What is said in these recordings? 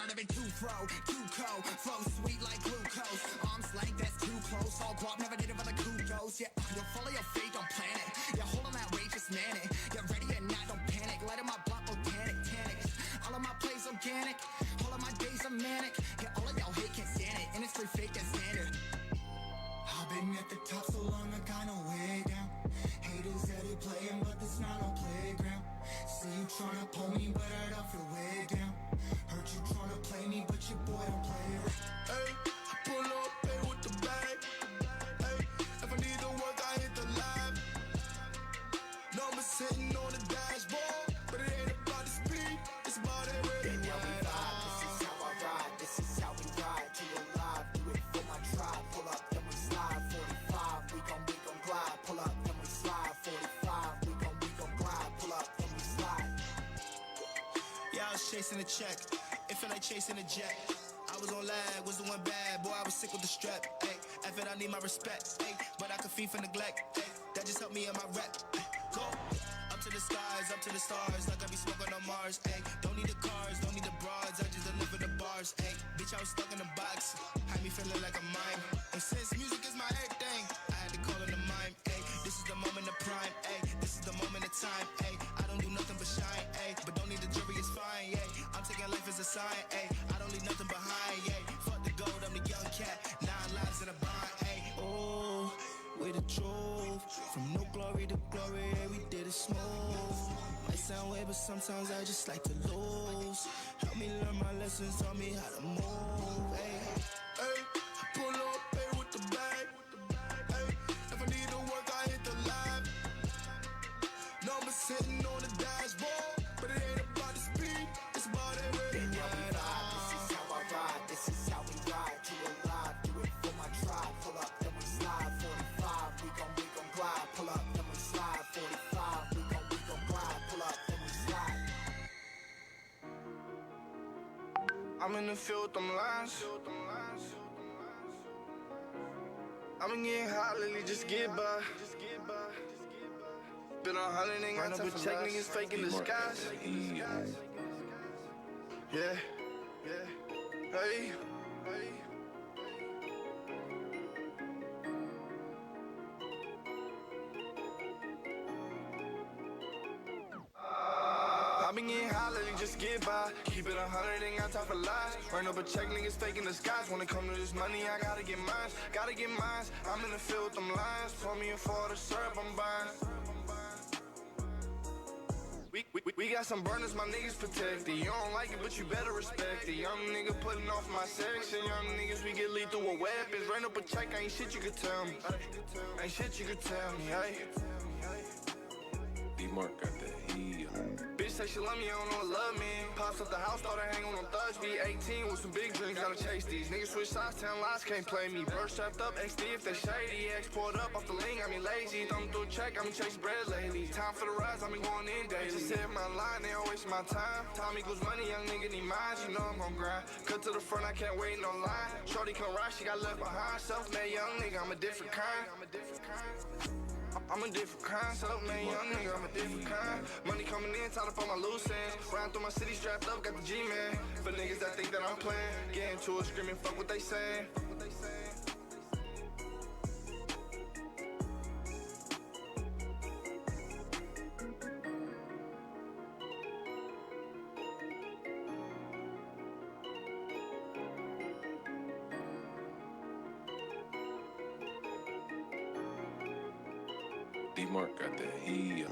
Not a bit too pro, too cold, flow sweet like glucose. Arms like that's too close. All guap, never did it for the kudos. Yeah, you'll follow your fate, don't plan it. Yeah, hold on that outrageous manic. Get ready or not, don't panic. Light in my block, botanic, tannic. All of my plays organic, all of my days are manic. Yeah, all of y'all hate can't stand it. Industry fake and standard. I've been at the top so long, I got no way down. Haters that they playing, but this not no playground. See you tryna pull me, but I don't feel way down. Heard you tryna play me, but your boy don't play it. Hey, I pull up, pay with the bag. Hey, if I need to work, I hit the lab. Numbers sitting on the dashboard, but it ain't about the speed, it's about it where you ride. This is how I ride, this is how we ride. To your live, do it for my tribe. Pull up, then we slide. 45, we gon' glide. Pull up, then we slide. 45, we gon' glide. Pull up, then we slide. Yeah, I was chasing a check. It felt like chasing a jet. I was on lag, was doing bad. Boy, I was sick with the strep. Ay, F it, I need my respect. Ay, but I could feed for neglect. Ay, that just helped me in my rep. Ay, go up to the skies, up to the stars, like I be smoking on Mars. Ay, don't need the cars, don't need the broads. I just deliver the bars. Ay, bitch, I was stuck in a box. Had me feeling like a mime. And since music is my everything, I had to call in a mime. Ay, this is the moment of prime. Ay, this is the moment of time. Ay, I don't do nothing but shine. Ay, but don't need the jury, it's fine. Yeah, I'm taking life as a sign. Ay, I don't leave nothing behind. Yeah, fuck the gold, I'm the young cat. 9 lives in a bind. Ay, oh, we the truth. From no glory to glory, yeah, we did it smooth. Might sound weird, but sometimes I just like to lose. Help me learn my lessons, taught me how to move. Ay, ay, I pull up, pay with the bag. Ay, if I need to work, I hit the lab. Numbers sitting on the dashboard, but it ain't about the speed, it's about it where you ride. This is how I ride, this is how we ride. To your live, do it for my tribe. Pull up, then we slide. 45, we gon' glide. Pull up, then we slide. 45, we gon' glide. Pull up, then we slide. I'm in the field with them lines. I've been getting hot lately, just get by. Been on holiday, ain't got time for check niggas faking disguise. Yeah, hey. I've been getting hot lately, just get by. Keep it 100, ain't got time for lies. Run up a check, niggas faking the skies. When it come to this money, I gotta get mines. Gotta get mines. I'm in the field with them lines. Pour me a for the syrup, I'm buying. We got some burners, my niggas protected. You don't like it, but you better respect it. Young nigga putting off my section. Young niggas, we get lethal with weapons. Ran up a check, ain't shit you could tell me. Ain't shit you could tell me, hey. D-Mark got that heat. Bitch say she love me, I don't know love me. Pops up the house, started hanging on thugs. Be 18 with some big dreams, gotta chase these. Niggas switch sides, 10 lies, can't play me. Bird strapped up, XD if they shady. Export up off the link, got me lazy. Thumb through a check, got me chasing bread lately. Time for the rise, I been going in daily. Just said my line, they don't waste my time. Time equals money, young nigga need minds, you know I'm gon' grind. Cut to the front, I can't wait no line. Shorty come ride, she got left behind. Self-made young nigga, I'm a different kind. I'm a different kind, self-made young nigga, I'm a different kind. Money coming in, tied up on my loose ends. Riding through my city, strapped up, got the G-Man. For niggas that think that I'm playing, get into it, screaming, fuck what they saying. D-Mark got that heat.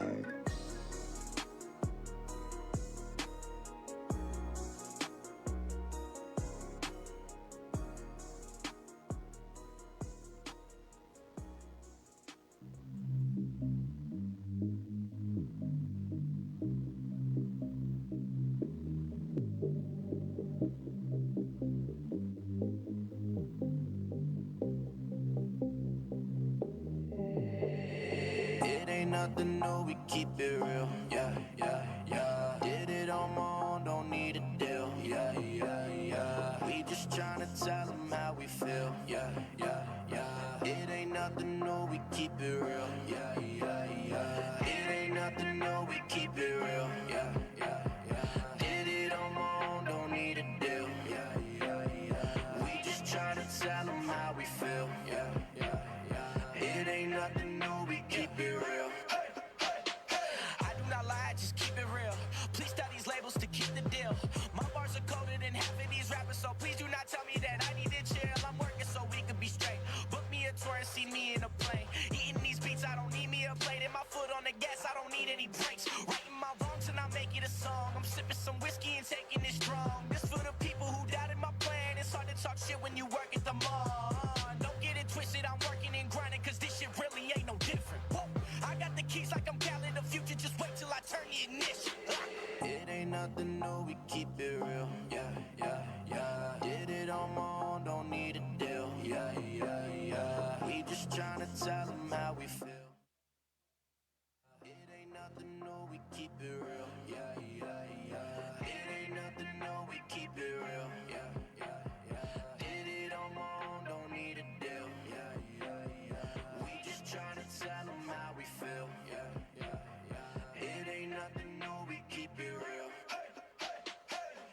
Nothing new, we keep it real. Yeah, yeah, yeah. Did it on my own, don't need a deal. Yeah, yeah, yeah. We just tryna tell them how we feel. Yeah, yeah, yeah. It ain't nothing new, we keep it real. Yeah, yeah, yeah. It ain't nothing new, we keep it real. Yeah, yeah, yeah. Did it on my own, don't need a deal. these rappers, so please do not tell me that I need to chill. I'm working so we could be straight. Book me a tour and see me in a plane. Eating these beats, I don't need me a plate. And my foot on the gas, I don't need any brakes. Righting my wrongs and I make it a song. I'm sipping some whiskey and taking it strong. This for the people who doubted my plan. It's hard to talk shit when you work at the mall. Don't get it twisted, I'm working and grinding, cause this shit really ain't no different. Whoa. I got the keys like I'm Cal in the future, just wait till I turn the ignition. It ain't nothing new, we keep it real. Yeah, yeah, yeah. Did it on my own, don't need a deal. Yeah, yeah, yeah. We just tryna tell them how we feel. It ain't nothing new, we keep it real. Yeah, yeah, yeah. It ain't nothing new, we keep it real. Yeah, yeah, yeah. Did it on my own, don't need a deal. Yeah, yeah, yeah. We just tryna tell them how we feel. Yeah, yeah, yeah. It ain't nothing new, we keep it real.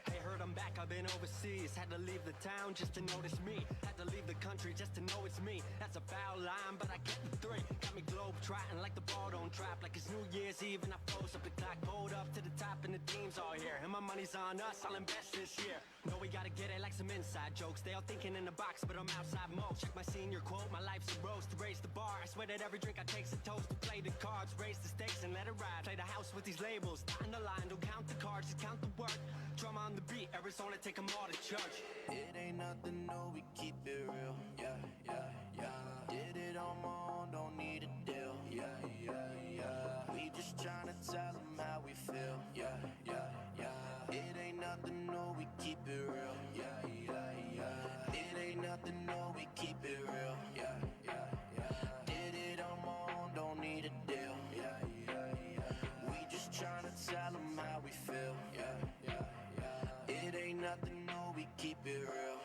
Hey, heard I'm back, I've been overseas. Had to leave the town just to notice me. Had to leave the country just to know it's me. That's a foul line, but I get the three. Got me globe trotting like the ball don't trap. Like it's New Year's Eve and I froze up the clock. Pulled up to the top and the team's all here. And my money's on us, I'll invest this year. Know we gotta get it like some inside jokes. They all thinking in the box, but I'm outside mode. Check my senior quote, my life's a roast. To raise the bar, I swear that every drink I take's a toast. To play the cards, raise the stakes and let it ride. Play the house with these labels, dotting the line. Don't count the cards, just count the work. Drum on the beat, Arizona, take them all to church. It ain't nothing new, we keep it real. Yeah, yeah, yeah. Did it on my own, don't need a deal. Yeah, yeah, yeah. We just tryna tell them how we feel. Yeah, yeah, yeah. It ain't nothing new, we keep it real. Yeah, yeah, yeah. It ain't nothing new, we keep it real. Yeah, yeah, yeah. Did it on my own, don't need a deal. Yeah, yeah, yeah. We just tryna tell them how we feel. Yeah, yeah, yeah. It ain't nothing new, we keep it real.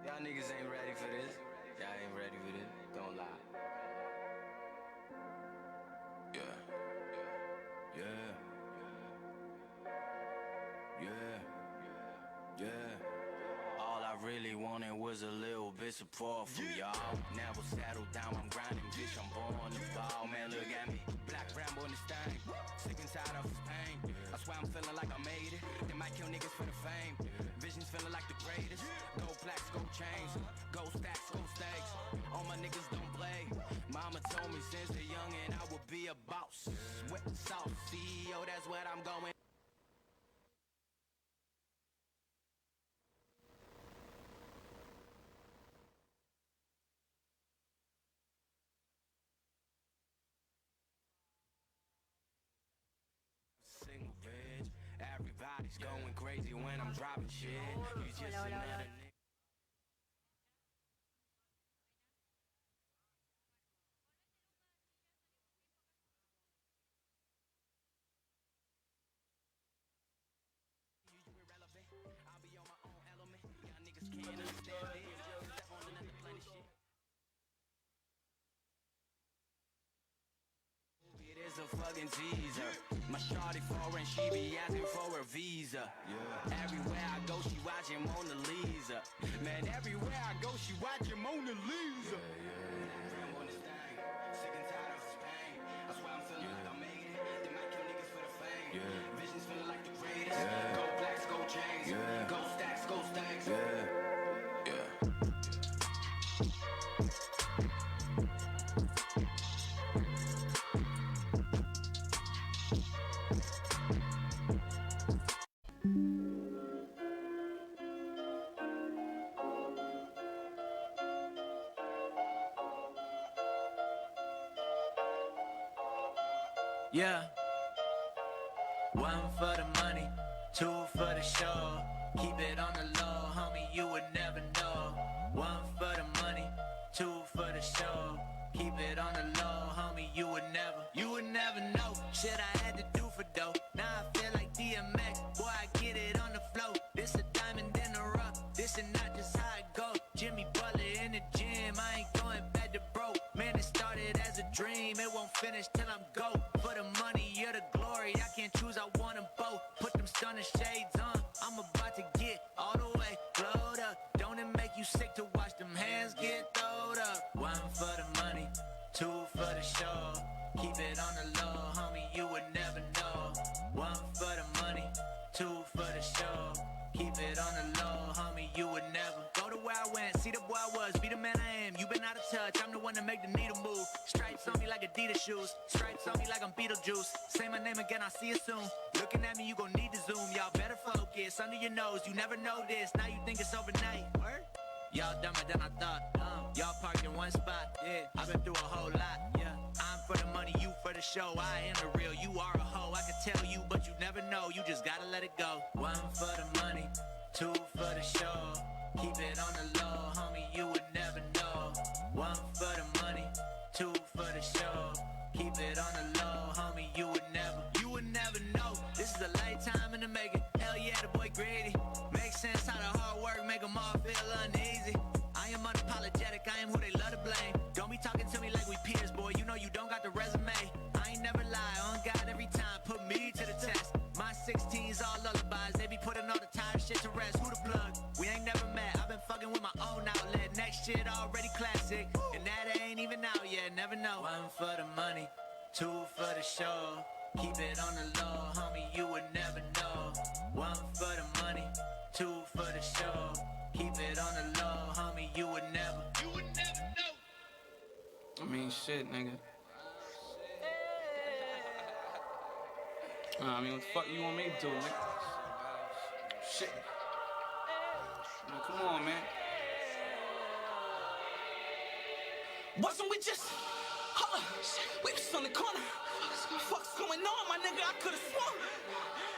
Y'all niggas ain't ready for this. Y'all ain't ready for this. Don't lie. Yeah. Yeah. Yeah. Yeah. All I really wanted was a little bit support from y'all. Never settle down, I'm grinding, bitch, I'm born to ball. Man, look at me, Black Rambo in this thing. Sick and tired of this pain. I swear I'm feeling like I made it. They might kill niggas for the fame. Visions feeling like the greatest. Gold plaques, gold chains, gold stacks, gold stakes. All my niggas don't play. Mama told me since a youngin' I would be a boss. Sweat and sauce, CEO, that's what I'm going. Single bitch, everybody's going crazy when I'm dropping shit. You just another nigga. You irrelevant, I'll be on my own element. Y'all niggas can't understand me. Step on another planet shit. It is a fucking teaser. My shawty foreign, she be asking for a visa. Yeah. Everywhere I go, she watching Mona Lisa. Man, everywhere I go, she watching Mona Lisa. I'm on this thing, sick and tired of this pain. I swear I'm feeling like I made it. They might kill niggas for the fame. Visions feeling like the greatest. Gold blacks, gold chains, gold stacks, gold stacks. Yeah. One for the money, two for the show. Keep it on the low, homie, you would never know. One for the money, two for the show. Keep it on the low, homie, you would never know. Shit I had to do for dough. Now I feel like DMX, boy, I get it on the flow. This a diamond in the rough, this is not just how it go. Jimmy Butler in the gym, I ain't going back to broke. Man, it started as a dream, it won't finish till I'm go. For the money or the glory, I can't choose, I want them both. Put them stunner shades on, I'm about to get all the way glowed up. Don't it make you sick to watch them hands get was. Be the man I am, you been out of touch. I'm the one that make the needle move. Stripes on me like Adidas shoes. Stripes on me like I'm Beetlejuice. Say my name again, I'll see you soon. Looking at me, you gon' need to zoom. Y'all better focus. Under your nose, you never know this. Now you think it's overnight. Word? Y'all dumber than I thought. Y'all parked in one spot. Yeah, I've been through a whole lot. Yeah, I'm for the money, you for the show. I am the real, you are a hoe. I can tell you, but you never know. You just gotta let it go. One for the money, two for the show. Keep it on the low, homie, you would never know. One for the money, two for the show. Keep it on the low, homie, you would never know. This is a lifetime in the making. Hell yeah, the boy greedy. Makes sense how the hard work make them all feel uneasy. I am unapologetic, I am who they love to blame. Don't be talking to me like we peers, boy, you know you don't got the resume. I ain't never lie, on God every time, put me to the test. My 16's all lullabies, they be putting all the tired shit to rest. Who the plug? We ain't never met, I've been fucking with my own outlet. Next shit already classic, and that ain't even out yet, never know. One for the money, two for the show. Keep it on the low, homie, you would never know. One for the money, two for the show. Keep it on the low, homie, you would never know. I mean, shit, nigga. I mean, what the fuck you want me to do, nigga? Shit. I mean, come on, man. Wasn't we just... we was on the corner. Fuck's going on, my nigga? I could've sworn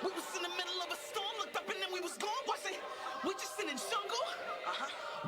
we was in the middle of a storm, looked up and then we was gone. Wasn't we just in the jungle?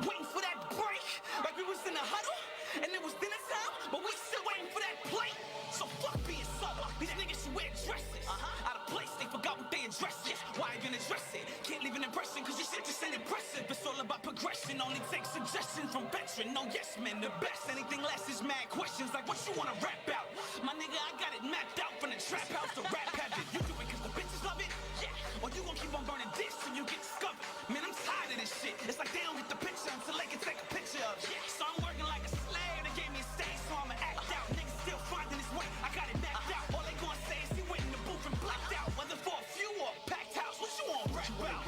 Waiting for that break, like we was in a huddle, and it was dinner time, but we still waiting for that plate. So fuck being sober. These niggas should wear dresses. Out of place, they forgot what they addressed it. Why even address it? Can't leave an impression, cause your shit just ain't impressive. It's all about progression, only take suggestions from veteran. No yes men, the best. Anything less is mad questions, like what you wanna rap out? My nigga, I got it mapped out from the trap house to rap habit. You do it cause the bitches love it? Yeah. Or you gon' keep on burning this till you get discovered. Man, I'm tired of this shit. It's like they don't get the picture until they can take a picture of it. So I'm working like a slave. They gave me a stage, so I'ma act out. Niggas still finding his way. I got it mapped out. All they gonna say is he went in the booth and blacked out. Whether for a few or a packed house, what you wanna rap about?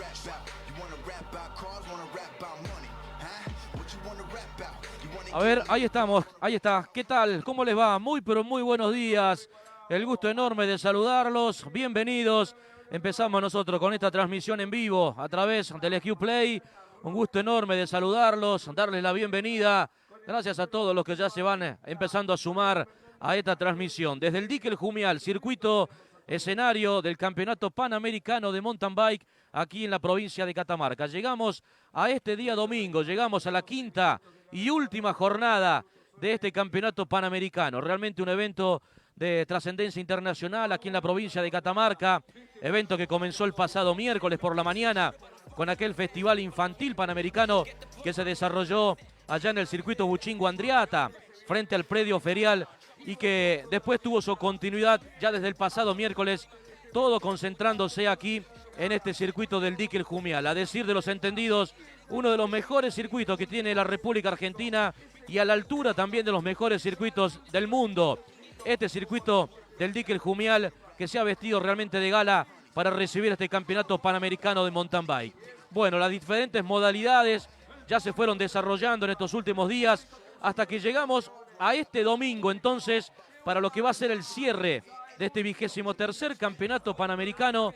You wanna rap about cars, wanna rap about money, huh? What you wanna rap about? You wanna A ver, ahí estamos, ahí está. ¿Qué tal? ¿Cómo les va? Muy, pero muy buenos días. El gusto enorme de saludarlos. Bienvenidos. Empezamos nosotros con esta transmisión en vivo a través del SQ Play. Un gusto enorme de saludarlos, darles la bienvenida. Gracias a todos los que ya se van empezando a sumar a esta transmisión. Desde el dique El Jumial, circuito escenario del Campeonato Panamericano de Mountain Bike aquí en la provincia de Catamarca. Llegamos a este día domingo, llegamos a la quinta y última jornada de este Campeonato Panamericano. Realmente un evento de trascendencia internacional aquí en la provincia de Catamarca. Evento que comenzó el pasado miércoles por la mañana con aquel festival infantil panamericano que se desarrolló allá en el circuito Buchingo Andriata, frente al predio ferial, y que después tuvo su continuidad ya desde el pasado miércoles, todo concentrándose aquí en este circuito del dique El Jumial. A decir de los entendidos, uno de los mejores circuitos que tiene la República Argentina y a la altura también de los mejores circuitos del mundo. Este circuito del dique El Jumial que se ha vestido realmente de gala para recibir este campeonato panamericano de mountain bike. Bueno, las diferentes modalidades ya se fueron desarrollando en estos últimos días hasta que llegamos a este domingo entonces para lo que va a ser el cierre de este 23º campeonato panamericano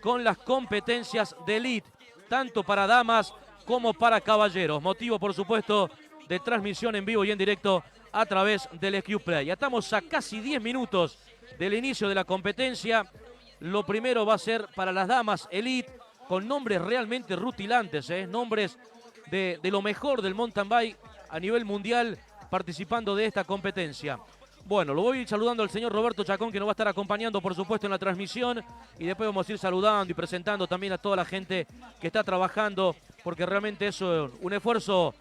con las competencias de elite, tanto para damas como para caballeros. Motivo, por supuesto, de transmisión en vivo y en directo a través del SQ Play. Ya estamos a casi 10 minutos del inicio de la competencia. Lo primero va a ser para las damas elite, con nombres realmente rutilantes, nombres de lo mejor del mountain bike a nivel mundial participando de esta competencia. Bueno, lo voy a ir saludando al señor Roberto Chacón, que nos va a estar acompañando, por supuesto, en la transmisión. Y después vamos a ir saludando y presentando también a toda la gente que está trabajando, porque realmente es un esfuerzo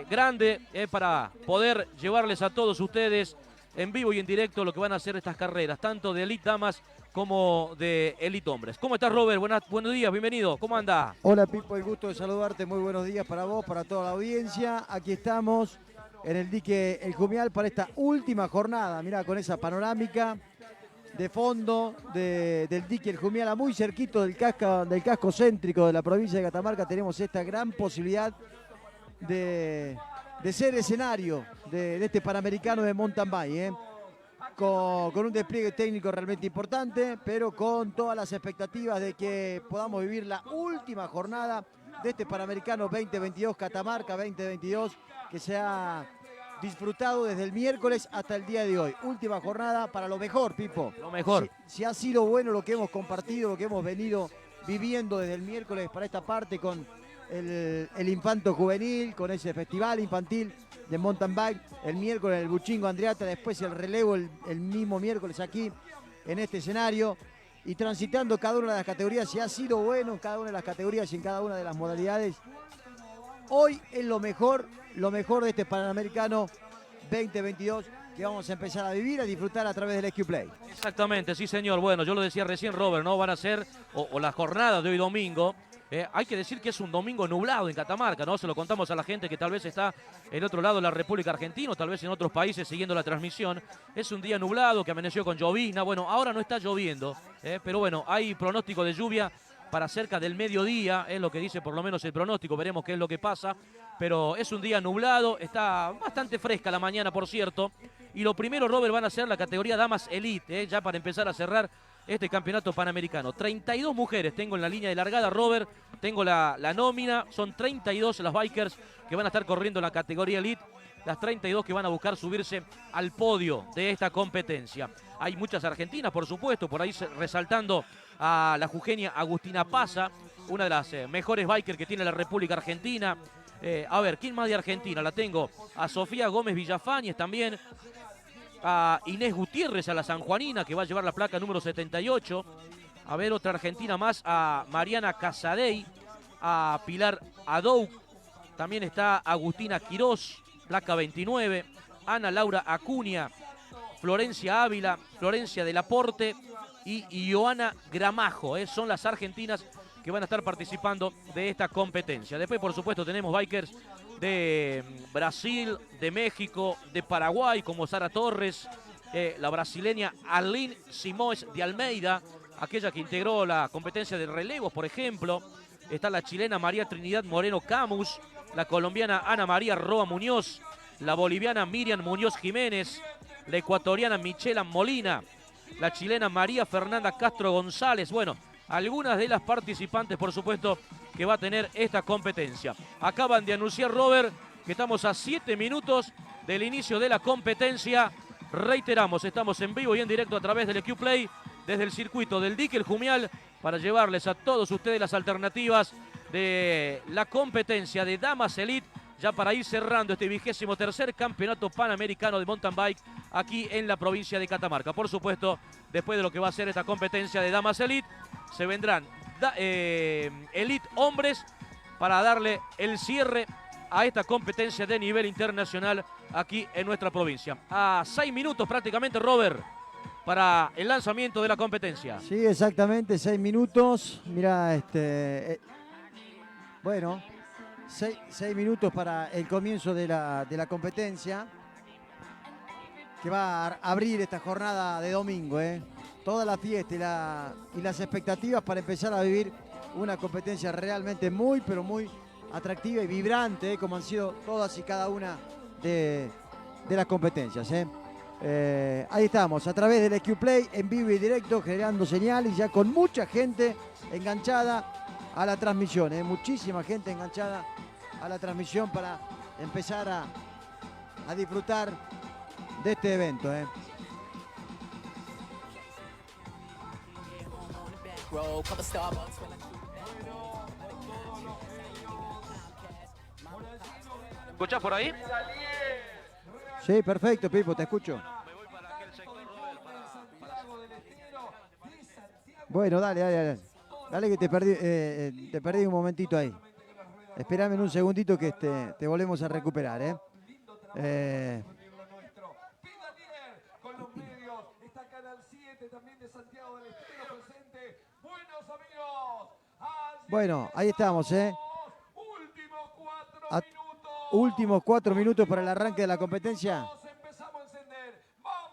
grande para poder llevarles a todos ustedes en vivo y en directo lo que van a hacer estas carreras, tanto de elite damas como de elite hombres. ¿Cómo estás, Robert? Buenos días, bienvenido. ¿Cómo anda? Hola, Pipo, el gusto de saludarte. Muy buenos días para vos, para toda la audiencia. Aquí estamos en el dique El Jumial para esta última jornada. Mirá, con esa panorámica de fondo del dique El Jumial, muy cerquito del casco céntrico de la provincia de Catamarca, tenemos esta gran posibilidad de de ser escenario de este Panamericano de mountain bike, con un despliegue técnico realmente importante, pero con todas las expectativas de que podamos vivir la última jornada de este Panamericano 2022, Catamarca 2022, que se ha disfrutado desde el miércoles hasta el día de hoy. Última jornada para lo mejor, Pipo. Lo mejor. Si ha sido bueno lo que hemos compartido, lo que hemos venido viviendo desde el miércoles para esta parte con el Infanto Juvenil, con ese festival infantil de mountain bike, el miércoles el Buchingo Andreatta, después el relevo el mismo miércoles aquí en este escenario, y transitando cada una de las categorías. Si ha sido bueno en cada una de las categorías y en cada una de las modalidades, hoy es lo mejor de este Panamericano 2022 que vamos a empezar a vivir, a disfrutar a través del SQ Play. Exactamente, sí señor. Bueno, yo lo decía recién, Robert, ¿no? Van a ser, o las jornadas de hoy domingo. Hay que decir que es un domingo nublado en Catamarca, ¿no? Se lo contamos a la gente que tal vez está en otro lado de la República Argentina, o tal vez en otros países siguiendo la transmisión. Es un día nublado que amaneció con llovizna. Bueno, ahora no está lloviendo, pero bueno, hay pronóstico de lluvia para cerca del mediodía, es lo que dice por lo menos el pronóstico, veremos qué es lo que pasa. Pero es un día nublado, está bastante fresca la mañana, por cierto. Y lo primero, Robert, van a ser la categoría Damas Elite, ya para empezar a cerrar este campeonato panamericano. 32 mujeres tengo en la línea de largada, Robert. Tengo la nómina, son 32 las bikers que van a estar corriendo en la categoría Elite. Las 32 que van a buscar subirse al podio de esta competencia. Hay muchas argentinas, por supuesto, por ahí resaltando a la jujeña Agustina Paza, una de las mejores bikers que tiene la República Argentina. A ver, ¿quién más de Argentina? La tengo a Sofía Gómez Villafañez también, a Inés Gutiérrez, a la sanjuanina, que va a llevar la placa número 78. A ver, otra argentina más, a Mariana Casadei, a Pilar Adou. También está Agustina Quirós, placa 29. Ana Laura Acuña, Florencia Ávila, Florencia del Aporte y Joana Gramajo. Son las argentinas que van a estar participando de esta competencia. Después, por supuesto, tenemos bikers de Brasil, de México, de Paraguay, como Sara Torres, la brasileña Arlene Simões de Almeida, aquella que integró la competencia de relevos, por ejemplo. Está la chilena María Trinidad Moreno Camus, la colombiana Ana María Roa Muñoz, la boliviana Miriam Muñoz Jiménez, la ecuatoriana Michela Molina, la chilena María Fernanda Castro González. Bueno, algunas de las participantes, por supuesto, que va a tener esta competencia. Acaban de anunciar, Robert, que estamos a 7 minutos del inicio de la competencia. Reiteramos, estamos en vivo y en directo a través del SQ Play desde el circuito del Dique El Jumial para llevarles a todos ustedes las alternativas de la competencia de Damas Elite, ya para ir cerrando este 23º campeonato panamericano de mountain bike aquí en la provincia de Catamarca. Por supuesto, después de lo que va a ser esta competencia de Damas Elite, se vendrán Elite Hombres para darle el cierre a esta competencia de nivel internacional aquí en nuestra provincia. A 6 minutos prácticamente, Robert, para el lanzamiento de la competencia. Sí, exactamente, 6 minutos. Mira, bueno, 6 minutos para el comienzo de la competencia, que va a abrir esta jornada de domingo, toda la fiesta y las expectativas para empezar a vivir una competencia realmente muy, pero muy atractiva y vibrante, como han sido todas y cada una de las competencias. Ahí estamos, a través del SQ Play, en vivo y directo, generando señal y ya con mucha gente enganchada a la transmisión. Muchísima gente enganchada a la transmisión para empezar a disfrutar de este evento. ¿Escuchás por ahí? Sí, perfecto, Pipo, te escucho. Bueno, dale. Dale que te perdí un momentito ahí. Esperame en un segundito que te volvemos a recuperar, Bueno, ahí estamos, Últimos 4 minutos para el arranque de la competencia.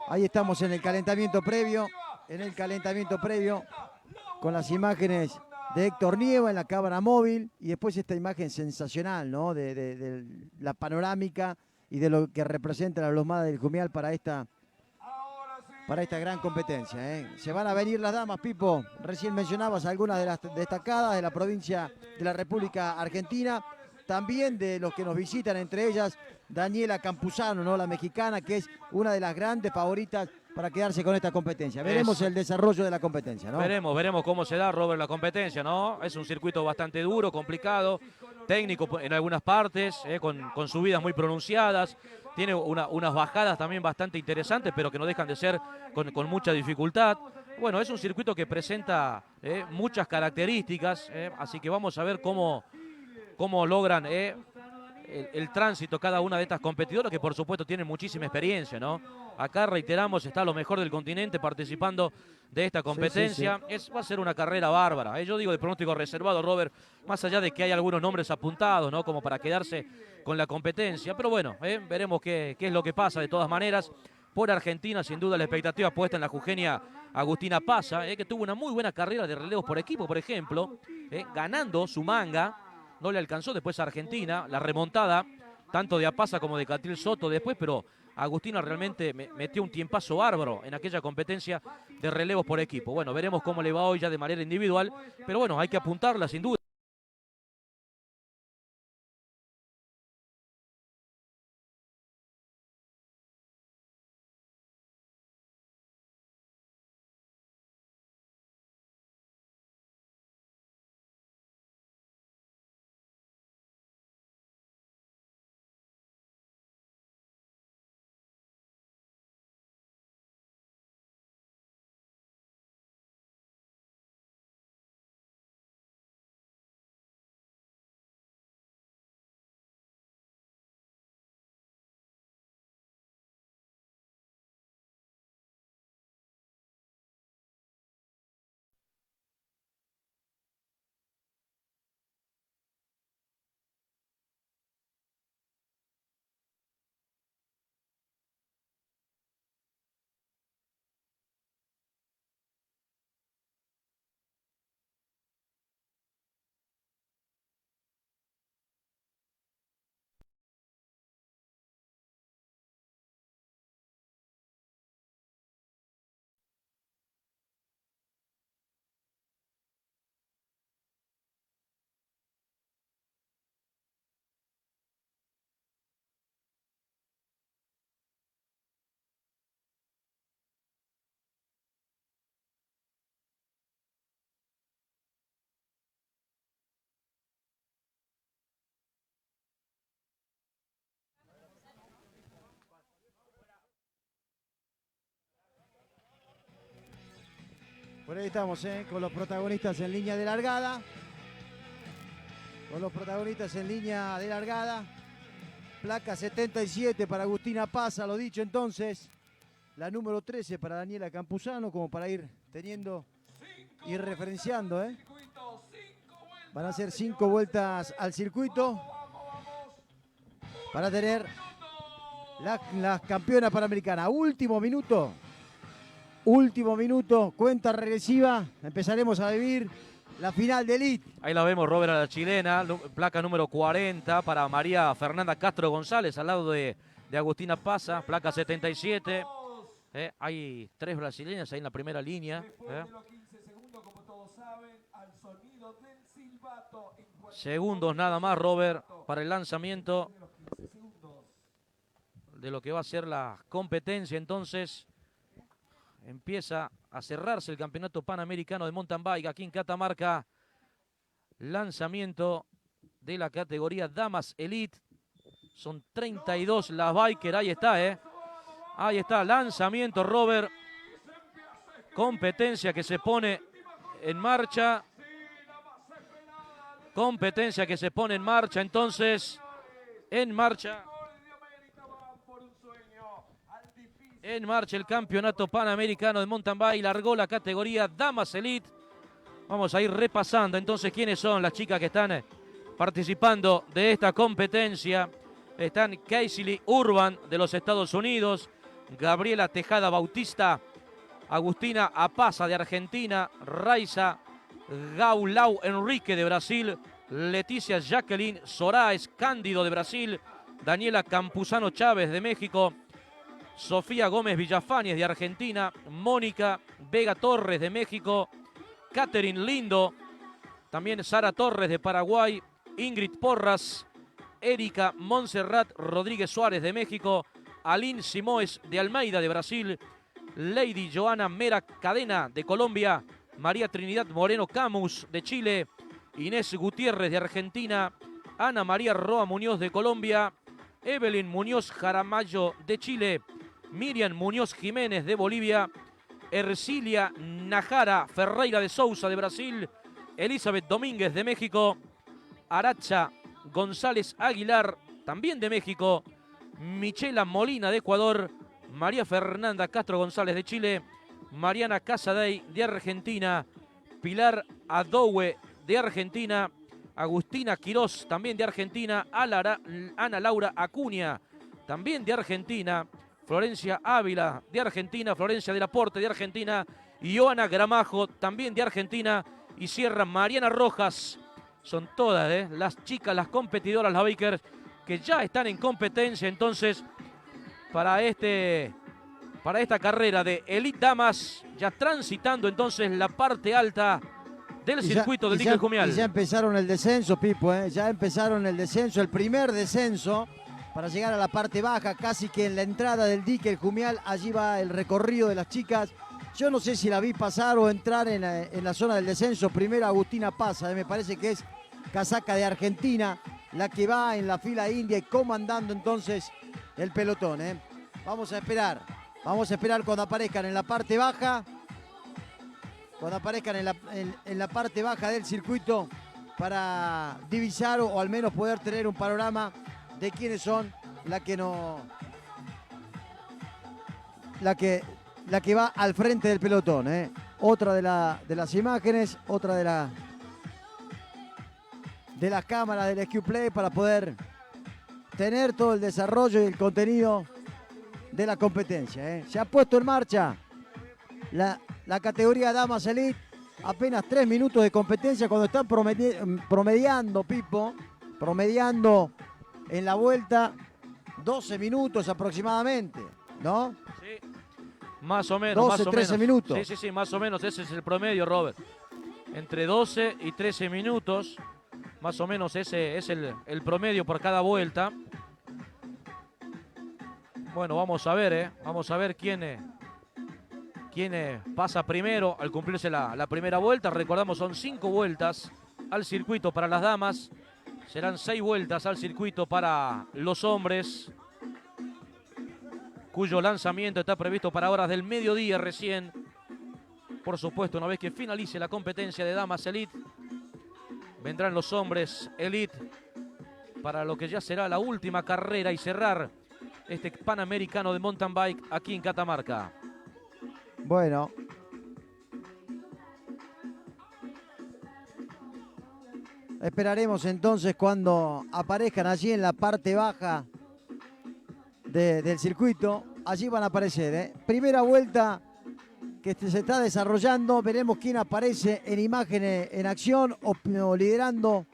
Ahí estamos en el calentamiento previo, con las imágenes de Héctor Nieva en la cámara móvil y después esta imagen sensacional, ¿no? De la panorámica y de lo que representa la Lomada del Jumial para esta gran competencia, ¿eh? Se van a venir las damas, Pipo. Recién mencionabas algunas de las destacadas de la provincia de la República Argentina, también de los que nos visitan, entre ellas Daniela Campuzano, ¿no? La mexicana, que es una de las grandes favoritas para quedarse con esta competencia. Veremos el desarrollo de la competencia, ¿no? Veremos cómo se da, Robert, la competencia, ¿no? Es un circuito bastante duro, complicado, técnico en algunas partes, con subidas muy pronunciadas. Tiene unas bajadas también bastante interesantes, pero que no dejan de ser con mucha dificultad. Bueno, es un circuito que presenta muchas características, así que vamos a ver cómo logran el tránsito cada una de estas competidoras, que por supuesto tienen muchísima experiencia, ¿no? Acá, reiteramos, está lo mejor del continente participando de esta competencia. Sí. Va a ser una carrera bárbara. Yo digo de pronóstico reservado, Robert, más allá de que hay algunos nombres apuntados, ¿no? Como para quedarse con la competencia. Pero bueno, veremos qué es lo que pasa de todas maneras. Por Argentina, sin duda, la expectativa puesta en la jujeña Agustina Pasa, que tuvo una muy buena carrera de relevos por equipo, por ejemplo, ganando su manga. No le alcanzó después a Argentina, la remontada, tanto de Apasa como de Catril Soto después, pero Agustina realmente metió un tiempazo bárbaro en aquella competencia de relevos por equipo. Bueno, veremos cómo le va hoy ya de manera individual, pero bueno, hay que apuntarla sin duda. Por ahí estamos, con los protagonistas en línea de largada. Placa 77 para Agustina Pasa, lo dicho entonces. La número 13 para Daniela Campuzano, como para ir teniendo, ir referenciando. Van a ser 5 vueltas al circuito para tener las campeonas panamericanas. Último minuto, cuenta regresiva. Empezaremos a vivir la final de Elite. Ahí la vemos, Robert, a la chilena, placa número 40 para María Fernanda Castro González, al lado de Agustina Pasa, placa 77. Hay 3 brasileñas ahí en la primera línea. Segundos nada más, Robert, para el lanzamiento de lo que va a ser la competencia. Entonces empieza a cerrarse el campeonato panamericano de mountain bike aquí en Catamarca. Lanzamiento de la categoría Damas Elite. Son 32 las biker. Ahí está, Ahí está, lanzamiento, Robert. Competencia que se pone en marcha. Competencia que se pone en marcha, entonces, en marcha el campeonato panamericano de mountain bike. Largó la categoría Damas Elite. Vamos a ir repasando entonces quiénes son las chicas que están participando de esta competencia. Están Kaisley Urban de los Estados Unidos, Gabriela Tejada Bautista, Agustina Apasa de Argentina, Raiza Gaulau Enrique de Brasil, Leticia Jacqueline Soraes Cándido de Brasil, Daniela Campuzano Chávez de México, Sofía Gómez Villafañez de Argentina, Mónica Vega Torres de México, Catherine Lindo, también Sara Torres de Paraguay, Ingrid Porras, Erika Montserrat Rodríguez Suárez de México, Aline Simoes de Almeida de Brasil, Lady Joana Mera Cadena de Colombia, María Trinidad Moreno Camus de Chile, Inés Gutiérrez de Argentina, Ana María Roa Muñoz de Colombia, Evelyn Muñoz Jaramillo de Chile, Miriam Muñoz Jiménez de Bolivia, Ercilia Najara Ferreira de Sousa de Brasil, Elizabeth Domínguez de México, Aracha González Aguilar también de México, Michela Molina de Ecuador, María Fernanda Castro González de Chile, Mariana Casadei de Argentina, Pilar Adoue de Argentina, Agustina Quirós también de Argentina, Ana Laura Acuña también de Argentina, Florencia Ávila de Argentina, Florencia del Aporte de Argentina, Ioana Gramajo también de Argentina y cierra Mariana Rojas. Son todas las chicas, las competidoras, las bikers que ya están en competencia entonces para esta carrera de Elite Damas, ya transitando entonces la parte alta del circuito del dique El Jumial. Y ya empezaron el descenso, Pipo, ya empezaron el descenso, el primer descenso para llegar a la parte baja, casi que en la entrada del dique El Jumial. Allí va el recorrido de las chicas. Yo no sé si la vi pasar o entrar en la zona del descenso. Primero Agustina pasa, me parece que es casaca de Argentina, la que va en la fila india y comandando entonces el pelotón. Vamos a esperar cuando aparezcan en la parte baja, cuando aparezcan en la parte baja del circuito para divisar o al menos poder tener un panorama de quiénes son la que va al frente del pelotón. Otra de las imágenes, otra de las cámaras del SQ Play para poder tener todo el desarrollo y el contenido de la competencia. Se ha puesto en marcha la categoría Damas Elite. Apenas 3 minutos de competencia cuando están promediando, Pipo, promediando en la vuelta 12 minutos aproximadamente, ¿no? Sí, más o menos. 12, más o 13 menos. minutos. Sí, más o menos. Ese es el promedio, Robert. Entre 12 y 13 minutos. Más o menos ese es el promedio por cada vuelta. Bueno, vamos a ver, Vamos a ver quién pasa primero al cumplirse la primera vuelta. Recordamos, son 5 vueltas al circuito para las damas. Serán 6 vueltas al circuito para los hombres, cuyo lanzamiento está previsto para horas del mediodía recién. Por supuesto, una vez que finalice la competencia de Damas Elite, vendrán los hombres Elite para lo que ya será la última carrera y cerrar este Panamericano de Mountain Bike aquí en Catamarca. Bueno. Esperaremos entonces cuando aparezcan allí en la parte baja del circuito. Allí van a aparecer. Primera vuelta que se está desarrollando. Veremos quién aparece en imágenes en acción o liderando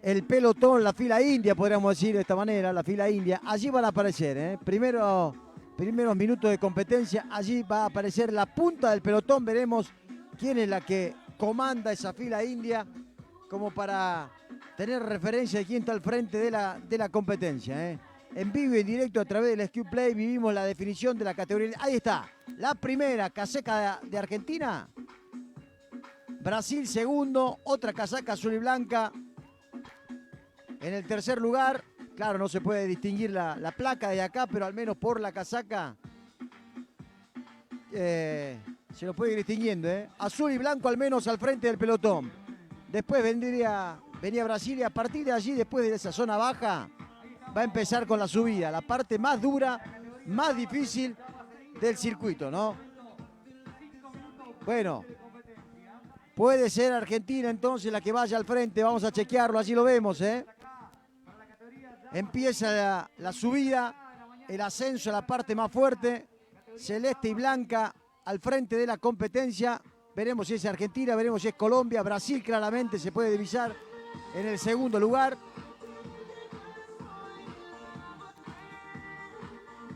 el pelotón, la fila india, podríamos decir de esta manera, la fila india. Allí van a aparecer. Primeros minutos de competencia. Allí va a aparecer la punta del pelotón. Veremos quién es la que comanda esa fila india, como para tener referencia de quién está al frente de la competencia. En vivo y en directo a través del SQ Play vivimos la definición de la categoría. Ahí está, la primera casaca de Argentina. Brasil segundo, otra casaca azul y blanca. En el tercer lugar, claro, no se puede distinguir la placa de acá, pero al menos por la casaca se lo puede ir distinguiendo. Azul y blanco al menos al frente del pelotón. Después venía Brasil y a partir de allí, después de esa zona baja, va a empezar con la subida, la parte más dura, más difícil del circuito, ¿no? Bueno, puede ser Argentina entonces la que vaya al frente, vamos a chequearlo, allí lo vemos, Empieza la subida, el ascenso a la parte más fuerte, celeste y blanca al frente de la competencia. Veremos si es Argentina, veremos si es Colombia. Brasil claramente se puede divisar en el segundo lugar.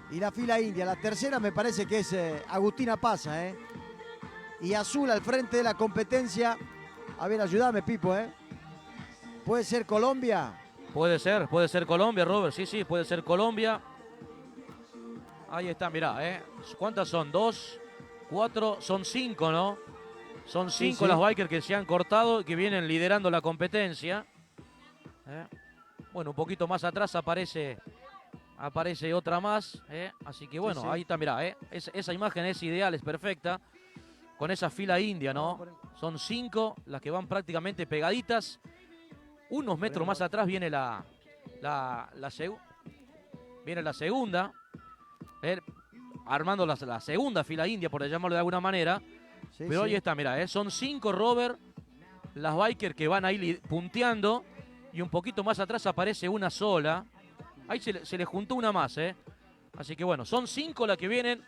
Y la fila india. La tercera me parece que es Agustina Pasa. Y azul al frente de la competencia. A ver, ayúdame, Pipo. ¿Puede ser Colombia? Puede ser Colombia, Robert. Sí, puede ser Colombia. Ahí está, mirá, ¿cuántas son? 2, 4, son 5, ¿no? Son 5 sí. las bikers que se han cortado y que vienen liderando la competencia. Bueno, un poquito más atrás aparece otra más. Así que bueno, Sí. ahí está, mirá, esa imagen es ideal, es perfecta. Con esa fila india, ¿no? Son 5 las que van prácticamente pegaditas. Unos metros más atrás viene la segunda. Armando la segunda fila india, por llamarlo de alguna manera. Sí, pero sí. ahí está, mirá, son 5, Robert, las bikers que van ahí punteando. Y un poquito más atrás aparece una sola. Ahí se le juntó una más, Así que bueno, son 5 las que vienen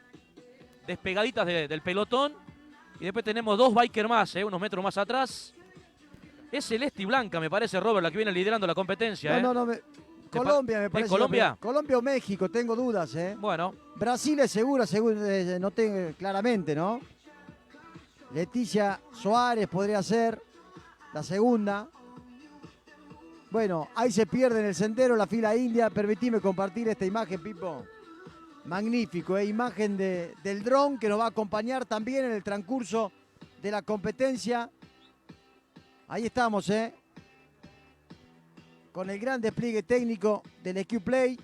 despegaditas del pelotón. Y después tenemos 2 bikers más, unos metros más atrás. Es celeste y blanca, me parece, Robert, la que viene liderando la competencia. No. Colombia me parece. Colombia? Colombia o México, tengo dudas. Bueno. Brasil es segura, no tengo claramente, ¿no? Leticia Suárez podría ser la segunda. Bueno, ahí se pierde en el sendero la fila india. Permitime compartir esta imagen, Pipo. Magnífico, imagen del dron que nos va a acompañar también en el transcurso de la competencia. Ahí estamos, con el gran despliegue técnico del EQ Play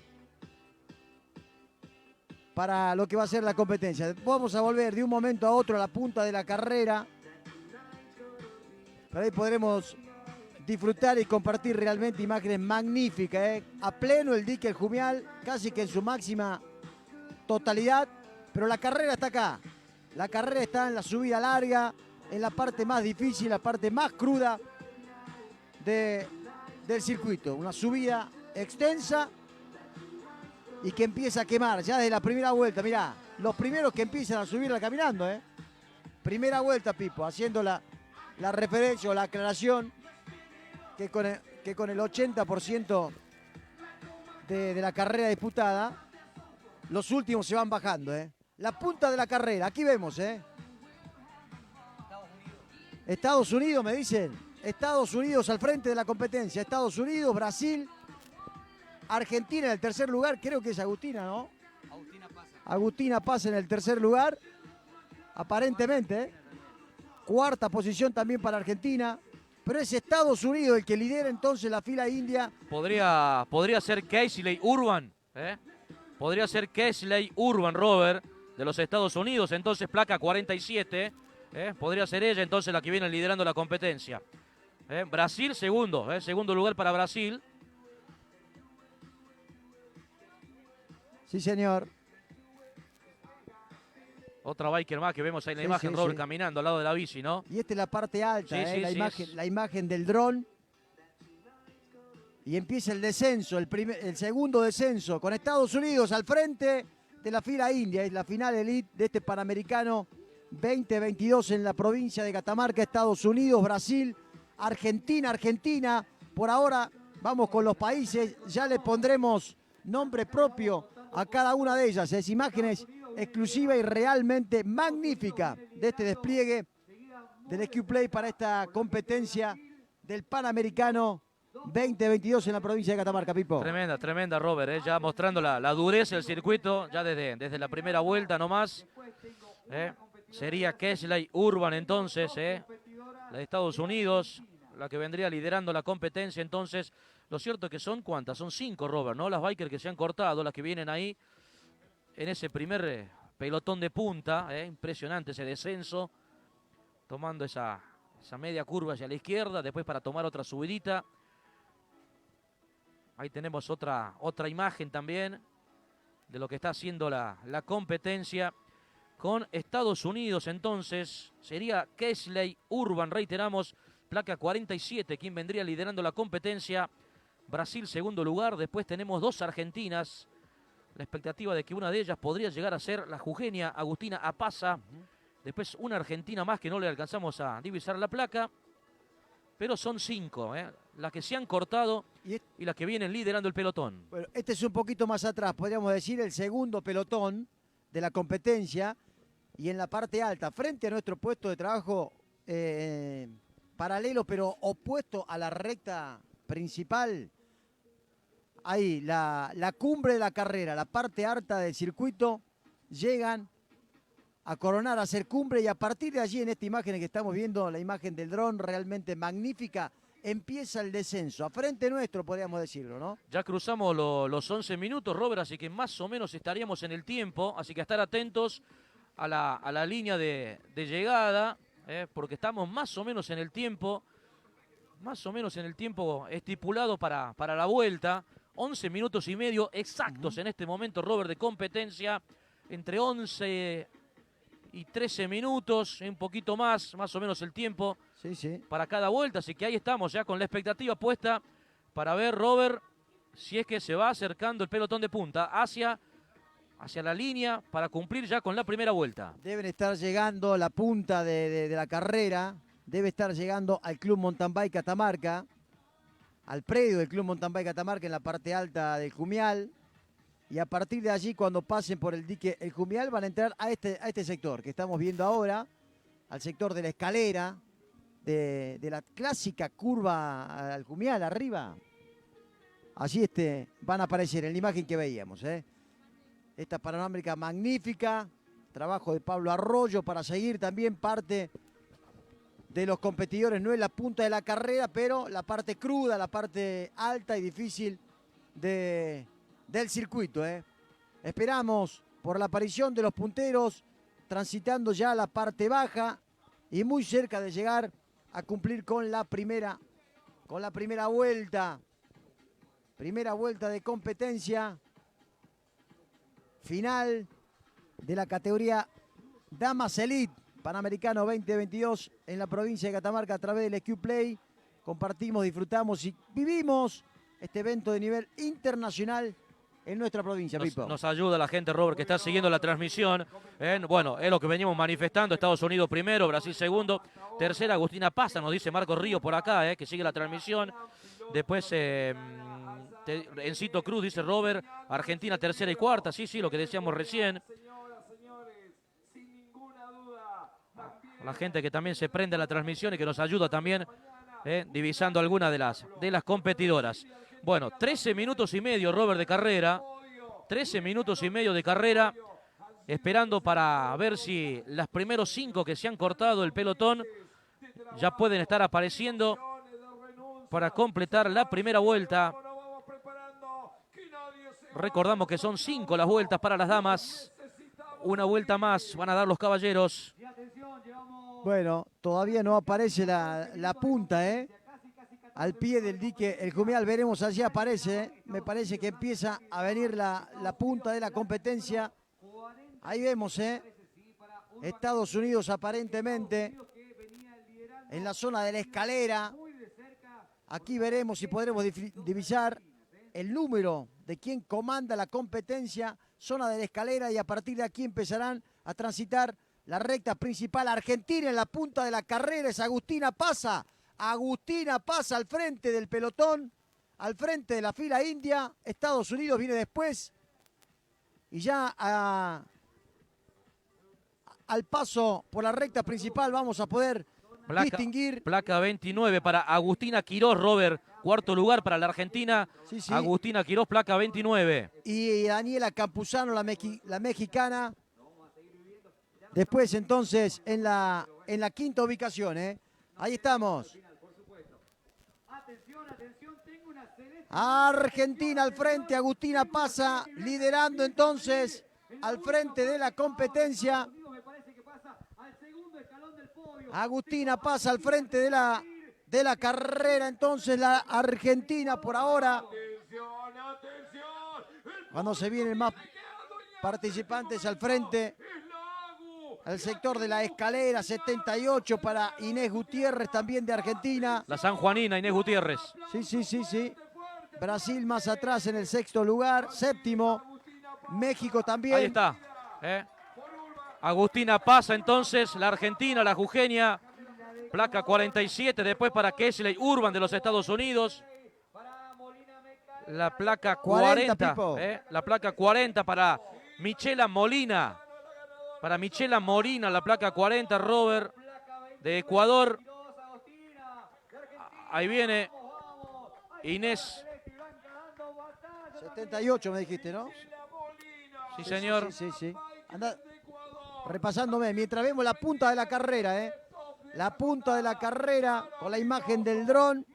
para lo que va a ser la competencia. Vamos a volver de un momento a otro a la punta de la carrera. Pero ahí podremos disfrutar y compartir realmente imágenes magníficas, a pleno el dique El Jumial, casi que en su máxima totalidad, pero la carrera está acá. La carrera está en la subida larga, en la parte más difícil, la parte más cruda del circuito. Una subida extensa y que empieza a quemar ya desde la primera vuelta. Mirá, los primeros que empiezan a subirla caminando, Primera vuelta, Pipo, haciendo la referencia o la aclaración que con el 80% de la carrera disputada, los últimos se van bajando, La punta de la carrera, aquí vemos, Estados Unidos, me dicen. Estados Unidos al frente de la competencia. Estados Unidos, Brasil, Argentina en el tercer lugar. Creo que es Agustina, ¿no? Agustina Pasa en el tercer lugar. Aparentemente, Cuarta posición también para Argentina. Pero es Estados Unidos el que lidera entonces la fila india. Podría ser Kaisley Urban, Podría ser Kaisley Urban, Robert, de los Estados Unidos. Entonces, placa 47. Podría ser ella entonces la que viene liderando la competencia. Brasil segundo, segundo lugar para Brasil. Sí, señor. Otra biker más que vemos ahí en la Sí, imagen, sí, Robert, sí. caminando al lado de la bici, ¿no? Y esta es la parte alta, Sí, la imagen del dron. Y empieza el descenso, el segundo descenso, con Estados Unidos al frente de la fila india. Es la final elite de este Panamericano 2022 en la provincia de Catamarca. Estados Unidos, Brasil, Argentina. Por ahora vamos con los países. Ya le pondremos nombre propio a cada una de ellas. Es imágenes exclusivas y realmente magnífica de este despliegue del EQ Play para esta competencia del Panamericano 2022 en la provincia de Catamarca, Pipo. Tremenda, Robert, ya mostrando la dureza del circuito, ya desde la primera vuelta nomás. Sería Kaisley Urban entonces, la de Estados Unidos, la que vendría liderando la competencia. Entonces, lo cierto es que son ¿cuántas? Son 5, Robert, ¿no? Las bikers que se han cortado, las que vienen ahí en ese primer pelotón de punta. Impresionante ese descenso, tomando esa media curva hacia la izquierda, después para tomar otra subidita. Ahí tenemos otra imagen también de lo que está haciendo la competencia con Estados Unidos. Entonces sería Kaisley Urban, reiteramos, placa 47, quien vendría liderando la competencia. Brasil segundo lugar, después tenemos 2 argentinas. La expectativa de que una de ellas podría llegar a ser la jujeña Agustina Apasa, Después una argentina más que no le alcanzamos a divisar la placa. Pero son 5, las que se han cortado y las que vienen liderando el pelotón. Bueno, este es un poquito más atrás, podríamos decir, el segundo pelotón de la competencia. Y en la parte alta, frente a nuestro puesto de trabajo paralelo, pero opuesto a la recta principal, ahí la cumbre de la carrera, la parte alta del circuito, llegan a coronar, a hacer cumbre, y a partir de allí, en esta imagen que estamos viendo, la imagen del dron realmente magnífica, empieza el descenso, a frente nuestro, podríamos decirlo, ¿no? Ya cruzamos los 11 minutos, Robert, así que más o menos estaríamos en el tiempo, así que a estar atentos a la línea de llegada, porque estamos más o menos en el tiempo estipulado para la vuelta. 11 minutos y medio exactos en este momento, Robert, de competencia, entre 11 y 13 minutos, un poquito más o menos el tiempo para cada vuelta. Así que ahí estamos ya con la expectativa puesta para ver, Robert, si es que se va acercando el pelotón de punta hacia la línea para cumplir ya con la primera vuelta. Deben estar llegando la punta de la carrera, debe estar llegando al Club Mountain Bike Catamarca, al predio del Club Mountain Bike Catamarca en la parte alta del Jumial. Y a partir de allí, cuando pasen por el dique El Jumial, van a entrar a este sector que estamos viendo ahora, al sector de la escalera, de la clásica curva al Jumial, arriba. Allí van a aparecer en la imagen que veíamos. Esta panorámica magnífica, trabajo de Pablo Arroyo para seguir también parte de los competidores. No es la punta de la carrera, pero la parte cruda, la parte alta y difícil del circuito. Esperamos por la aparición de los punteros, transitando ya la parte baja y muy cerca de llegar a cumplir con la primera vuelta. Primera vuelta de competencia final de la categoría Damas Elite Panamericano 2022 en la provincia de Catamarca a través del SQ Play. Compartimos, disfrutamos y vivimos este evento de nivel internacional en nuestra provincia, Pipo. Nos ayuda la gente, Robert, que está siguiendo la transmisión. Bueno, es lo que venimos manifestando. Estados Unidos primero, Brasil segundo. Tercera, Agustina Pasa, nos dice Marco Río por acá, que sigue la transmisión. Después, Encito Cruz, dice Robert. Argentina tercera y cuarta. Sí, lo que decíamos recién. La gente que también se prende a la transmisión y que nos ayuda también, divisando algunas de las competidoras. Bueno, 13 minutos y medio, Robert, de carrera. 13 minutos y medio de carrera. Esperando para ver si los primeros 5 que se han cortado el pelotón ya pueden estar apareciendo para completar la primera vuelta. Recordamos que son 5 las vueltas para las damas. Una vuelta más van a dar los caballeros. Bueno, todavía no aparece la punta, al pie del dique El Jumial. Veremos, allí aparece, me parece que empieza a venir la punta de la competencia. Ahí vemos, Estados Unidos aparentemente en la zona de la escalera. Aquí veremos si podremos divisar el número de quien comanda la competencia, zona de la escalera, y a partir de aquí empezarán a transitar la recta principal. Argentina en la punta de la carrera, es Agustina Pasa. Agustina Pasa al frente del pelotón, al frente de la fila india. Estados Unidos viene después. Y ya al paso por la recta principal vamos a poder distinguir. Placa 29 para Agustina Quirós, Robert. Cuarto lugar para la Argentina. Sí. Agustina Quirós, placa 29. Y Daniela Campuzano, la mexicana. Después entonces en la quinta ubicación. Ahí estamos. Argentina al frente, Agustina Pasa liderando entonces al frente de la competencia. Agustina Pasa al frente de la carrera, entonces la Argentina por ahora. Cuando se vienen más participantes al frente, al sector de la escalera, 78 para Inés Gutiérrez, también de Argentina. La sanjuanina Inés Gutiérrez. Sí. Brasil más atrás en el sexto lugar, séptimo. México también. Ahí está. Agustina pasa entonces, la argentina, la jujeña, placa 47, después para Kesley Urban de los Estados Unidos. La placa 40, la placa 40 para Michela Molina. Para Michela Molina, la placa 40, Robert, de Ecuador. Ahí viene Inés. 78 me dijiste, ¿no? Sí, señor. Sí. Anda repasándome, mientras vemos la punta de la carrera, ¿eh? La punta de la carrera con la imagen del dron.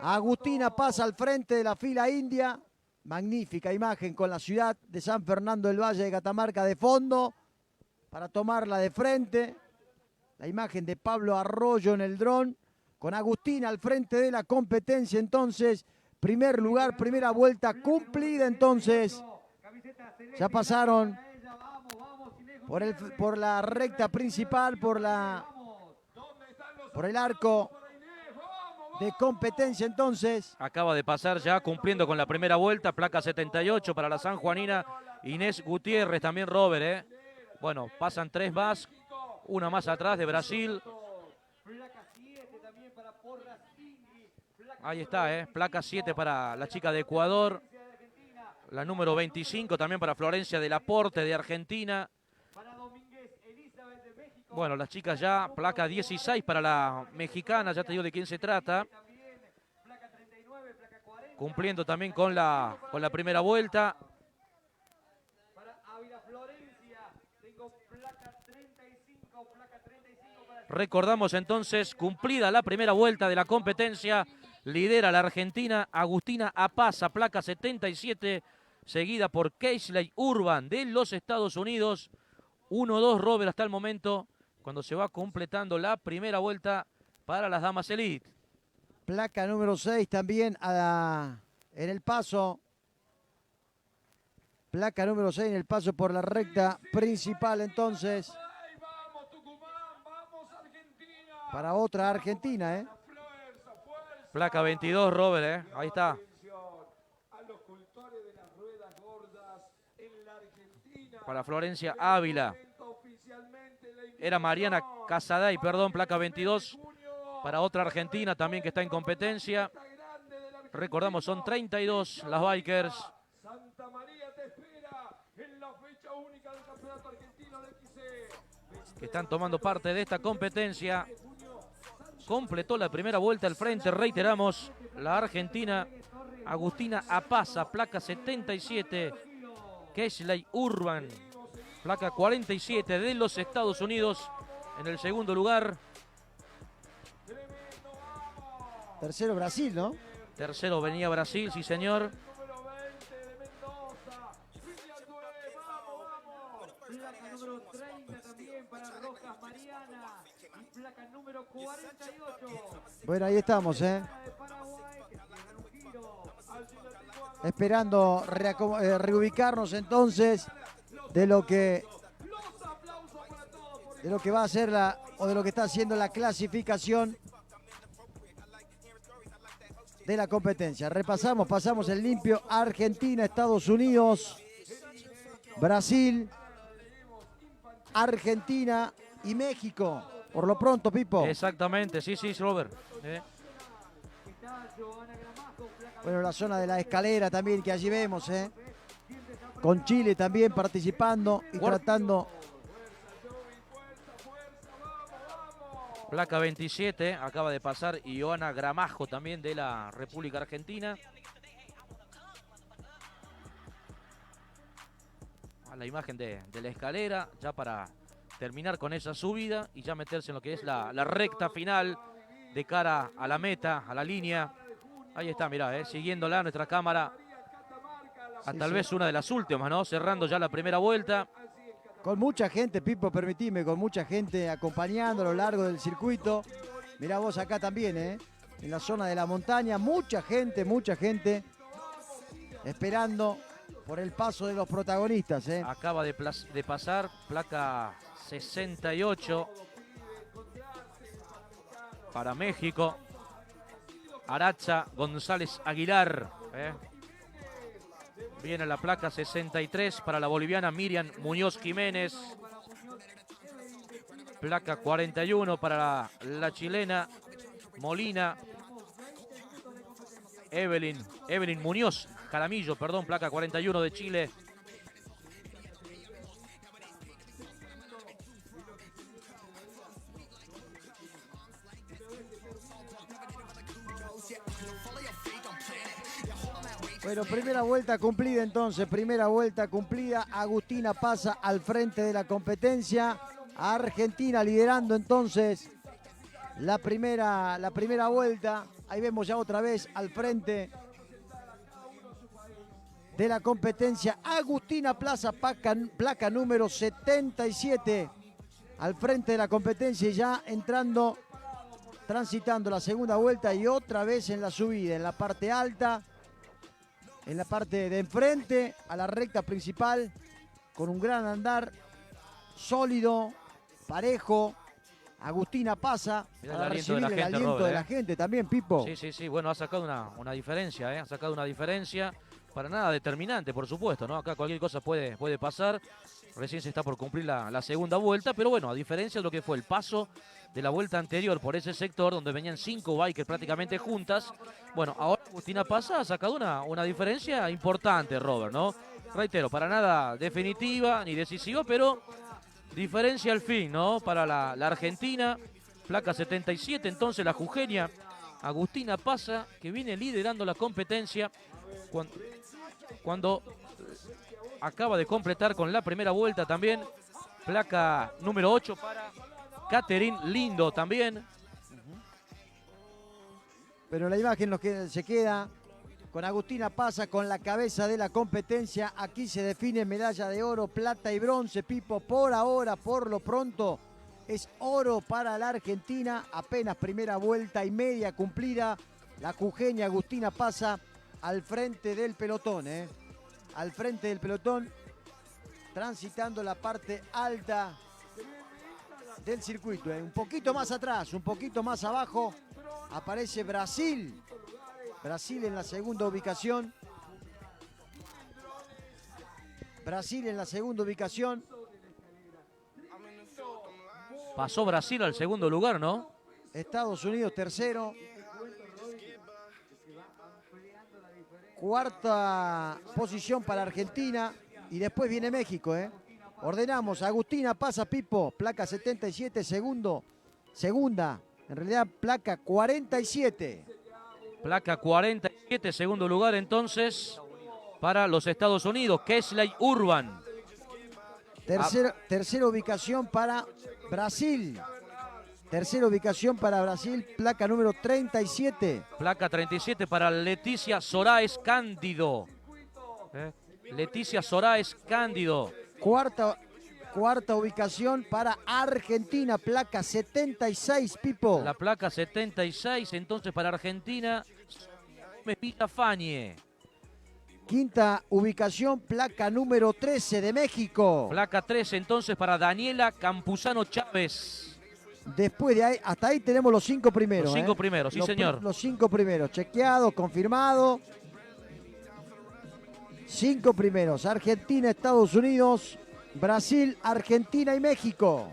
Agustina pasa al frente de la fila india. Magnífica imagen con la ciudad de San Fernando del Valle de Catamarca de fondo para tomarla de frente. La imagen de Pablo Arroyo en el dron con Agustina al frente de la competencia. Entonces, primer lugar, primera vuelta cumplida. Entonces, ya pasaron por la recta principal, por el arco de competencia. Entonces acaba de pasar ya cumpliendo con la primera vuelta, placa 78 para la sanjuanina Inés Gutiérrez, también Robert, Bueno, pasan 3 más, una más atrás de Brasil. Ahí está, placa 7 para la chica de Ecuador, la número 25 también para Florencia del Aporte de Argentina. Bueno, las chicas ya, placa 16 para la mexicana, ya te digo de quién se trata. Cumpliendo también con la primera vuelta. Recordamos entonces, cumplida la primera vuelta de la competencia, lidera la argentina Agustina Apaza, placa 77, seguida por Kesley Urban de los Estados Unidos. 1-2 Robert hasta el momento, cuando se va completando la primera vuelta para las damas elite. Placa número 6 también en el paso. Placa número 6 en el paso por la recta principal entonces. Para otra argentina, Placa 22 Robert, ahí está. Para Florencia Ávila. Era Mariana Casaday, perdón, placa 22. Para otra argentina también que está en competencia. Recordamos, son 32 las bikers. Que están tomando parte de esta competencia. Completó la primera vuelta al frente, reiteramos, la argentina Agustina Apaza, placa 77. Kesley Urban, placa 47 de los Estados Unidos en el segundo lugar. Tercero Brasil, ¿no? Tercero venía Brasil, sí señor. Placa número 30 también para Rojas Mariana. Y placa número 48. Bueno, ahí estamos, esperando reubicarnos entonces de lo que va a ser de lo que está haciendo la clasificación de la competencia. Repasamos, pasamos el limpio: Argentina, Estados Unidos, Brasil, Argentina y México. Por lo pronto, Pipo. Exactamente, sí, Robert. Bueno, la zona de la escalera también que allí vemos, con Chile también participando y tratando. Placa 27, acaba de pasar Ioana Gramajo también de la República Argentina. A la imagen de la escalera, ya para terminar con esa subida y ya meterse en lo que es la recta final de cara a la meta, a la línea. Ahí está, mirá, siguiéndola nuestra cámara. Tal vez una de las últimas, ¿no? Cerrando ya la primera vuelta. Con mucha gente, Pipo, permitime, con mucha gente acompañando a lo largo del circuito. Mirá vos acá también, en la zona de la montaña. Mucha gente esperando por el paso de los protagonistas. Acaba de pasar, placa 68 para México. Aratza González Aguilar. Viene la placa 63 para la boliviana Miriam Muñoz Jiménez. Placa 41 para la chilena Molina. Evelyn Muñoz Jaramillo, perdón, placa 41 de Chile. Bueno, primera vuelta cumplida entonces, primera vuelta cumplida. Agustina pasa al frente de la competencia. Argentina liderando entonces la primera vuelta. Ahí vemos ya otra vez al frente de la competencia. Agustina Plaza, placa número 77. Al frente de la competencia y ya entrando, transitando la segunda vuelta y otra vez en la subida, en la parte alta. En la parte de enfrente a la recta principal, con un gran andar, sólido, parejo. Agustina pasa para recibir el aliento de la gente también, Pipo. Sí, bueno, ha sacado una diferencia, ha sacado una diferencia, para nada determinante, por supuesto, ¿no? Acá cualquier cosa puede pasar, recién se está por cumplir la segunda vuelta, pero bueno, a diferencia de lo que fue el paso de la vuelta anterior por ese sector, donde venían 5 bikers prácticamente juntas, bueno, ahora Agustina Pasa ha sacado una diferencia importante, Robert, ¿no? Reitero, para nada definitiva ni decisiva, pero diferencia al fin, ¿no? Para la Argentina, placa 77, entonces la jujeña Agustina Pasa, que viene liderando la competencia cuando acaba de completar con la primera vuelta también, placa número 8 para Catherine Lindo también. Pero la imagen se queda con Agustina Pasa con la cabeza de la competencia. Aquí se define medalla de oro, plata y bronce, Pipo. Por ahora, por lo pronto, es oro para la Argentina. Apenas primera vuelta y media cumplida. La jujeña Agustina Pasa al frente del pelotón, al frente del pelotón, transitando la parte alta del circuito. Un poquito más atrás, un poquito más abajo, aparece Brasil. Brasil en la segunda ubicación. Brasil en la segunda ubicación. Pasó Brasil al segundo lugar, ¿no? Estados Unidos tercero. Cuarta posición para Argentina. Y después viene México, Ordenamos, Agustina Pasa, Pipo, placa 77, segunda, en realidad placa 47. Placa 47, segundo lugar entonces para los Estados Unidos, Kesley Urban. Tercera ubicación para Brasil. Tercera ubicación para Brasil, placa número 37. Placa 37 para Leticia Soraes Cándido. Leticia Soraes Cándido. Cuarta ubicación para Argentina, placa 76, Pipo. La placa 76, entonces para Argentina, Villafañe. Quinta ubicación, placa número 13 de México. Placa 13, entonces para Daniela Campuzano Chávez. Después de ahí, hasta ahí tenemos los 5 primeros. Los 5 primeros, sí señor. Los 5 primeros, chequeado, confirmado. 5 primeros, Argentina, Estados Unidos, Brasil, Argentina y México.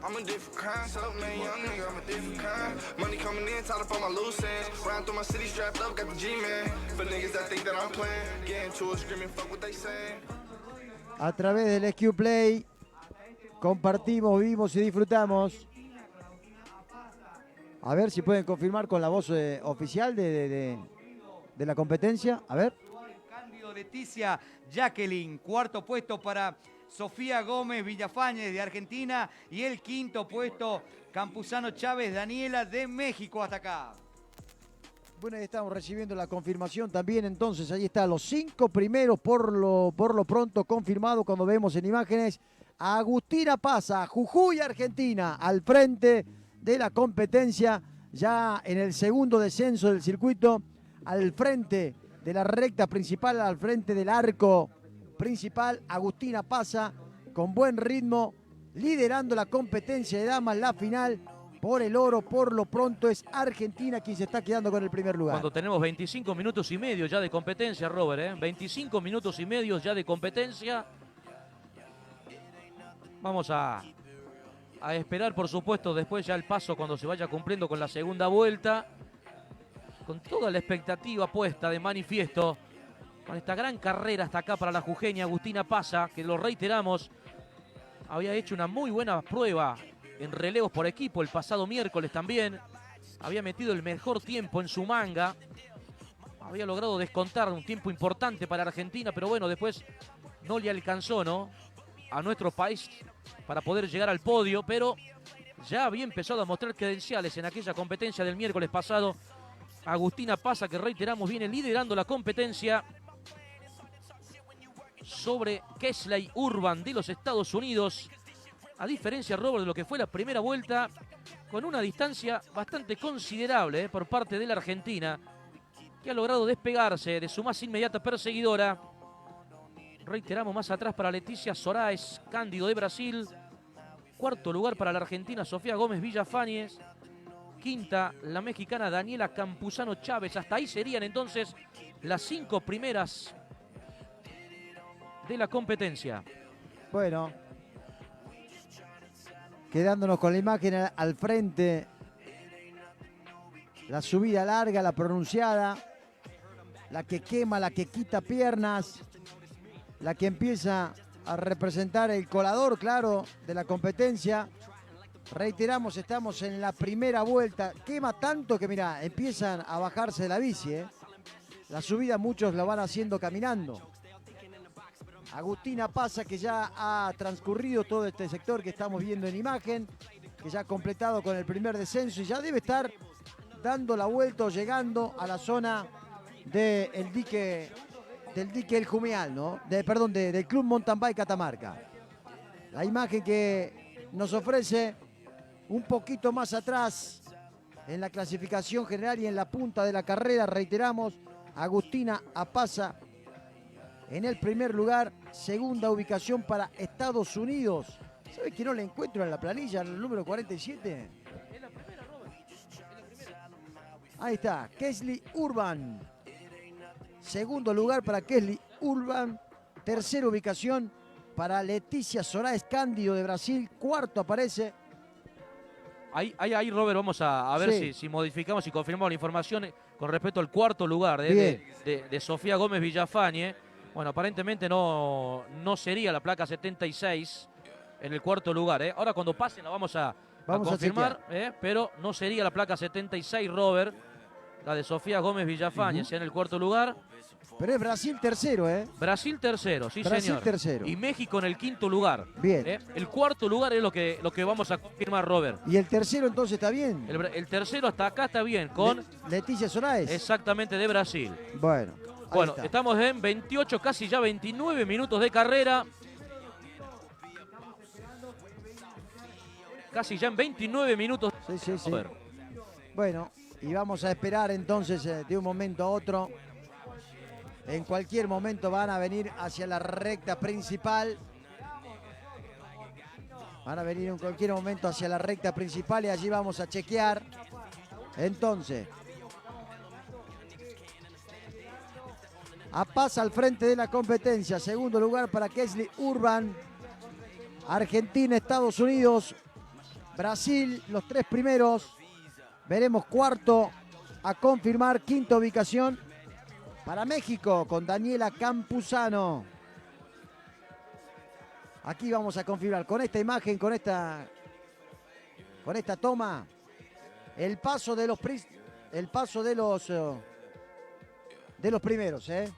I'm a different kind, so man, young nigga, I'm a different kind. Money coming in, tied up on my loose ends. Riding through my city, strapped up, got the G-Man. For niggas that think that I'm playing, getting to it, screaming, fuck what they saying. A través del SQ Play compartimos, vivimos y disfrutamos. A ver si pueden confirmar con la voz oficial de la competencia. A ver. Cándido Leticia Jacqueline, cuarto puesto para Sofía Gómez Villafañe de Argentina y el quinto puesto Campuzano Chávez Daniela de México hasta acá. Bueno, ahí estamos recibiendo la confirmación también, entonces ahí está, los 5 primeros por lo pronto confirmado cuando vemos en imágenes. Agustina Pasa, Jujuy, Argentina, al frente de la competencia, ya en el segundo descenso del circuito, al frente de la recta principal, al frente del arco principal. Agustina Pasa con buen ritmo, liderando la competencia de damas, la final. por el oro. Por lo pronto es Argentina quien se está quedando con el primer lugar. Cuando tenemos 25 minutos y medio ya de competencia, Robert, 25 minutos y medio ya de competencia. Vamos a esperar, por supuesto, después ya el paso cuando se vaya cumpliendo con la segunda vuelta. Con toda la expectativa puesta de manifiesto. Con esta gran carrera hasta acá para la jujeña Agustina Pasa, que lo reiteramos, había hecho una muy buena prueba en relevos por equipo el pasado miércoles también. Había metido el mejor tiempo en su manga. Había logrado descontar un tiempo importante para Argentina, pero bueno, después no le alcanzó, ¿no?, a nuestro país para poder llegar al podio, pero ya había empezado a mostrar credenciales en aquella competencia del miércoles pasado. Agustina Pasa, que reiteramos, viene liderando la competencia sobre Kesley Urban de los Estados Unidos. A diferencia, Robert, de lo que fue la primera vuelta, con una distancia bastante considerable por parte de la Argentina, que ha logrado despegarse de su más inmediata perseguidora. Reiteramos, más atrás para Leticia Soraes Cándido de Brasil. Cuarto lugar para la Argentina, Sofía Gómez Villafañez. Quinta, la mexicana Daniela Campuzano Chávez. Hasta ahí serían entonces las 5 primeras de la competencia. Bueno, quedándonos con la imagen al frente. La subida larga, la pronunciada. La que quema, la que quita piernas. La que empieza a representar el colador, claro, de la competencia. Reiteramos, estamos en la primera vuelta. Quema tanto que, mira, empiezan a bajarse de la bici, ¿eh? La subida muchos la van haciendo caminando. Agustina Pasa, que ya ha transcurrido todo este sector que estamos viendo en imagen, que ya ha completado con el primer descenso y ya debe estar dando la vuelta o llegando a la zona del dique El Jumial, ¿no? Del Club Mountain Bike Catamarca. La imagen que nos ofrece un poquito más atrás en la clasificación general y en la punta de la carrera, reiteramos, Agustina Pasa en el primer lugar, segunda ubicación para Estados Unidos. ¿Sabe que no le encuentro en la planilla, en el número 47? Ahí está, Kesley Urban. Segundo lugar para Kesley Urban. Tercera ubicación para Leticia Soraes Cándido de Brasil. Cuarto aparece. Ahí, Robert, vamos a ver Sí. si modificamos y confirmamos la información con respecto al cuarto lugar de Sofía Gómez Villafañe. Bueno, aparentemente no sería la placa 76 en el cuarto lugar. Ahora cuando pasen la vamos a confirmar, pero no sería la placa 76, Robert, la de Sofía Gómez Villafañe, en el cuarto lugar. Pero es Brasil tercero, ¿eh? Brasil tercero, sí, Brasil señor. tercero. Y México en el quinto lugar. Bien. El cuarto lugar es lo que vamos a confirmar, Robert. ¿Y el tercero entonces está bien? El tercero hasta acá está bien, con Leticia Soraes. Exactamente, de Brasil. Bueno, Bueno, está. estamos en 28, casi ya 29 minutos de carrera. Casi ya en 29 minutos. Sí. A ver. Bueno, y vamos a esperar entonces de un momento a otro. En cualquier momento van a venir hacia la recta principal. Van a venir en cualquier momento hacia la recta principal y allí vamos a chequear. Entonces, Pasa al frente de la competencia. Segundo lugar para Kesley Urban. Argentina, Estados Unidos, Brasil, los tres primeros. Veremos cuarto a confirmar. Quinta ubicación para México con Daniela Campuzano. Aquí vamos a confirmar con esta imagen, con esta toma, el paso de los primeros, ¿eh?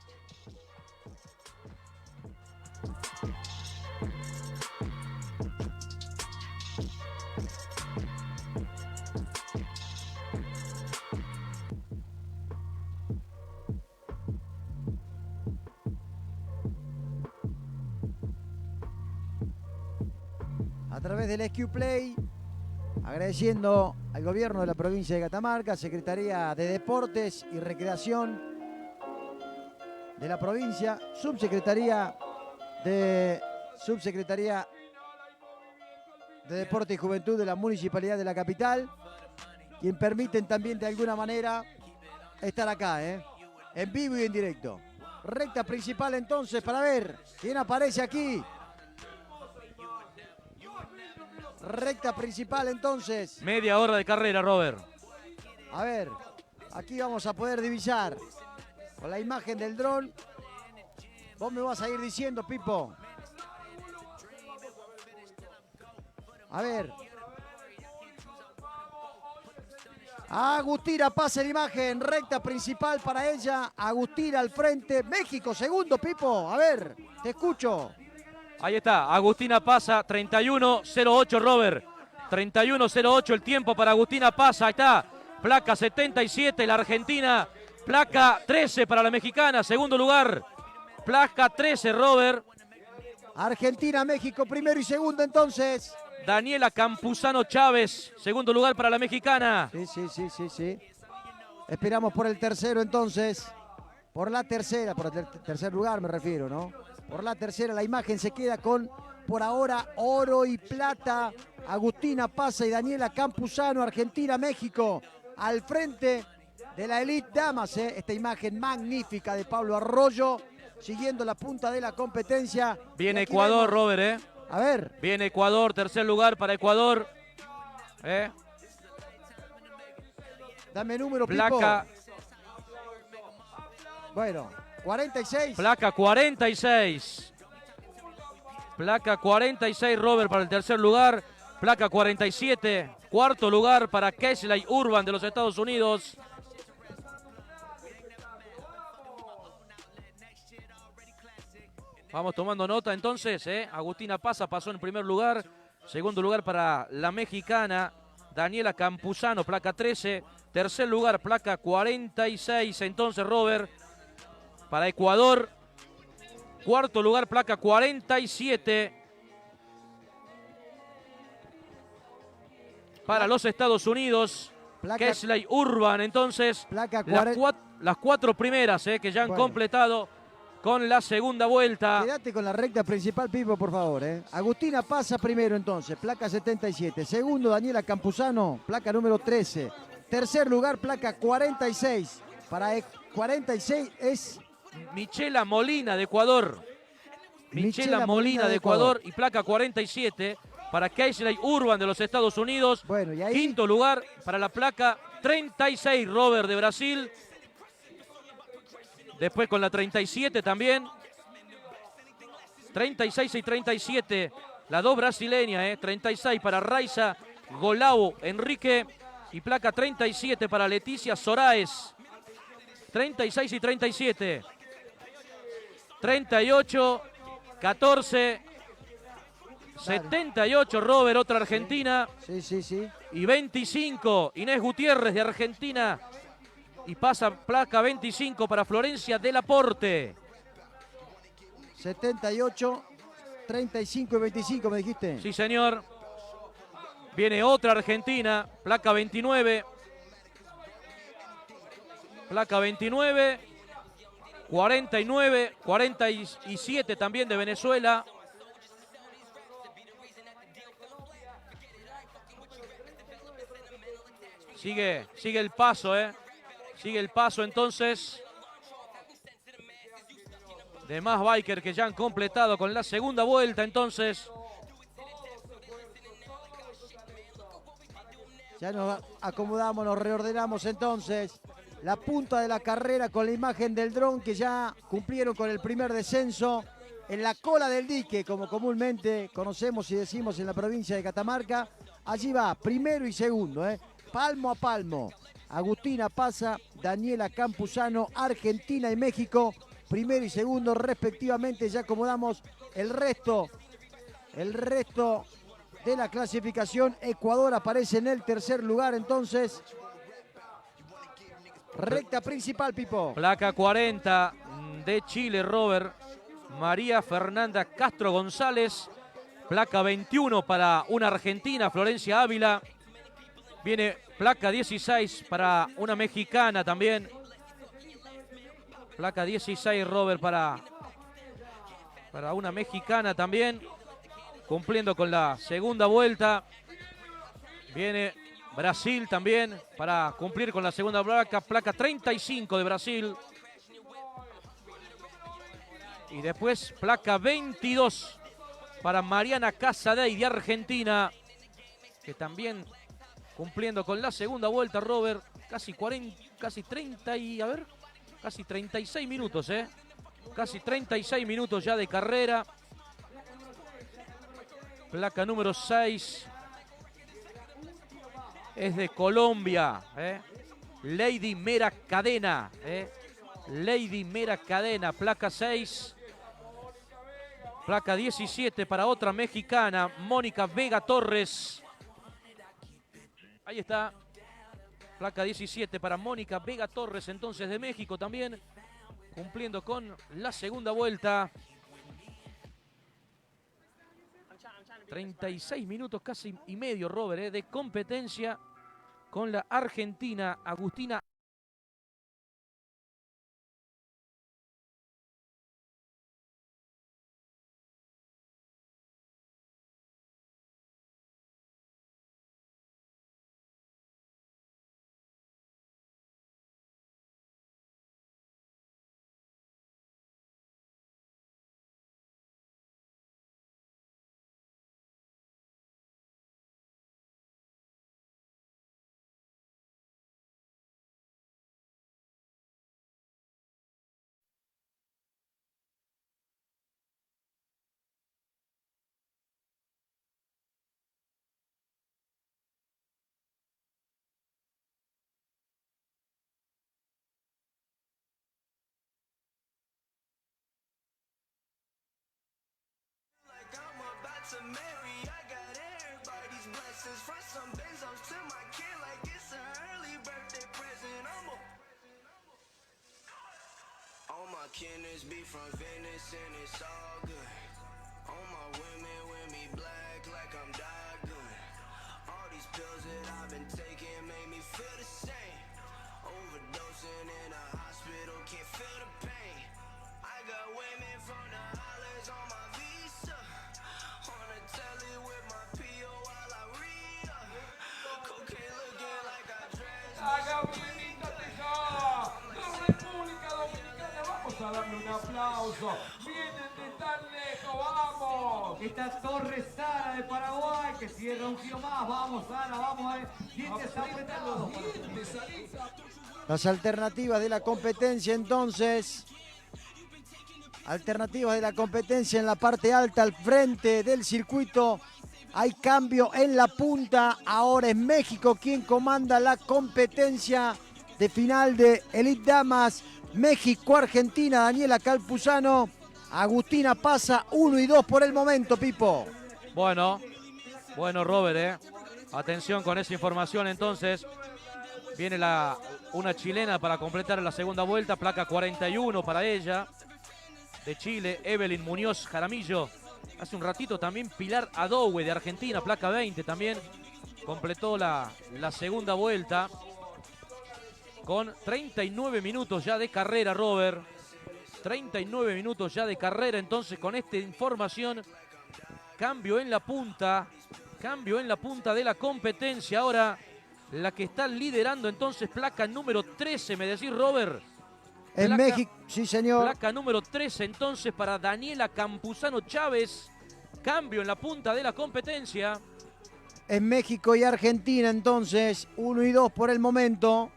A través del SQ Play, agradeciendo al gobierno de la provincia de Catamarca, Secretaría de Deportes y Recreación de la provincia, Subsecretaría de Deporte y Juventud de la Municipalidad de la Capital, quien permiten también de alguna manera estar acá, en vivo y en directo. Recta principal entonces para ver quién aparece aquí. Recta principal entonces. Media hora de carrera, Robert. A ver, aquí vamos a poder divisar con la imagen del dron. Vos me vas a ir diciendo, Pipo. A ver. Agustina pasa la imagen, recta principal para ella. Agustina al frente, México segundo, Pipo. A ver, te escucho. Ahí está, Agustina pasa, 31.08, Robert. 31.08 el tiempo para Agustina pasa, ahí está. Placa 77, la argentina. Placa 13 para la mexicana, segundo lugar. Placa 13, Robert. Argentina, México, primero y segundo entonces. Daniela Campuzano Chávez, segundo lugar para la mexicana. Sí. Esperamos por el tercero entonces. Por la tercera, por el tercer lugar me refiero, ¿no? Por la tercera, la imagen se queda con, por ahora, oro y plata. Agustina pasa y Daniela Campuzano, Argentina, México, al frente de la Elite Damas. Esta imagen magnífica de Pablo Arroyo, siguiendo la punta de la competencia. Viene Ecuador, vemos. Robert, A ver. Viene Ecuador, tercer lugar para Ecuador. Dame número, placa. Pipo. Bueno, 46. Placa 46. Placa 46, Robert, para el tercer lugar. Placa 47. Cuarto lugar para Kesley Urban de los Estados Unidos. Vamos tomando nota entonces. Agustina pasó en primer lugar. Segundo lugar para la mexicana Daniela Campuzano, placa 13. Tercer lugar, placa 46. Entonces, Robert, para Ecuador. Cuarto lugar, placa 47. Para los Estados Unidos, Kesley Urban. Entonces, las cuatro primeras que ya han completado con la segunda vuelta. Quédate con la recta principal, Pipo, por favor. Agustina pasa primero entonces, placa 77. Segundo, Daniela Campuzano, placa número 13. Tercer lugar, placa 46. Para 46 es Michela Molina de Ecuador. Michela Molina de Ecuador y placa 47 para Kesley Urban de los Estados Unidos. Bueno, y ahí... Quinto lugar para la placa 36, Robert, de Brasil. Después con la 37 también. 36 y 37. Las dos brasileñas, 36 para Raiza Golao Enrique. Y placa 37 para Leticia Soraes. 36 y 37. 38, 14, 78, Robert, otra argentina. Sí. Y 25, Inés Gutiérrez de Argentina. Y pasa placa 25 para Florencia Del Aporte. 78, 35 y 25, me dijiste. Sí, señor. Viene otra argentina, placa 29. Placa 29. 49, 47 también de Venezuela. Sigue el paso, Sigue el paso entonces. De más biker que ya han completado con la segunda vuelta entonces. Ya nos acomodamos, nos reordenamos entonces. La punta de la carrera con la imagen del dron que ya cumplieron con el primer descenso en la cola del dique, como comúnmente conocemos y decimos en la provincia de Catamarca. Allí va, primero y segundo, palmo a palmo. Agustina pasa, Daniela Campuzano, Argentina y México, primero y segundo respectivamente. Ya acomodamos el resto de la clasificación. Ecuador aparece en el tercer lugar entonces. Recta principal, Pipo. Placa 40 de Chile, Robert. María Fernanda Castro González. Placa 21 para una argentina, Florencia Ávila. Viene placa 16 para una mexicana también. Placa 16, Robert, para una mexicana también. cumpliendo con la segunda vuelta. Viene Brasil también para cumplir con la segunda placa. Placa 35 de Brasil. Y después placa 22 para Mariana Casadei de Argentina, que también cumpliendo con la segunda vuelta, Robert. Casi 30 y, a ver, casi 36 minutos, Casi 36 minutos ya de carrera. Placa número 6. Es de Colombia, Lady Mera Cadena, Lady Mera Cadena, placa 6. Placa 17 para otra mexicana, Mónica Vega Torres. Ahí está. Placa 17 para Mónica Vega Torres, entonces de México también, cumpliendo con la segunda vuelta. 36 minutos casi y medio, Robert, de competencia con la argentina Agustina. To marry, I got everybody's blessings. From some Benzos to my kid, like it's an early birthday present. All my kenners be from Venice and it's all good. All my women with me black like I'm Dogun. All these pills that I've been taking make me feel the same. Overdosing in a hospital, can't feel the pain. I got women from the islands on my visa. On the telly with my PO while I read up. Cocaine looking like I dressed. ¡A Gabrielita Tejada! ¡La República Dominicana! Vamos a darle un aplauso. Vienen de tan lejos, vamos. Esta Torres Sara de Paraguay que cierra un giro más. Vamos, Sara, vamos. Dientes apretados. Las alternativas de la competencia entonces. Alternativas de la competencia en la parte alta, al frente del circuito. Hay cambio en la punta. Ahora es México quien comanda la competencia de final de Elite Damas. México-Argentina, Daniela Campuzano. Agustina pasa 1 y 2 por el momento, Pipo. Bueno, Robert, atención con esa información entonces. Viene una chilena para completar la segunda vuelta, placa 41 para ella. De Chile, Evelyn Muñoz Jaramillo. Hace un ratito también Pilar Adoue de Argentina, placa 20 también. Completó la segunda vuelta con 39 minutos ya de carrera, Robert. 39 minutos ya de carrera, entonces con esta información, cambio en la punta de la competencia. Ahora la que está liderando entonces, placa número 13, me decís, Robert. En México, sí señor. Placa número 13 entonces para Daniela Campuzano Chávez. Cambio en la punta de la competencia. En México y Argentina entonces, 1 y 2 por el momento.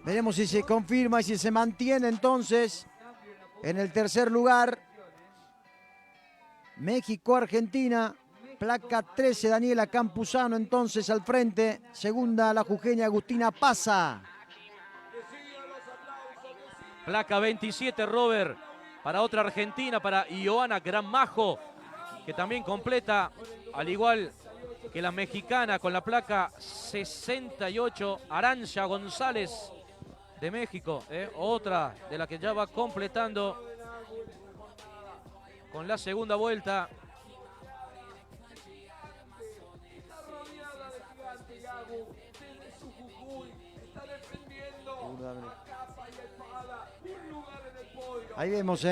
Veremos si se confirma y si se mantiene entonces en el tercer lugar. México-Argentina, placa 13, Daniela Campuzano entonces al frente. Segunda, la jujeña Agustina Pasa. Placa 27, Robert, para otra argentina, para Ioana Granmajo, que también completa, al igual que la mexicana, con la placa 68, Arantxa González de México, otra de la que ya va completando con la segunda vuelta. Ahí vemos,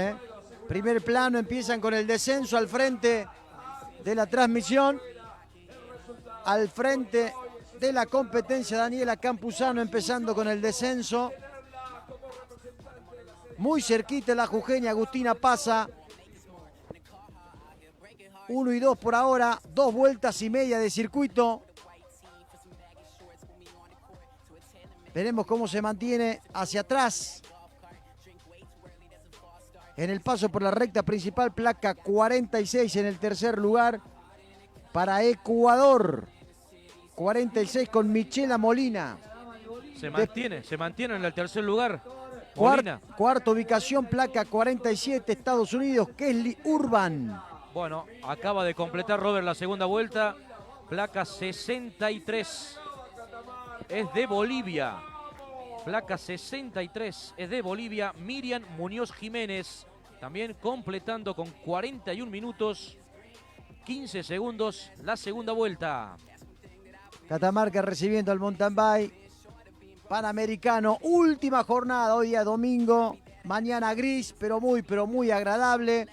Primer plano, empiezan con el descenso al frente de la transmisión. Al frente de la competencia, Daniela Campuzano empezando con el descenso. Muy cerquita la jujeña Agustina Pasa. 1 y 2 por ahora, 2 vueltas y media de circuito. Veremos cómo se mantiene hacia atrás. En el paso por la recta principal, placa 46 en el tercer lugar para Ecuador. 46 con Michela Molina. Se mantiene en el tercer lugar. Molina. Cuarta ubicación, placa 47, Estados Unidos, Kesly Urban. Bueno, acaba de completar Robert la segunda vuelta. Placa 63. Es de Bolivia. Placa 63 es de Bolivia. Miriam Muñoz Jiménez. También completando con 41 minutos 15 segundos la segunda vuelta. Catamarca recibiendo al mountain bike panamericano. Última jornada, hoy día domingo. Mañana gris, pero muy agradable.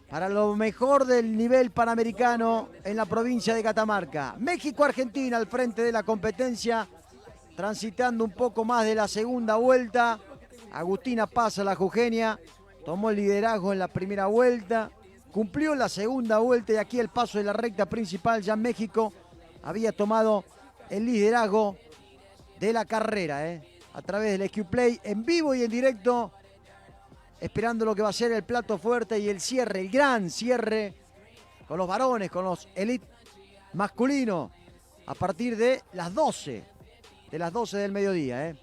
Para lo mejor del nivel panamericano en la provincia de Catamarca. México-Argentina al frente de la competencia. Transitando un poco más de la segunda vuelta. Agustina Pasa, la jujeña. Tomó el liderazgo en la primera vuelta. Cumplió la segunda vuelta y aquí el paso de la recta principal. Ya México había tomado el liderazgo de la carrera. A través del Q-Play en vivo y en directo. Esperando lo que va a ser el plato fuerte y el cierre, el gran cierre con los varones, con los elite masculinos. A partir de las 12. De las 12 del mediodía.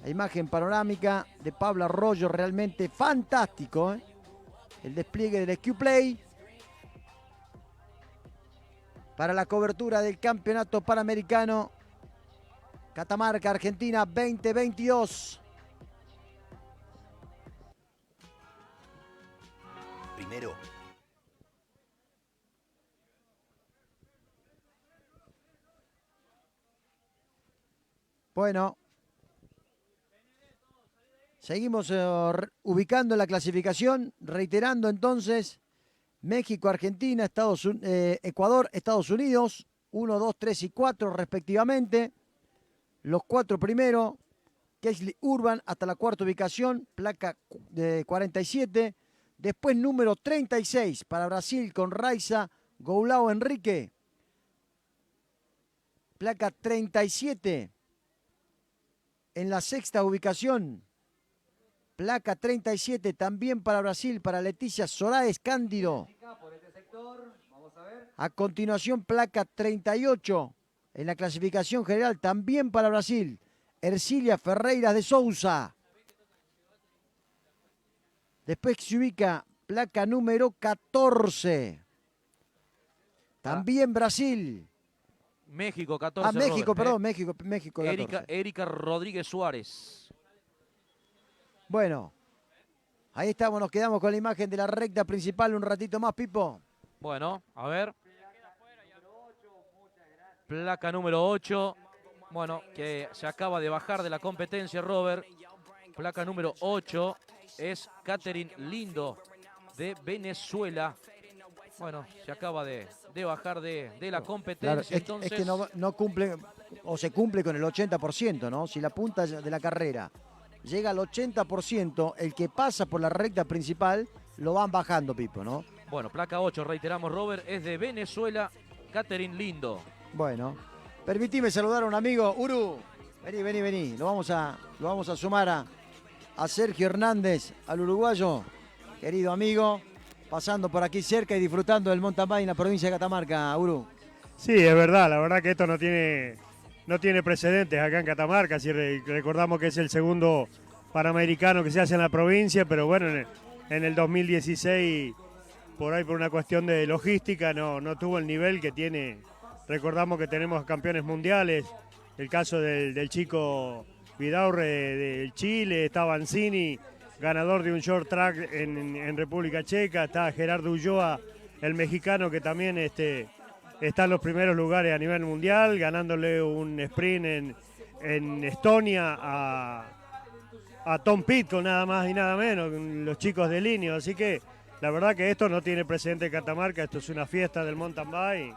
La imagen panorámica de Pablo Arroyo realmente fantástico. El despliegue del Q-Play para la cobertura del campeonato panamericano Catamarca, Argentina 2022. Primero. Bueno. Seguimos ubicando la clasificación, reiterando entonces, México, Argentina, Ecuador, Estados Unidos, 1, 2, 3 y 4 respectivamente. Los 4 primeros, Kesly Urban hasta la cuarta ubicación, placa de 47. Después número 36 para Brasil con Raiza Goulao Enrique. Placa 37 en la sexta ubicación. Placa 37 también para Brasil, para Leticia Soraes Cándido. A continuación, placa 38 en la clasificación general también para Brasil. Ercilia Ferreiras de Souza. Después se ubica placa número 14. También Brasil. México 14. México, Robert, perdón, México 14. Erika Rodríguez Suárez. Bueno, ahí estamos, nos quedamos con la imagen de la recta principal un ratito más, Pipo. Bueno, a ver. Placa número 8. Bueno, que se acaba de bajar de la competencia, Robert. Placa número 8 es Catherine Lindo de Venezuela. Bueno, se acaba de bajar de la competencia. Claro, entonces... es que no cumple, o se cumple con el 80%, ¿no? Si la punta de la carrera llega al 80%, el que pasa por la recta principal lo van bajando, Pipo, ¿no? Bueno, placa 8, reiteramos, Robert, es de Venezuela, Catherine Lindo. Bueno, permitime saludar a un amigo, Uru. Vení. Lo vamos a sumar a Sergio Hernández, al uruguayo, querido amigo, pasando por aquí cerca y disfrutando del mountain bike en la provincia de Catamarca, Uru. Sí, es verdad, la verdad que esto no tiene precedentes acá en Catamarca, si recordamos que es el segundo panamericano que se hace en la provincia, pero bueno, en el 2016, por ahí por una cuestión de logística, no tuvo el nivel que tiene. Recordamos que tenemos campeones mundiales, el caso del chico Vidaurre del Chile, está Banzini, ganador de un short track en República Checa, está Gerardo Ulloa, el mexicano que también está en los primeros lugares a nivel mundial, ganándole un sprint en Estonia a a Tom Pitcock, nada más y nada menos, los chicos de Linio. Así que la verdad que esto no tiene precedente en Catamarca, esto es una fiesta del mountain bike.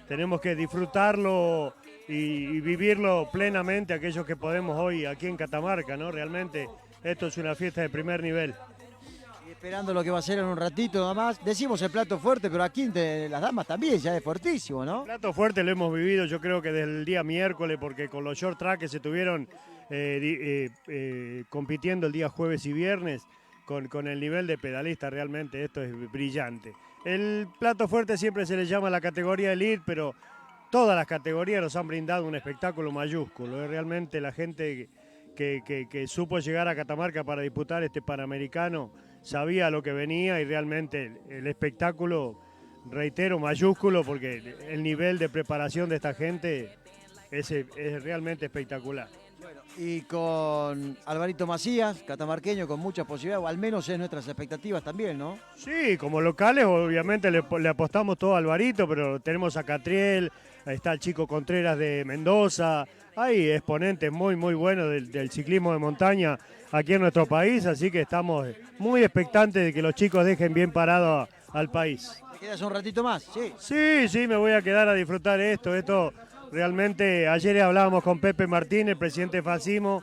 Tenemos que disfrutarlo y vivirlo plenamente aquellos que podemos hoy aquí en Catamarca, ¿no? Realmente esto es una fiesta de primer nivel. Y esperando lo que va a ser en un ratito nada más. Decimos el plato fuerte, pero aquí entre las damas también ya es fuertísimo, ¿no? El plato fuerte lo hemos vivido yo creo que desde el día miércoles, porque con los short track que se tuvieron compitiendo el día jueves y viernes, con el nivel de pedalista realmente esto es brillante. El plato fuerte siempre se le llama la categoría elite, pero todas las categorías nos han brindado un espectáculo mayúsculo. Realmente la gente que supo llegar a Catamarca para disputar este Panamericano sabía lo que venía y realmente el espectáculo, reitero, mayúsculo, porque el nivel de preparación de esta gente es realmente espectacular. Y con Alvarito Macías, catamarqueño, con muchas posibilidades, o al menos es nuestras expectativas también, ¿no? Sí, como locales obviamente le apostamos todo a Alvarito, pero tenemos a Catriel, ahí está el chico Contreras de Mendoza, hay exponentes muy buenos del ciclismo de montaña aquí en nuestro país, así que estamos muy expectantes de que los chicos dejen bien parado al país. ¿Te quedas un ratito más? Sí. Sí, me voy a quedar a disfrutar esto. Realmente ayer hablábamos con Pepe Martín, el presidente de FACIMO,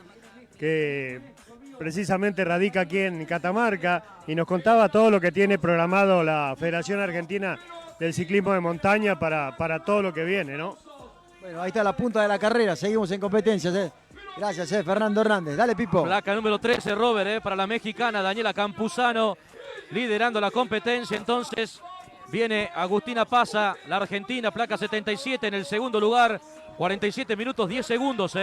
que precisamente radica aquí en Catamarca, y nos contaba todo lo que tiene programado la Federación Argentina del Ciclismo de Montaña para todo lo que viene, ¿no? Bueno, ahí está la punta de la carrera, seguimos en competencias. Gracias, Fernando Hernández. Dale, Pipo. Placa número 13, Robert, para la mexicana Daniela Campuzano, liderando la competencia. Entonces viene Agustina Pasa, la argentina, placa 77 en el segundo lugar, 47 minutos 10 segundos.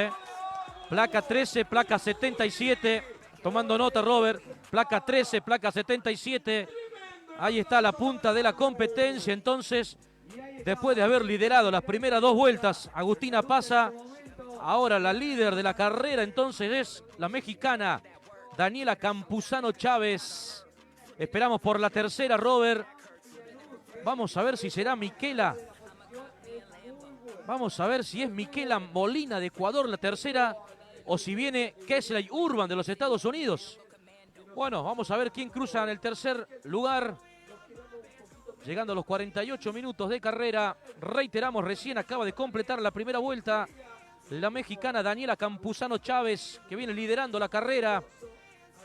Placa 13, placa 77, tomando nota, Robert. Placa 13, placa 77. Ahí está la punta de la competencia. Entonces, después de haber liderado las primeras dos vueltas, Agustina Pasa, ahora la líder de la carrera entonces es la mexicana Daniela Campuzano Chávez. Esperamos por la tercera, Robert. Vamos a ver si será Miquela. Vamos a ver si es Miquela Molina de Ecuador la tercera o si viene Kesley Urban de los Estados Unidos. Bueno, vamos a ver quién cruza en el tercer lugar. Llegando a los 48 minutos de carrera. Reiteramos, recién acaba de completar la primera vuelta la mexicana Daniela Campuzano Chávez, que viene liderando la carrera.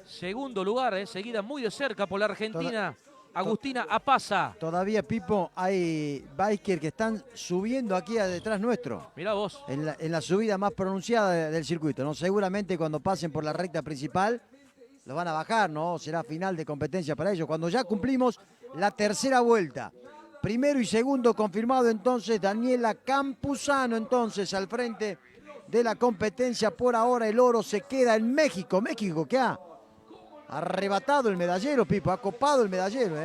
Segundo lugar, seguida muy de cerca por la argentina Agustina Apasa. Todavía, Pipo, hay bikers que están subiendo aquí detrás nuestro. Mirá vos. En la subida más pronunciada del circuito, ¿no? Seguramente cuando pasen por la recta principal los van a bajar, ¿no? Será final de competencia para ellos. Cuando ya cumplimos la tercera vuelta. Primero y segundo confirmado entonces Daniela Campuzano entonces al frente de la competencia. Por ahora el oro se queda en México. México que ha arrebatado el medallero, Pipo, ha copado el medallero,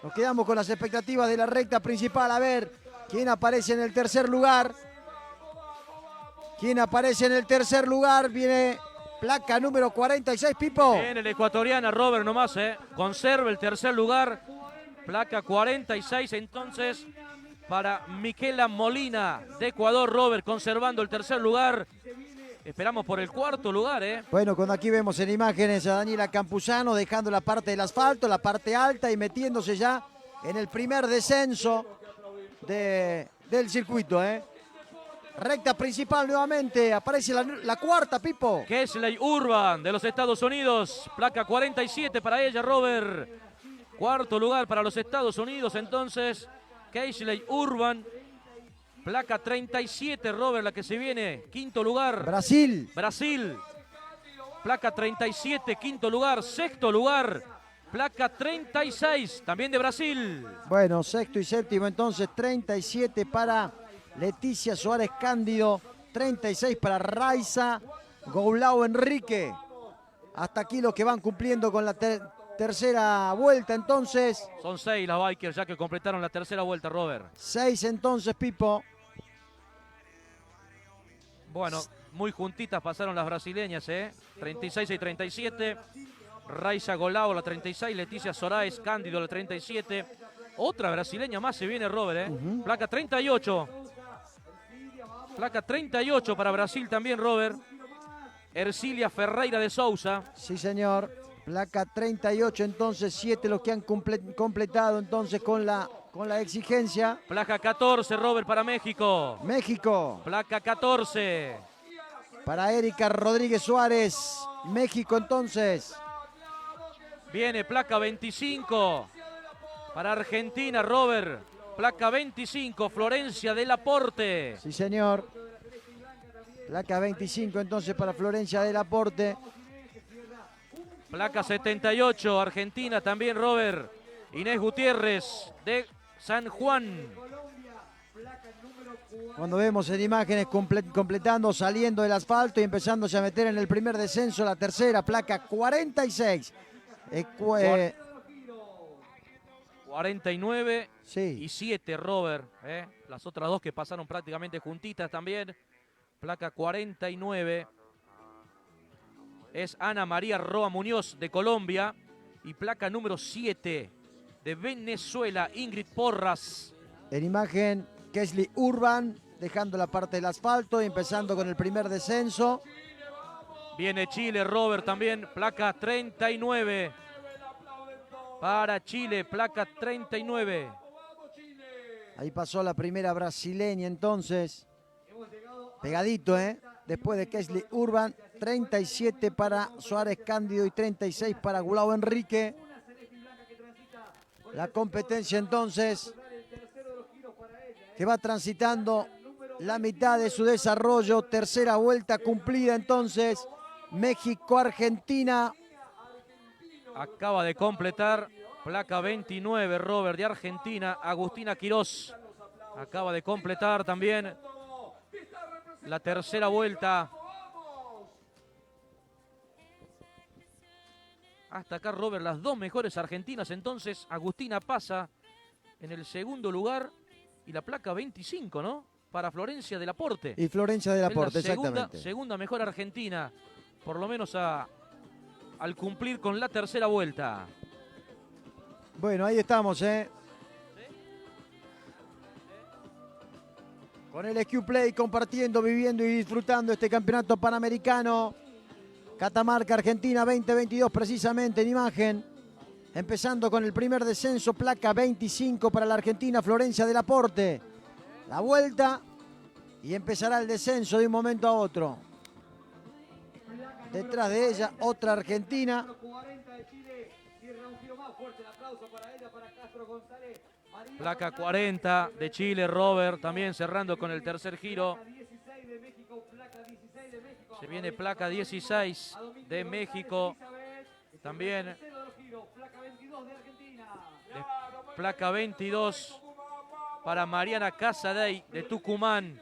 Nos quedamos con las expectativas de la recta principal. A ver, ¿quién aparece en el tercer lugar? ¿Quién aparece en el tercer lugar? Viene placa número 46, Pipo. Viene el ecuatoriana, Robert, nomás, conserva el tercer lugar. Placa 46, entonces, para Miquela Molina de Ecuador, Robert, conservando el tercer lugar. Esperamos por el cuarto lugar, Bueno, cuando aquí vemos en imágenes a Daniela Campuzano dejando la parte del asfalto, la parte alta y metiéndose ya en el primer descenso del circuito, Recta principal nuevamente, aparece la cuarta, Pipo. Kesley Urban de los Estados Unidos, placa 47 para ella, Robert. Cuarto lugar para los Estados Unidos, entonces, Kesley Urban. Placa 37, Robert, la que se viene. Quinto lugar. Brasil. Placa 37, quinto lugar. Sexto lugar. Placa 36, también de Brasil. Bueno, sexto y séptimo entonces. 37 para Leticia Suárez Cándido. 36 para Raiza Goulao Enrique. Hasta aquí los que van cumpliendo con la tercera vuelta entonces. Son 6 las bikers ya que completaron la tercera vuelta, Robert. 6 entonces, Pipo. Bueno, muy juntitas pasaron las brasileñas, 36 y 37. Raiza Golao, la 36. Leticia Soraes Cándido, la 37. Otra brasileña más se viene, Robert, Placa 38. Placa 38 para Brasil también, Robert. Ercilia Ferreira de Souza. Sí, señor. Placa 38, entonces 7 los que han completado entonces con la exigencia. Placa 14, Robert, para México. México. Placa 14. Para Erika Rodríguez Suárez. México entonces. Viene placa 25. Para Argentina, Robert. Placa 25, Florencia del Aporte. Sí, señor. Placa 25 entonces para Florencia del Aporte. Placa 78, Argentina también, Robert. Inés Gutiérrez de San Juan. Cuando vemos en imágenes completando, saliendo del asfalto y empezándose a meter en el primer descenso, la tercera, placa 46. 49 sí. Y 7, Robert. Las otras dos que pasaron prácticamente juntitas también. Placa 49. Es Ana María Roa Muñoz de Colombia. Y placa número 7 de Venezuela, Ingrid Porras. En imagen, Kesley Urban dejando la parte del asfalto y empezando con el primer descenso. Viene Chile, Robert, también, placa 39. Para Chile, placa 39. Ahí pasó la primera brasileña entonces. Pegadito, ¿eh? Después de Kesley Urban, 37 para Suárez Cándido y 36 para Gulao Enrique. La competencia entonces que va transitando la mitad de su desarrollo. Tercera vuelta cumplida entonces. México-Argentina. Acaba de completar placa 29, Robert, de Argentina, Agustina Quirós. Acaba de completar también la tercera vuelta. Hasta acá, Robert, las dos mejores argentinas. Entonces, Agustina pasa en el segundo lugar y la placa 25, ¿no? Para Florencia del Aporte. Y Florencia del Aporte, exactamente. Segunda mejor argentina, por lo menos al cumplir con la tercera vuelta. Bueno, ahí estamos, ¿eh? Con el SQ Play compartiendo, viviendo y disfrutando este campeonato panamericano. Catamarca, Argentina 2022 precisamente en imagen. Empezando con el primer descenso, placa 25 para la Argentina, Florencia del Aporte. La vuelta y empezará el descenso de un momento a otro. Detrás de ella, otra argentina. Placa 40 de Chile, Robert, también cerrando con el tercer giro. Se viene placa 16 de México, también placa 22 para Mariana Casadei de Tucumán.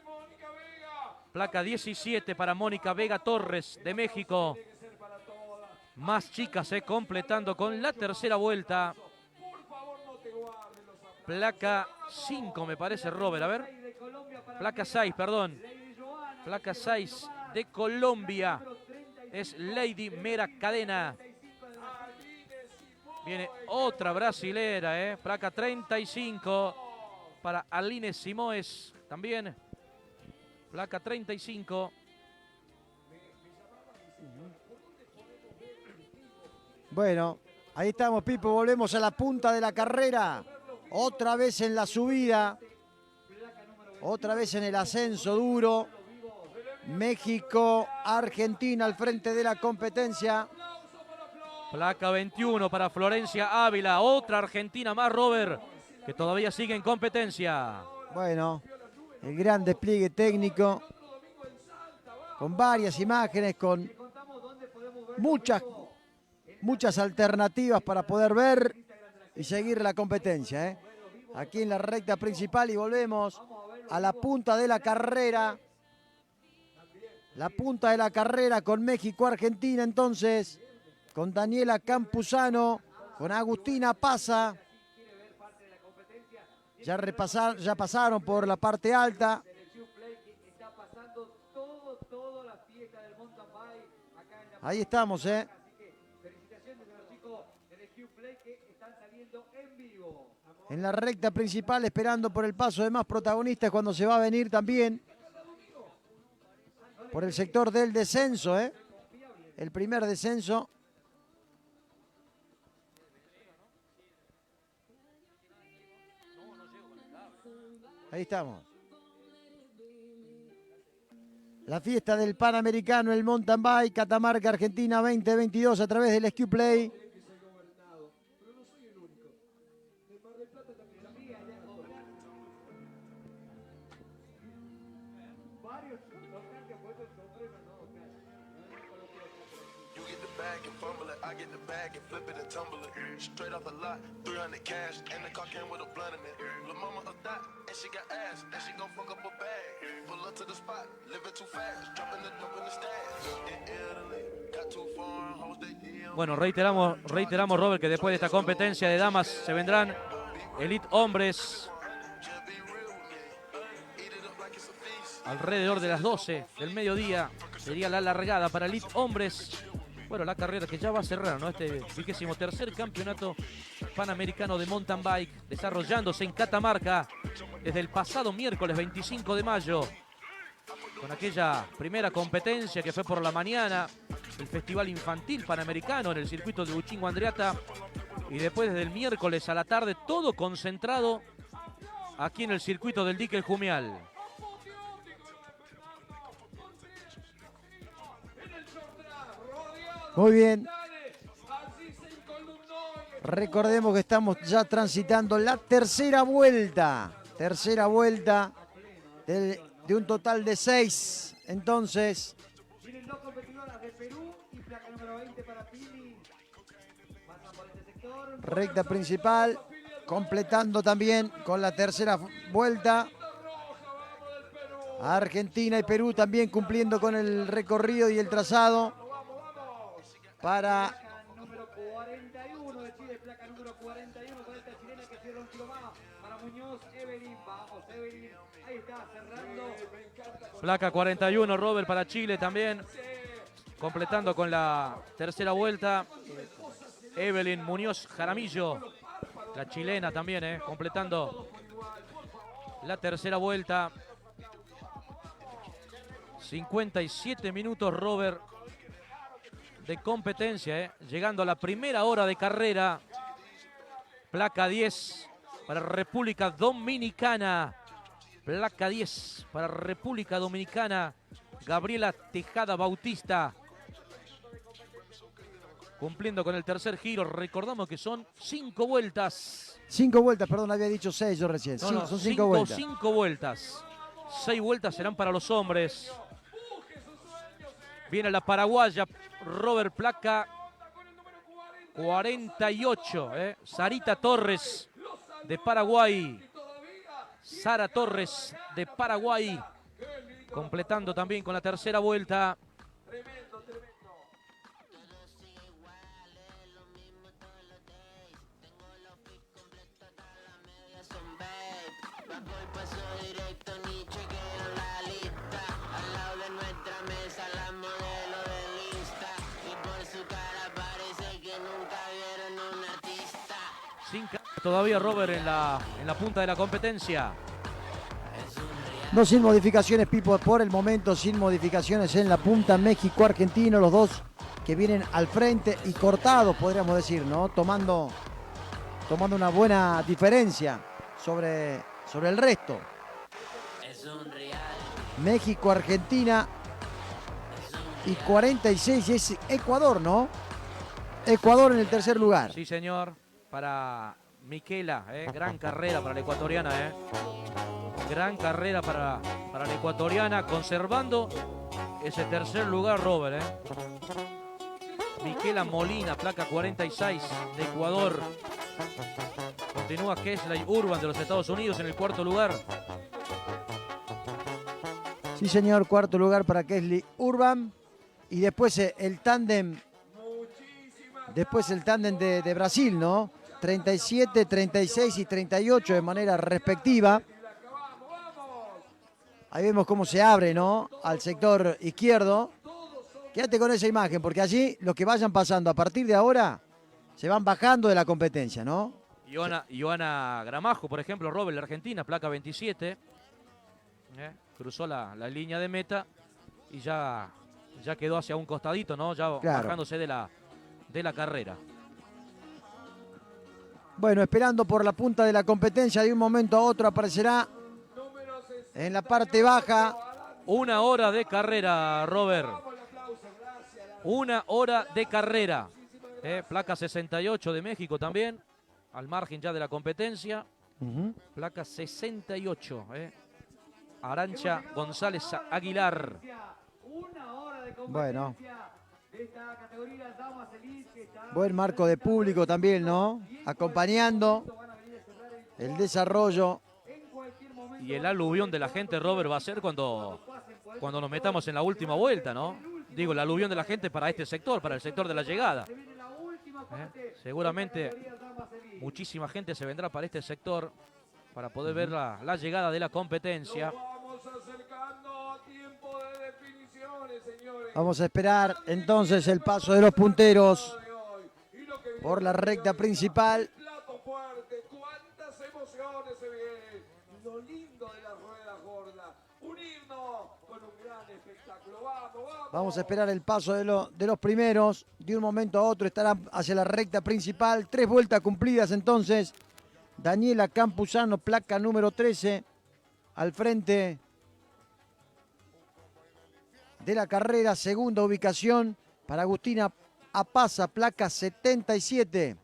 Placa 17 para Mónica Vega Torres de México. Más chicas completando con la tercera vuelta. Placa 5 me parece, Robert, a ver. Placa 6, perdón. Placa 6 de Colombia. Es Lady Mera Cadena. Viene otra brasilera, placa 35 para Aline Simoes también. Placa 35. Bueno, ahí estamos, Pipo. Volvemos a la punta de la carrera. Otra vez en la subida. Otra vez en el ascenso duro. México, Argentina al frente de la competencia. Placa 21 para Florencia Ávila. Otra argentina más, Robert, que todavía sigue en competencia. Bueno, el gran despliegue técnico. Con varias imágenes, con muchas alternativas para poder ver y seguir la competencia. Aquí en la recta principal y volvemos a la punta de la carrera. La punta de la carrera con México-Argentina entonces. Con Daniela Campuzano, con Agustina Pasa. Ya pasaron por la parte alta. Ahí estamos, En la recta principal, esperando por el paso de más protagonistas cuando se va a venir también por el sector del descenso, el primer descenso. Ahí estamos. La fiesta del Panamericano, el Mountain Bike, Catamarca, Argentina 2022 a través del SQ Play. I get the bag and flip it and tumble it. Straight off the lot, 300 cash, and the car came with a blunt in it. Lil' mama a thot, and she got ass, and she gon' fuck up a bag. Pull up to the spot, living too fast, dropping the stash. In Italy, got too foreign hoes, they DM. Bueno, reiteramos, Robert, que después de esta competencia de damas se vendrán Elite Hombres alrededor de las 12 del mediodía. Sería la largada para Elite Hombres. Bueno, la carrera que ya va a cerrar, ¿no? Este 23º campeonato panamericano de mountain bike, desarrollándose en Catamarca desde el pasado miércoles 25 de mayo, con aquella primera competencia que fue por la mañana, el Festival Infantil Panamericano en el circuito de Uchingo Andreatta, y después desde el miércoles a la tarde, todo concentrado aquí en el circuito del Dique El Jumial. Muy bien. Recordemos que estamos ya transitando la tercera vuelta. Tercera vuelta de un total de 6. Entonces, Tienen dos competidoras de Perú y placa número 20 para Pili. Pasan por este sector. recta principal, completando también con la tercera vuelta. Argentina y Perú también cumpliendo con el recorrido y el trazado. Para número 41 de Chile, placa número 41 para esta chilena que cierra un kilo más. Para Muñoz, Evelyn, vamos Evelyn, ahí está cerrando. Placa 41, Robert, para Chile también, completando con la tercera vuelta. Evelyn Muñoz Jaramillo, la chilena también, completando la tercera vuelta. 57 minutos, Robert, de competencia, llegando a la primera hora de carrera. Placa 10 para República Dominicana. Placa 10 para República Dominicana. Gabriela Tejada Bautista. Cumpliendo con el tercer giro. Recordamos que son 5 vueltas. 5 vueltas, perdón, había dicho 6 yo recién. No, son 5 vueltas. 5 vueltas. 6 vueltas serán para los hombres. Viene la paraguaya, Robert, placa 48. Sarita Torres de Paraguay. Sara Torres de Paraguay. Completando también con la tercera vuelta. Todavía Robert en la punta de la competencia. No sin modificaciones, Pipo, por el momento sin modificaciones en la punta. México-Argentino, los dos que vienen al frente y cortados, podríamos decir, ¿no? Tomando una buena diferencia sobre el resto. México-Argentina y 46 es Ecuador, ¿no? Ecuador en el tercer lugar. Sí, señor, para Miquela, gran carrera para la ecuatoriana, gran carrera para la ecuatoriana, conservando ese tercer lugar, Robert. Miquela Molina, placa 46 de Ecuador. Continúa Kesley Urban de los Estados Unidos en el cuarto lugar. Sí, señor, cuarto lugar para Kesley Urban. Y después el tándem. Después el tándem de Brasil, ¿no? 37, 36 y 38 de manera respectiva. Ahí vemos cómo se abre, ¿no? Al sector izquierdo. Quédate con esa imagen, porque allí los que vayan pasando a partir de ahora se van bajando de la competencia, ¿no? Ioana Gramajo, por ejemplo, Robert, la Argentina, placa 27. Cruzó la línea de meta y ya ya quedó hacia un costadito, ¿no? Ya Claro. bajándose de la carrera. Bueno, esperando por la punta de la competencia, de un momento a otro aparecerá en la parte baja. 1 hora de carrera, Robert. 1 hora de carrera. Placa 68 de México también, al margen ya de la competencia. Placa 68. Arancha González Aguilar. Bueno. Buen marco de público también, ¿no? Acompañando el desarrollo. Y el aluvión de la gente, Robert, va a ser cuando nos metamos en la última vuelta, ¿no? Digo, el aluvión de la gente para este sector, para el sector de la llegada. Seguramente muchísima gente se vendrá para este sector para poder ver la llegada de la competencia. Vamos a esperar entonces el paso de los punteros por la recta principal. Cuántas emociones se vienen. Lo lindo de la rueda gorda. Un himno con un gran espectáculo. Vamos. Vamos a esperar el paso de los primeros. De un momento a otro estarán hacia la recta principal. 3 vueltas cumplidas entonces. Daniela Campuzano, placa número 13, al frente de la carrera. Segunda ubicación para Agustina Apaza, placa 77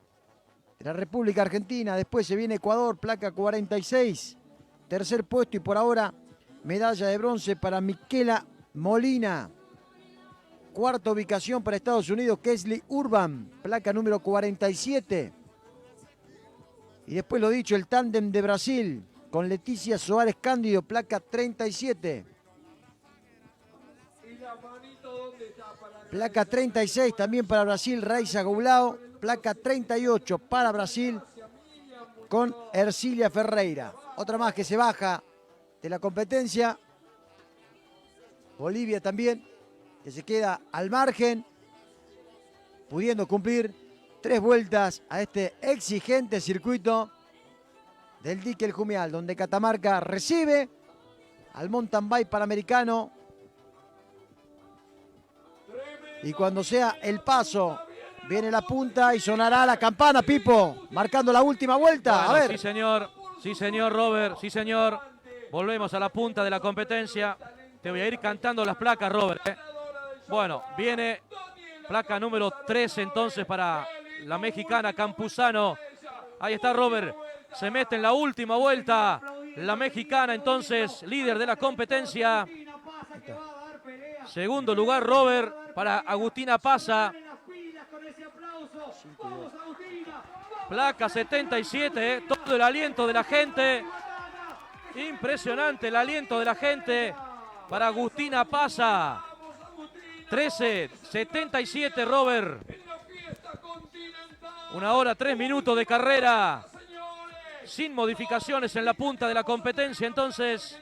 de la República Argentina. Después se viene Ecuador, placa 46. Tercer puesto y por ahora medalla de bronce para Miquela Molina. Cuarta ubicación para Estados Unidos, Kesley Urban, placa número 47. Y después lo dicho, el tándem de Brasil con Leticia Soares Cándido, placa 37. Placa 36 también para Brasil, Raiza Goulao. Placa 38 para Brasil con Ercilia Ferreira. Otra más que se baja de la competencia. Bolivia también, que se queda al margen, pudiendo cumplir 3 vueltas a este exigente circuito del dique El Jumial, donde Catamarca recibe al mountain bike panamericano. Y cuando sea el paso, viene la punta y sonará la campana, Pipo, marcando la última vuelta. Bueno, a ver. Sí, señor, Robert, sí, señor. Volvemos a la punta de la competencia. Te voy a ir cantando las placas, Robert. Bueno, viene placa número 13 entonces para la mexicana Campuzano. Ahí está Robert, se mete en la última vuelta. La mexicana entonces, líder de la competencia. Segundo lugar, Robert, para Agustina Paza. Placa 77, todo el aliento de la gente. Impresionante el aliento de la gente para Agustina Paza. 13:77, Robert. 1 hora, 3 minutos de carrera. Sin modificaciones en la punta de la competencia, entonces.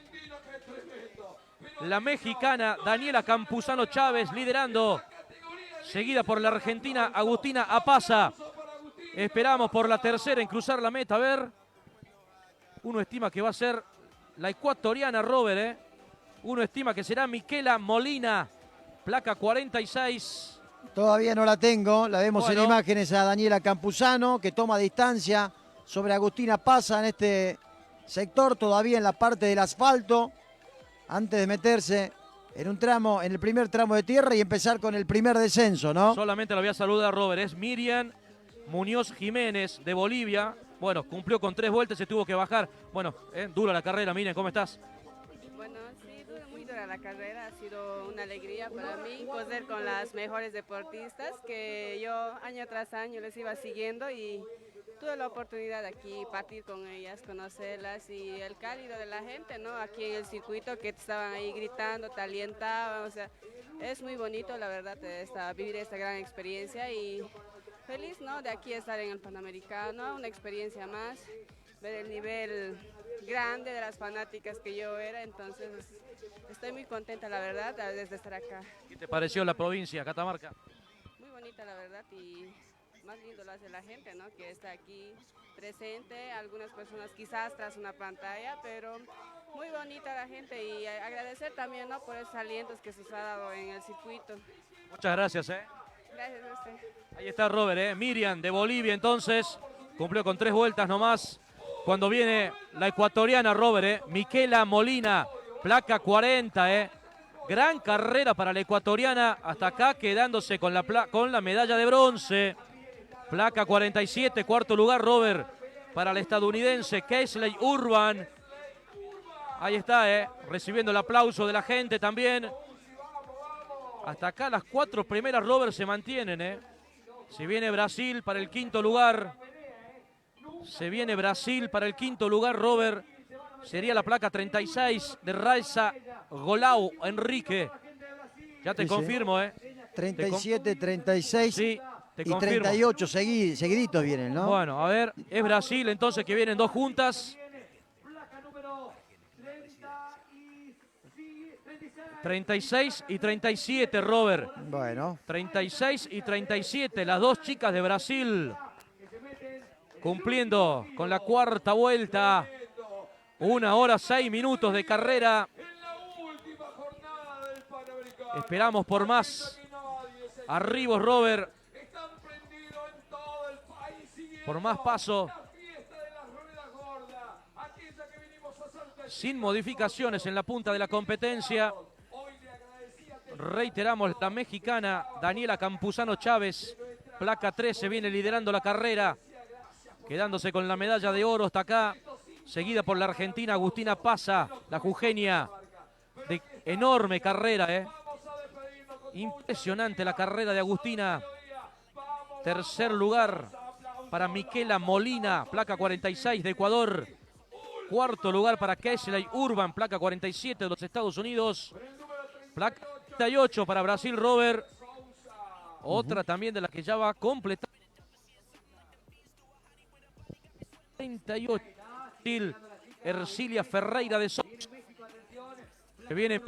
La mexicana Daniela Campuzano Chávez liderando. Seguida por la argentina Agustina Apaza. Esperamos por la tercera en cruzar la meta. A ver. Uno estima que va a ser la ecuatoriana, Robert. Uno estima que será Miquela Molina. Placa 46. Todavía no la tengo. La vemos Bueno. en imágenes a Daniela Campuzano, que toma distancia sobre Agustina Paza en este sector, todavía en la parte del asfalto, antes de meterse en un tramo, en el primer tramo de tierra y empezar con el primer descenso, ¿no? Solamente la voy a saludar, Robert. Es Miriam Muñoz Jiménez de Bolivia. Bueno, cumplió con 3 vueltas, se tuvo que bajar. Bueno, dura la carrera, Miriam, ¿cómo estás? Bueno, sí, muy dura la carrera. Ha sido una alegría para mí correr con las mejores deportistas que yo año tras año les iba siguiendo y tuve la oportunidad de aquí partir con ellas, conocerlas y el cálido de la gente, ¿no? Aquí en el circuito que estaban ahí gritando, te alientaban, o sea, es muy bonito, la verdad, vivir esta gran experiencia y feliz, ¿no? De aquí estar en el Panamericano, una experiencia más, ver el nivel grande de las fanáticas que yo era, entonces estoy muy contenta, la verdad, desde estar acá. ¿Qué te pareció la provincia, Catamarca? Muy bonita, la verdad, y más lindo lo hace la gente, ¿no? Que está aquí presente, algunas personas quizás tras una pantalla, pero muy bonita la gente y agradecer también, ¿no? Por esos alientos que se nos ha dado en el circuito. Muchas gracias, Gracias a usted. Ahí está Robert, Miriam de Bolivia entonces, cumplió con 3 vueltas nomás. Cuando viene la ecuatoriana Robert, Miquela Molina, placa 40, Gran carrera para la ecuatoriana, hasta acá quedándose con la medalla de bronce. Placa 47, cuarto lugar Robert para la estadounidense Kaisley Urban. Ahí está, recibiendo el aplauso de la gente también. Hasta acá las 4 primeras Robert se mantienen, Se viene Brasil para el quinto lugar. Se viene Brasil para el quinto lugar, Robert. Sería la placa 36 de Raiza Golau Enrique. Ya te confirmo, 37, 36 sí, y confirmo. 38 seguiditos vienen, ¿no? Bueno, a ver, es Brasil entonces que vienen 2 juntas. 36 y 37, Robert. Bueno. 36 y 37, las 2 chicas de Brasil. Cumpliendo con la cuarta vuelta. 1 hora 6 minutos de carrera. Esperamos por más. Arribos, Robert. Por más paso. Sin modificaciones en la punta de la competencia. Reiteramos, la mexicana Daniela Campuzano Chávez, placa 13, viene liderando la carrera, quedándose con la medalla de oro hasta acá, seguida por la argentina Agustina Paza, la jujeña, de enorme carrera, Impresionante la carrera de Agustina. Tercer lugar para Miquela Molina, placa 46 de Ecuador. Cuarto lugar para Kaisley Urban, placa 47 de los Estados Unidos. Placa 38 para Brasil, Robert. Otra también de la que ya va a completar. 38. Ercilia Ferreira de Sousa. Que viene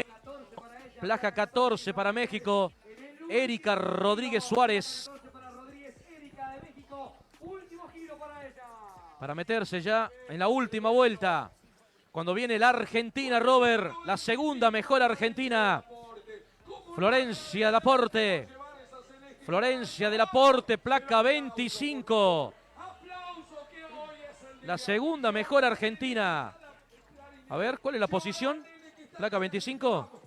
placa 14 para México. Erika Rodríguez Suárez. Para meterse ya en la última vuelta. Cuando viene la Argentina, Robert. La segunda mejor Argentina. Florencia Laporte. Florencia de Laporte, placa 25. La segunda mejor Argentina. A ver, ¿cuál es la posición? Placa 25.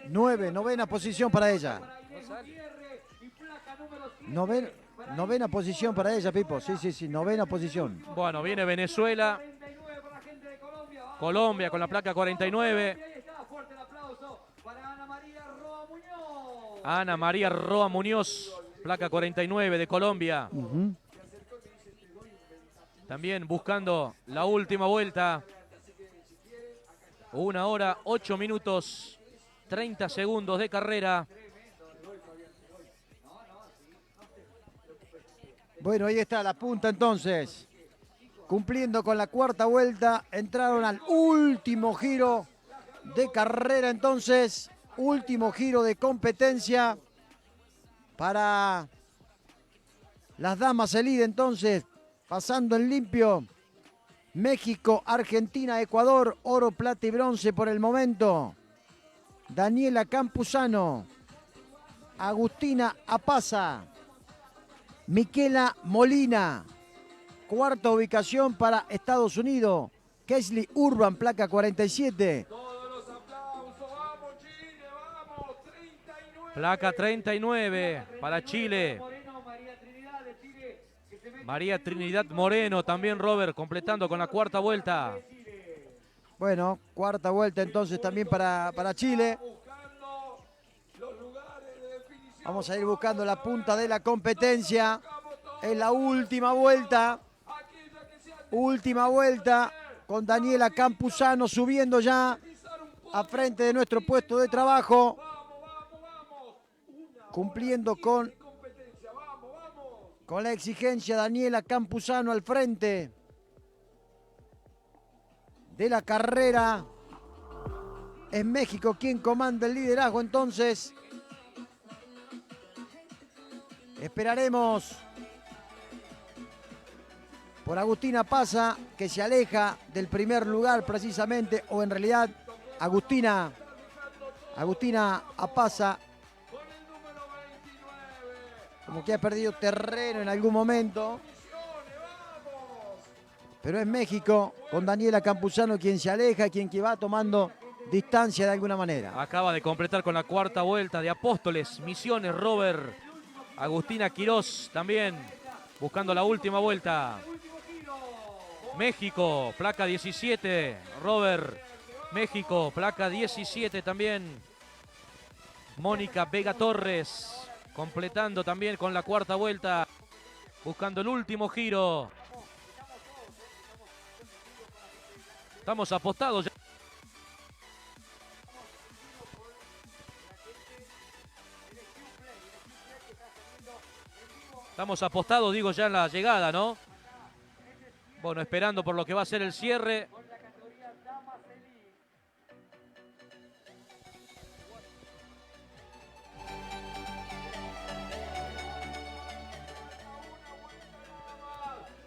9ª posición para ella. Novena posición para ella, Pipo. Sí, 9ª posición. Bueno, viene Venezuela. Colombia con la placa 49. Ana María Roa Muñoz, placa 49 de Colombia. También buscando la última vuelta. 1 hora, 8 minutos, 30 segundos de carrera. Bueno, ahí está la punta entonces. Cumpliendo con la cuarta vuelta, entraron al último giro de carrera entonces. Último giro de competencia para las damas elite entonces. Pasando en limpio. México, Argentina, Ecuador, oro, plata y bronce por el momento. Daniela Campuzano, Agustina Apaza, Miquela Molina. Cuarta ubicación para Estados Unidos. Kaisley Urban, placa 47. Placa 39 para Chile. María Trinidad Moreno también, Robert, completando con la cuarta vuelta. Bueno, cuarta vuelta entonces también para Chile. Vamos a ir buscando la punta de la competencia. Es la última vuelta. Última vuelta con Daniela Campuzano subiendo ya a frente de nuestro puesto de trabajo. Cumpliendo con la exigencia, Daniela Campuzano al frente de la carrera. Es México quien comanda el liderazgo entonces. Esperaremos por Agustina Pasa, que se aleja del primer lugar precisamente, o en realidad Agustina Pasa, como que ha perdido terreno en algún momento. Pero es México con Daniela Campuzano quien se aleja, quien que va tomando distancia de alguna manera. Acaba de completar con la cuarta vuelta de Apóstoles, Misiones, Robert. Agustina Quirós también buscando la última vuelta. México, placa 17, Robert. México, placa 17 también. Mónica Vega Torres completando también con la cuarta vuelta, buscando el último giro. Estamos apostados ya. Estamos apostados, digo, ya en la llegada, ¿no? Bueno, esperando por lo que va a ser el cierre.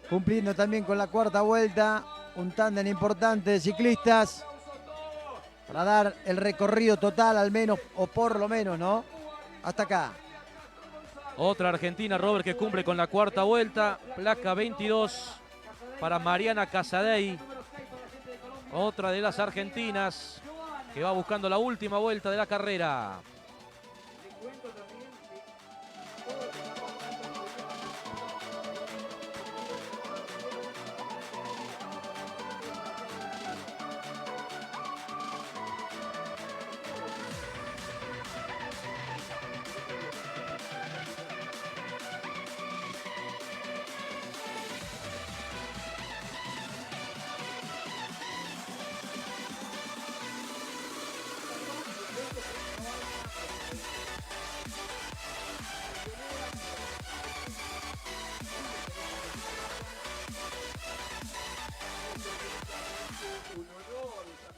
Cumpliendo también con la cuarta vuelta, un tándem importante de ciclistas para dar el recorrido total al menos, o por lo menos, ¿no? Hasta acá. Otra argentina, Robert, que cumple con la cuarta vuelta. Placa 22 para Mariana Casadei. Otra de las argentinas que va buscando la última vuelta de la carrera.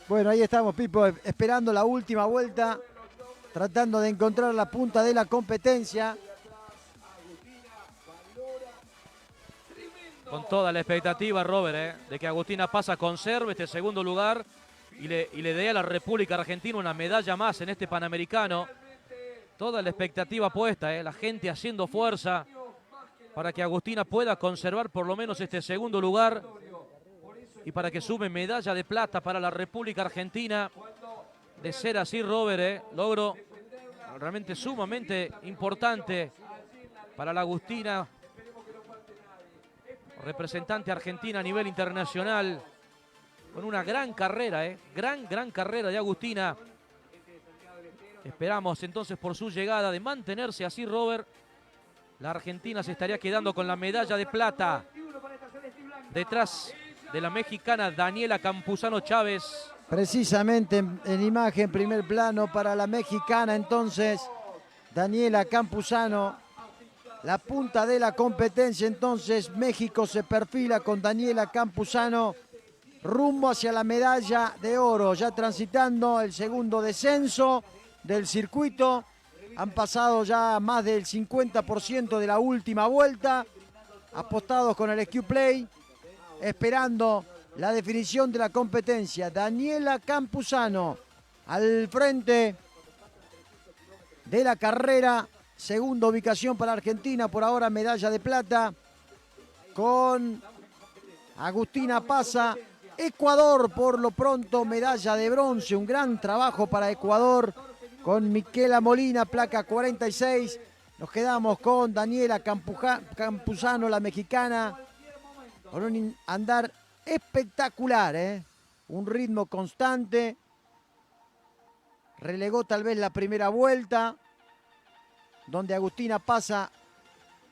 Bueno, ahí estamos, Pipo, esperando la última vuelta, tratando de encontrar la punta de la competencia. Con toda la expectativa, Robert, de que Agustina Pasa conserve este segundo lugar y le dé a la República Argentina una medalla más en este Panamericano. Toda la expectativa puesta, la gente haciendo fuerza para que Agustina pueda conservar por lo menos este segundo lugar y para que sume medalla de plata para la República Argentina. De ser así, Robert, logro realmente sumamente importante para la Agustina, representante argentina a nivel internacional, con una gran carrera, gran carrera de Agustina. Esperamos entonces por su llegada, de mantenerse así, Robert. La Argentina se estaría quedando con la medalla de plata, detrás de la mexicana Daniela Campuzano Chávez. Precisamente en imagen, primer plano para la mexicana, entonces, Daniela Campuzano. La punta de la competencia, entonces, México se perfila con Daniela Campuzano rumbo hacia la medalla de oro, ya transitando el segundo descenso del circuito. Han pasado ya más del 50% de la última vuelta, apostados con el Q-Play, esperando la definición de la competencia. Daniela Campuzano al frente de la carrera. Segunda ubicación para Argentina, por ahora medalla de plata con Agustina Pasa. Ecuador por lo pronto medalla de bronce, un gran trabajo para Ecuador con Miquela Molina, placa 46. Nos quedamos con Daniela Campuzano, la mexicana, con un andar espectacular, un ritmo constante. Relegó tal vez la primera vuelta, donde Agustina Pasa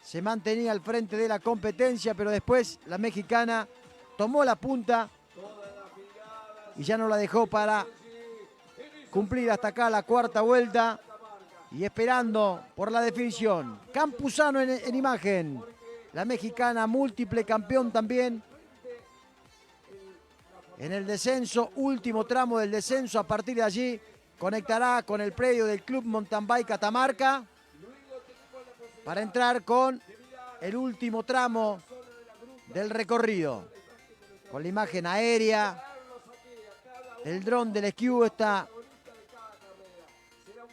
se mantenía al frente de la competencia, pero después la mexicana tomó la punta y ya no la dejó para cumplir hasta acá la cuarta vuelta y esperando por la definición. Campuzano en imagen, la mexicana múltiple campeón también en el descenso, último tramo del descenso. A partir de allí conectará con el predio del Club Mountain Bike Catamarca para entrar con el último tramo del recorrido. Con la imagen aérea, el dron del SQ, esta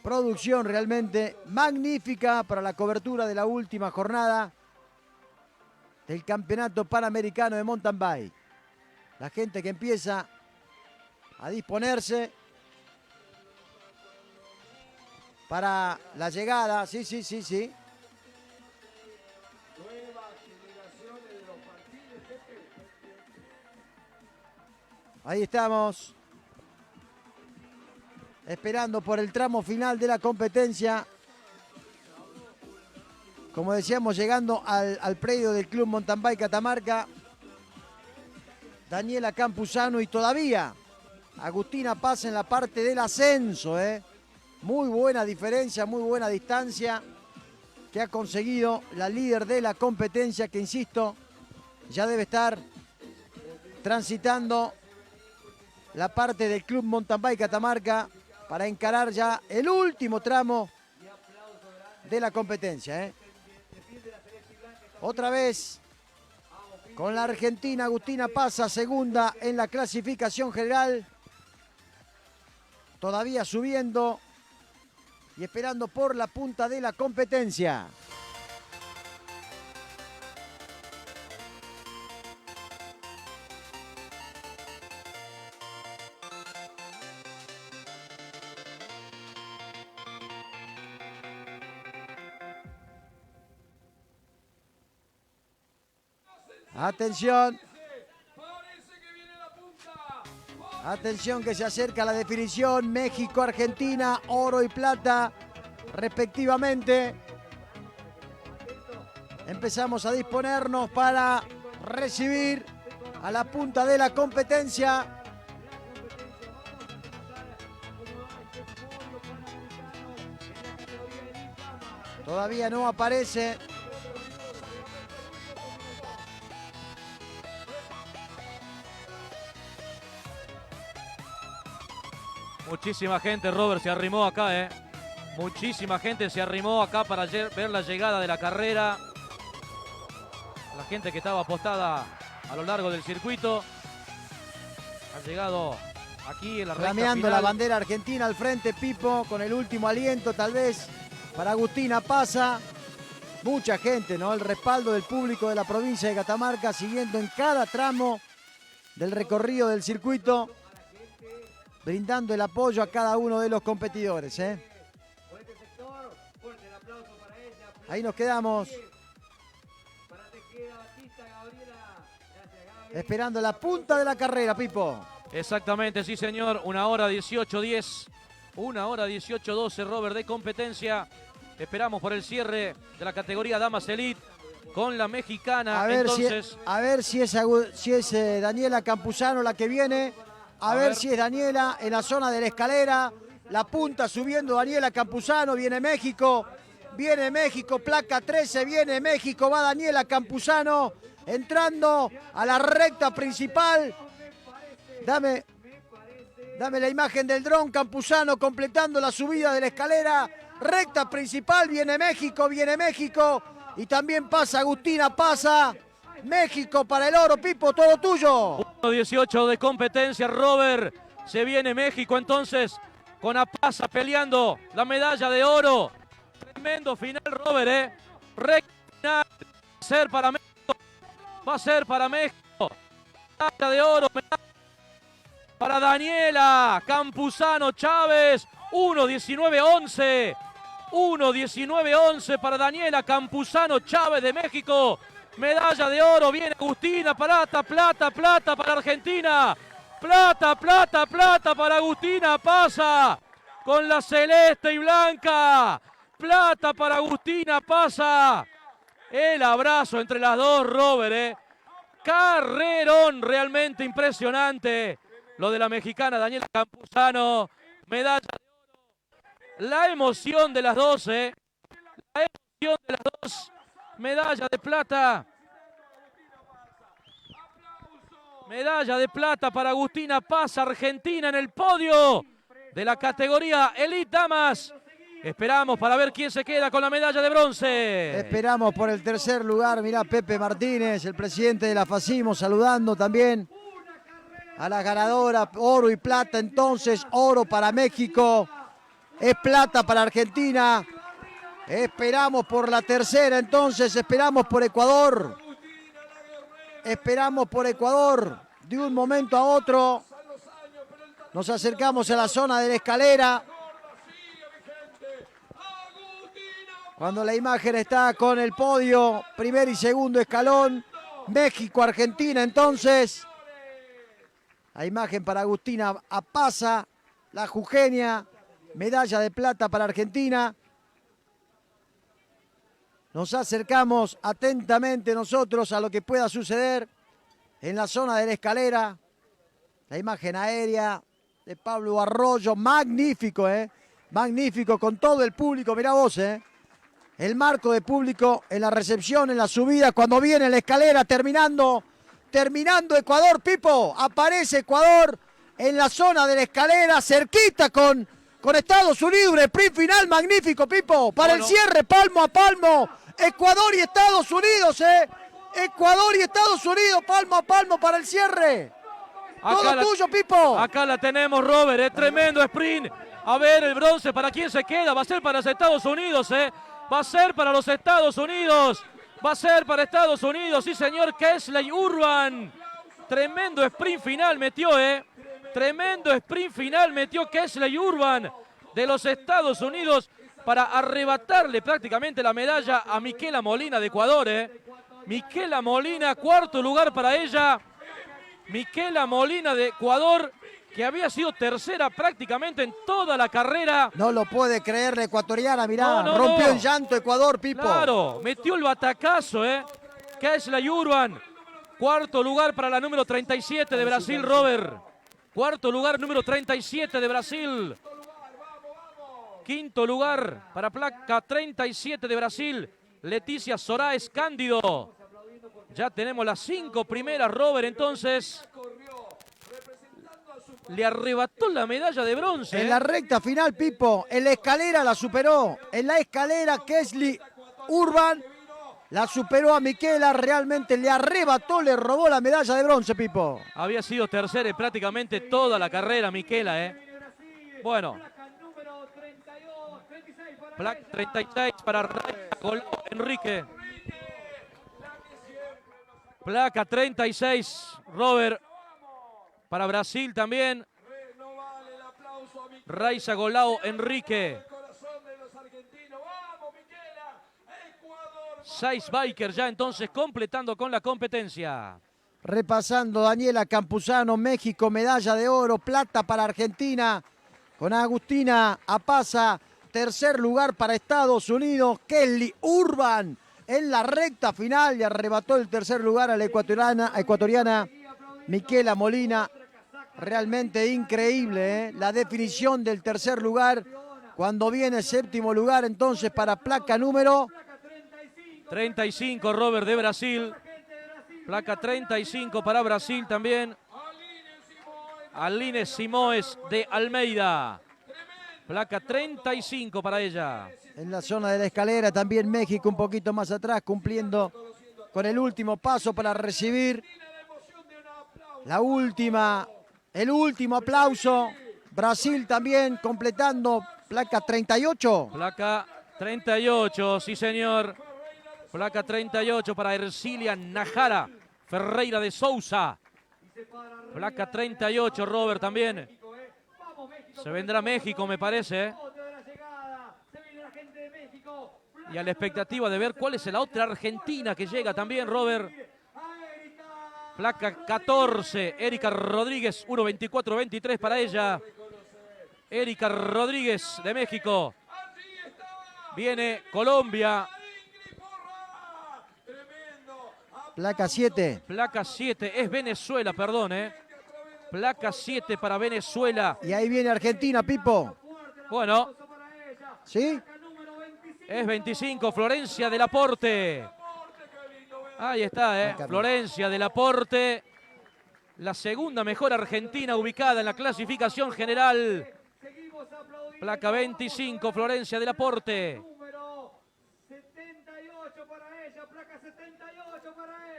producción realmente magnífica para la cobertura de la última jornada del Campeonato Panamericano de Mountain Bike. La gente que empieza a disponerse para la llegada, sí. Ahí estamos, esperando por el tramo final de la competencia. Como decíamos, llegando al predio del Club Mountain Bike Catamarca, Daniela Campuzano y todavía Agustina Paz en la parte del ascenso. Muy buena diferencia, muy buena distancia que ha conseguido la líder de la competencia, que insisto, ya debe estar transitando la parte del Club Mountain Bike Catamarca para encarar ya el último tramo de la competencia. Otra vez con la argentina Agustina Pasa, segunda en la clasificación general. Todavía subiendo y esperando por la punta de la competencia. Atención. Atención que se acerca la definición. México, Argentina, oro y plata respectivamente. Empezamos a disponernos para recibir a la punta de la competencia. Todavía no aparece. Muchísima gente, Robert, se arrimó acá, Muchísima gente se arrimó acá para ver la llegada de la carrera. La gente que estaba apostada a lo largo del circuito ha llegado aquí en la recta Flameando final. la bandera argentina al frente, Pipo, con el último aliento tal vez para Agustina Pasa. Mucha gente, ¿no? El respaldo del público de la provincia de Catamarca siguiendo en cada tramo del recorrido del circuito, brindando el apoyo a cada uno de los competidores. Ahí nos quedamos esperando la punta de la carrera, Pipo. Exactamente, sí señor, 1 hora 18:10, 1 hora 18:12, Robert, de competencia. Esperamos por el cierre de la categoría Damas Elite con la mexicana. A ver Entonces, si es Daniela Campuzano la que viene. A ver si es Daniela en la zona de la escalera. La punta subiendo Daniela Campuzano. Viene México, placa 13, viene México. Va Daniela Campuzano entrando a la recta principal. Dame la imagen del dron. Campuzano completando la subida de la escalera. Recta principal, viene México. Y también pasa Agustina Pasa. México para el oro, Pipo, todo tuyo. 1:18 de competencia, Robert. Se viene México entonces con Apasa peleando la medalla de oro. Tremendo final, Robert, Recta final. Va a ser para México. Medalla de oro. Para Daniela Campuzano Chávez. 1:19:11. 1:19:11 para Daniela Campuzano Chávez de México. Medalla de oro, viene Agustina, plata para Argentina. Plata para Agustina Pasa. Con la celeste y blanca. Plata para Agustina Pasa. El abrazo entre las dos, Robert. Carrerón realmente impresionante. Lo de la mexicana Daniela Campuzano. Medalla de oro. La emoción de las dos, La emoción de las dos. Medalla de plata. Medalla de plata para Agustina Paz, Argentina en el podio de la categoría Elite Damas. Esperamos para ver quién se queda con la medalla de bronce. Esperamos por el tercer lugar. Mirá, Pepe Martínez, el presidente de la FACIMO, saludando también a las ganadoras. Oro y plata, entonces, oro para México. Es plata para Argentina. Esperamos por la tercera, entonces, esperamos por Ecuador. Esperamos por Ecuador. De un momento a otro nos acercamos a la zona de la escalera. Cuando la imagen está con el podio, primer y segundo escalón, México, Argentina, entonces. La imagen para Agustina Apaza, la jujeña, medalla de plata para Argentina. Nos acercamos atentamente nosotros a lo que pueda suceder en la zona de la escalera. La imagen aérea de Pablo Arroyo, magnífico, magnífico, con todo el público, mirá vos, el marco de público en la recepción, en la subida, cuando viene la escalera, terminando Ecuador, Pipo, aparece Ecuador en la zona de la escalera, cerquita con Estados Unidos, un sprint final magnífico, Pipo, para el cierre, palmo a palmo, Ecuador y Estados Unidos, Ecuador y Estados Unidos, palmo a palmo para el cierre. Todo tuyo, Pipo. Acá la tenemos, Robert, tremendo sprint. A ver, el bronce, ¿para quién se queda? Va a ser para los Estados Unidos, Va a ser para los Estados Unidos. Va a ser para Estados Unidos, sí señor, Kesley Urban. Tremendo sprint final metió, Tremendo sprint final metió Kesley Urban de los Estados Unidos para arrebatarle prácticamente la medalla a Miquela Molina de Ecuador, Miquela Molina, cuarto lugar para ella. Miquela Molina de Ecuador, que había sido tercera prácticamente en toda la carrera. No lo puede creer la ecuatoriana, mirá, rompió en llanto Ecuador, Pipo. Claro, metió el batacazo, Kesley Urban. Cuarto lugar para la número 37 de Brasil, Robert. Cuarto lugar, número 37 de Brasil. Quinto lugar para placa 37 de Brasil, Leticia Soraes Cándido. Ya tenemos las 5 primeras, Robert, entonces. Le arrebató la medalla de bronce. En la recta final, Pipo, en la escalera la superó. En la escalera, Kesley Urban la superó a Miquela. Realmente le arrebató, le robó la medalla de bronce, Pipo. Había sido tercera en prácticamente toda la carrera, Miquela, Bueno. Placa 36 para Raiza Golao Enrique. Placa 36, Robert. Para Brasil también. Raiza Golao Enrique. 6 bikers ya entonces completando con la competencia. Repasando Daniela Campuzano, México, medalla de oro, plata para Argentina. Con Agustina Apaza, tercer lugar para Estados Unidos. Kesley Urban en la recta final y arrebató el tercer lugar a la ecuatoriana Miquela Molina. Realmente increíble, la definición del tercer lugar cuando viene séptimo lugar entonces para placa número 35, Robert, de Brasil. Placa 35 para Brasil también. Aline Simoes de Almeida. Placa 35 para ella. En la zona de la escalera también México un poquito más atrás, cumpliendo con el último paso para recibir el último aplauso. Brasil también completando placa 38. Placa 38, sí señor. Placa 38 para Ercilia Najara Ferreira de Souza. Placa 38, Robert, también. Se vendrá México, me parece. Y a la expectativa de ver cuál es la otra argentina que llega también, Robert. Placa 14, Erika Rodríguez, 1.24.23 para ella. Erika Rodríguez de México. Viene Colombia. Placa 7. Placa 7, es Venezuela, perdón, Placa 7 para Venezuela. Y ahí viene Argentina, Pipo. Bueno. ¿Sí? Es 25, Florencia del Aporte. Ahí está, Florencia del Aporte. La segunda mejor argentina ubicada en la clasificación general. Placa 25, Florencia del Aporte.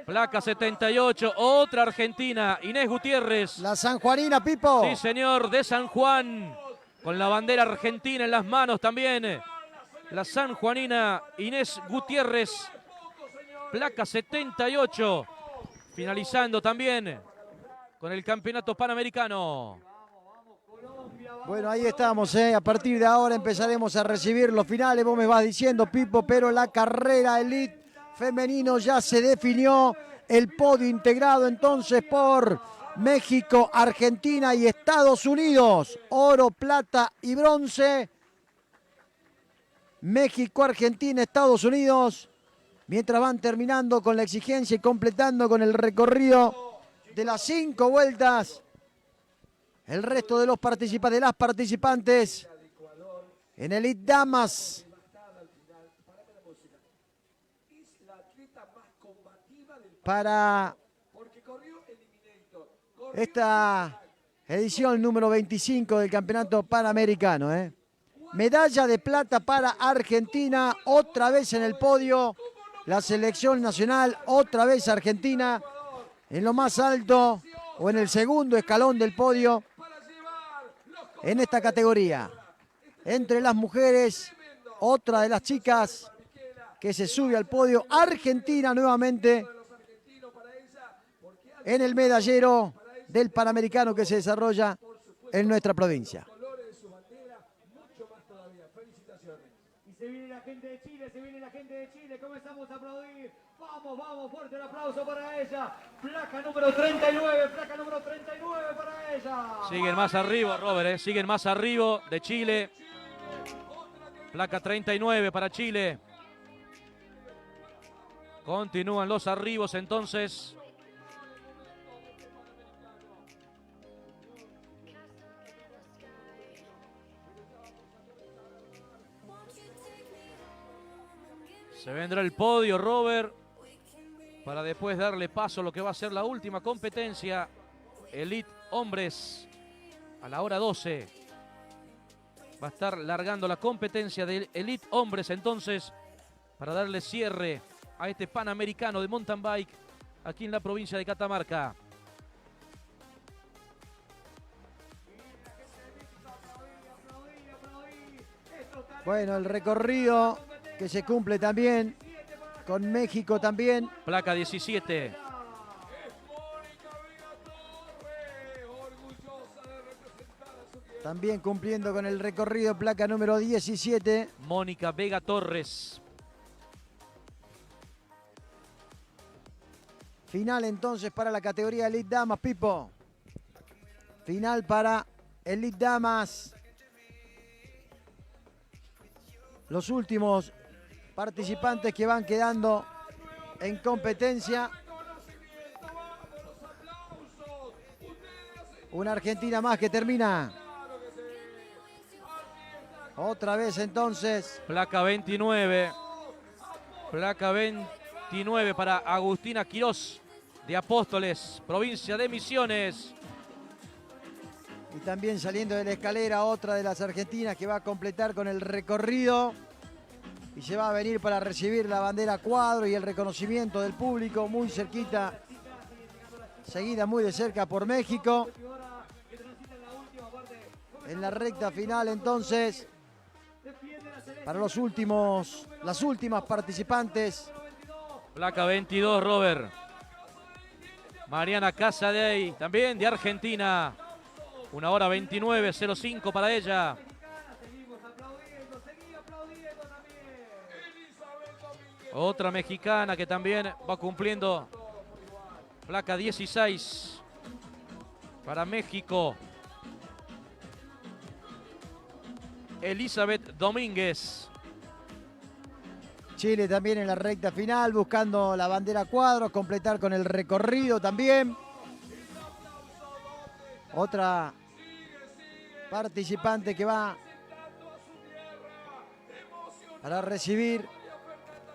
Placa 78, otra argentina, Inés Gutiérrez. La sanjuanina, Pipo. Sí, señor, de San Juan. Con la bandera argentina en las manos también. La sanjuanina Inés Gutiérrez. Placa 78. Finalizando también con el campeonato panamericano. Bueno, ahí estamos, ¿eh? A partir de ahora empezaremos a recibir los finales. Vos me vas diciendo, Pipo, pero la carrera elite femenino ya se definió. El podio integrado entonces por México, Argentina y Estados Unidos. Oro, plata y bronce. México, Argentina, Estados Unidos. Mientras van terminando con la exigencia y completando con el recorrido de las 5 vueltas. El resto de los participantes, de las participantes en Elite Damas. Para esta edición número 25 del Campeonato Panamericano. Medalla de plata para Argentina, otra vez en el podio. La selección nacional, otra vez Argentina, en lo más alto o en el segundo escalón del podio en esta categoría. Entre las mujeres, otra de las chicas que se sube al podio, Argentina nuevamente en el medallero del Panamericano que se desarrolla en nuestra provincia. Y se viene la gente de Chile, comenzamos a aplaudir. Vamos, fuerte el aplauso para ella. Placa número 39 para ella. Siguen más arriba, Robert, siguen más arriba de Chile. Placa 39 para Chile. Continúan los arribos entonces. Se vendrá el podio, Robert, para después darle paso a lo que va a ser la última competencia, Elite Hombres, a la hora 12. Va a estar largando la competencia de Elite Hombres entonces, para darle cierre a este Panamericano de mountain bike aquí en la provincia de Catamarca. Bueno, el recorrido que se cumple también con México también. Placa 17. También cumpliendo con el recorrido, placa número 17. Mónica Vega Torres. Final entonces para la categoría Elite Damas, Pipo. Final para Elite Damas. Los últimos participantes que van quedando en competencia. Una Argentina más que termina. Otra vez entonces. Placa 29. Placa 29 para Agustina Quirós de Apóstoles, provincia de Misiones. Y también saliendo de la escalera otra de las argentinas que va a completar con el recorrido. Y se va a venir para recibir la bandera cuadro y el reconocimiento del público muy cerquita. Seguida muy de cerca por México. En la recta final entonces. Para las últimas participantes. Placa 22, Robert. Mariana Casadei, también de Argentina. 1 hora 29:05 para ella. Otra mexicana que también va cumpliendo. Placa 16 para México. Elizabeth Domínguez. Chile también en la recta final, buscando la bandera cuadros, completar con el recorrido también. Otra participante que va para recibir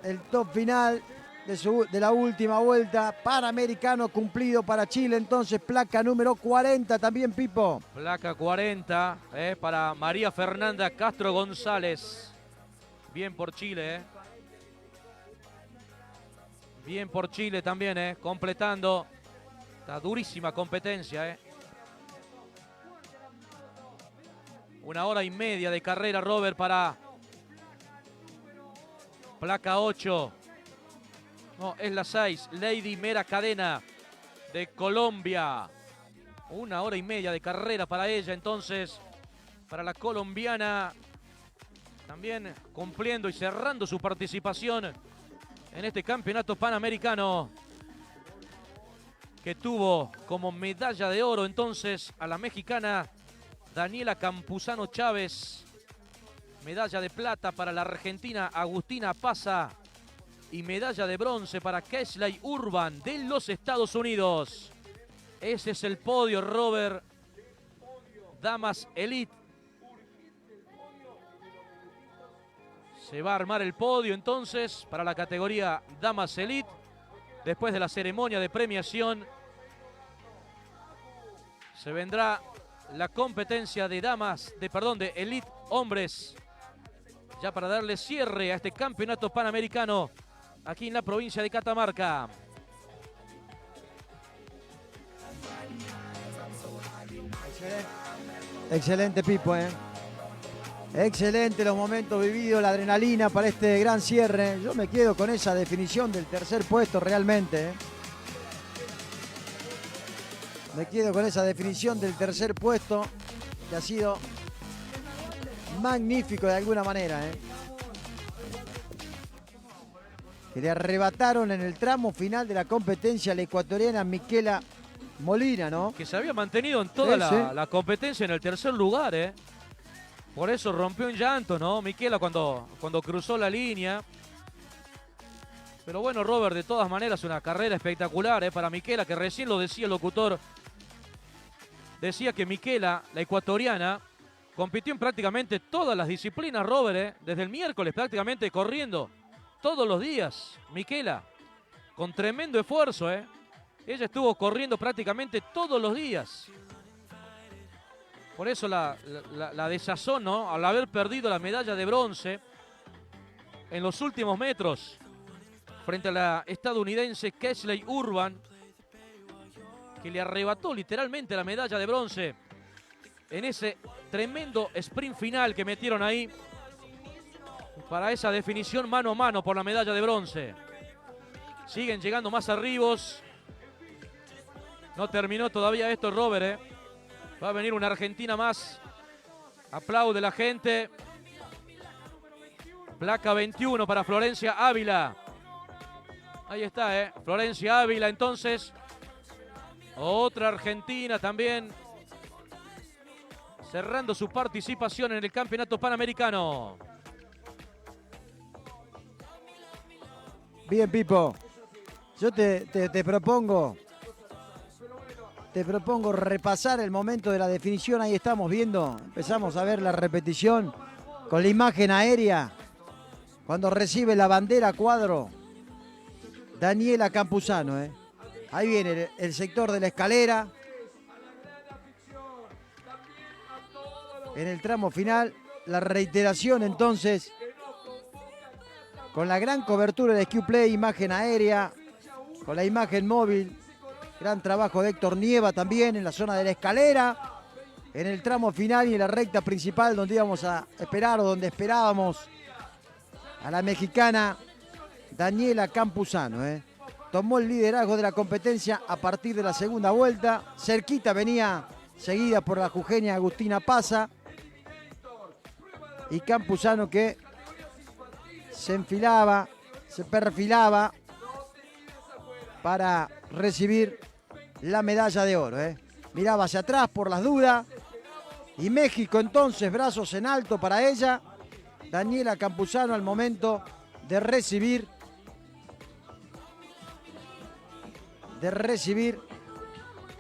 el top final. de la última vuelta. Panamericano cumplido para Chile, entonces placa número 40 también, Pipo. Placa 40 para María Fernanda Castro González. Bien por Chile, Bien por Chile también, completando. Está durísima competencia, 1 hora y media de carrera, Robert, para placa 8. No, es la 6. Lady Mera Cadena de Colombia. 1 hora y media de carrera para ella, entonces, para la colombiana. También cumpliendo y cerrando su participación en este campeonato panamericano, que tuvo como medalla de oro entonces a la mexicana Daniela Campuzano Chávez. Medalla de plata para la argentina Agustina Paza. Y medalla de bronce para Kesley Urban de los Estados Unidos. Ese es el podio, Robert. Damas Elite. Se va a armar el podio entonces para la categoría Damas Elite. Después de la ceremonia de premiación se vendrá la competencia de damas, de Elite Hombres. Ya para darle cierre a este campeonato panamericano aquí en la provincia de Catamarca. Excelente, Pipo, Excelente los momentos vividos, la adrenalina para este gran cierre. Yo me quedo con esa definición del tercer puesto realmente. Me quedo con esa definición del tercer puesto que ha sido magnífico de alguna manera. Que le arrebataron en el tramo final de la competencia a la ecuatoriana Miquela Molina, ¿no? Que se había mantenido en toda la competencia en el tercer lugar, Por eso rompió en llanto, ¿no? Miquela cuando cruzó la línea. Pero bueno, Robert, de todas maneras, una carrera espectacular, para Miquela, que recién lo decía el locutor. Decía que Miquela, la ecuatoriana, compitió en prácticamente todas las disciplinas, Robert, desde el miércoles prácticamente corriendo. Todos los días, Miquela, con tremendo esfuerzo, Ella estuvo corriendo prácticamente todos los días. Por eso la desazón, ¿no? Al haber perdido la medalla de bronce en los últimos metros frente a la estadounidense Kesley Urban, que le arrebató literalmente la medalla de bronce en ese tremendo sprint final que metieron ahí para esa definición mano a mano por la medalla de bronce. Siguen llegando más arribos. No terminó todavía esto, Robert, Va a venir una argentina más. Aplaude la gente. Placa 21 para Florencia Ávila. Ahí está, Florencia Ávila, entonces. Otra argentina también. Cerrando su participación en el campeonato panamericano. Bien, Pipo. Yo te propongo repasar el momento de la definición. Ahí estamos viendo, empezamos a ver la repetición con la imagen aérea. Cuando recibe la bandera a cuadro, Daniela Campuzano. Ahí viene el sector de la escalera. En el tramo final, la reiteración entonces, con la gran cobertura de Q-Play, imagen aérea, con la imagen móvil. Gran trabajo de Héctor Nieva también en la zona de la escalera, en el tramo final y en la recta principal donde íbamos a esperar o donde esperábamos a la mexicana Daniela Campuzano. Tomó el liderazgo de la competencia a partir de la segunda vuelta. Cerquita venía seguida por la jujeña Agustina Paza. Y Campuzano que se enfilaba, se perfilaba para recibir la medalla de oro. Miraba hacia atrás por las dudas. Y México entonces, brazos en alto para ella. Daniela Campuzano al momento de recibir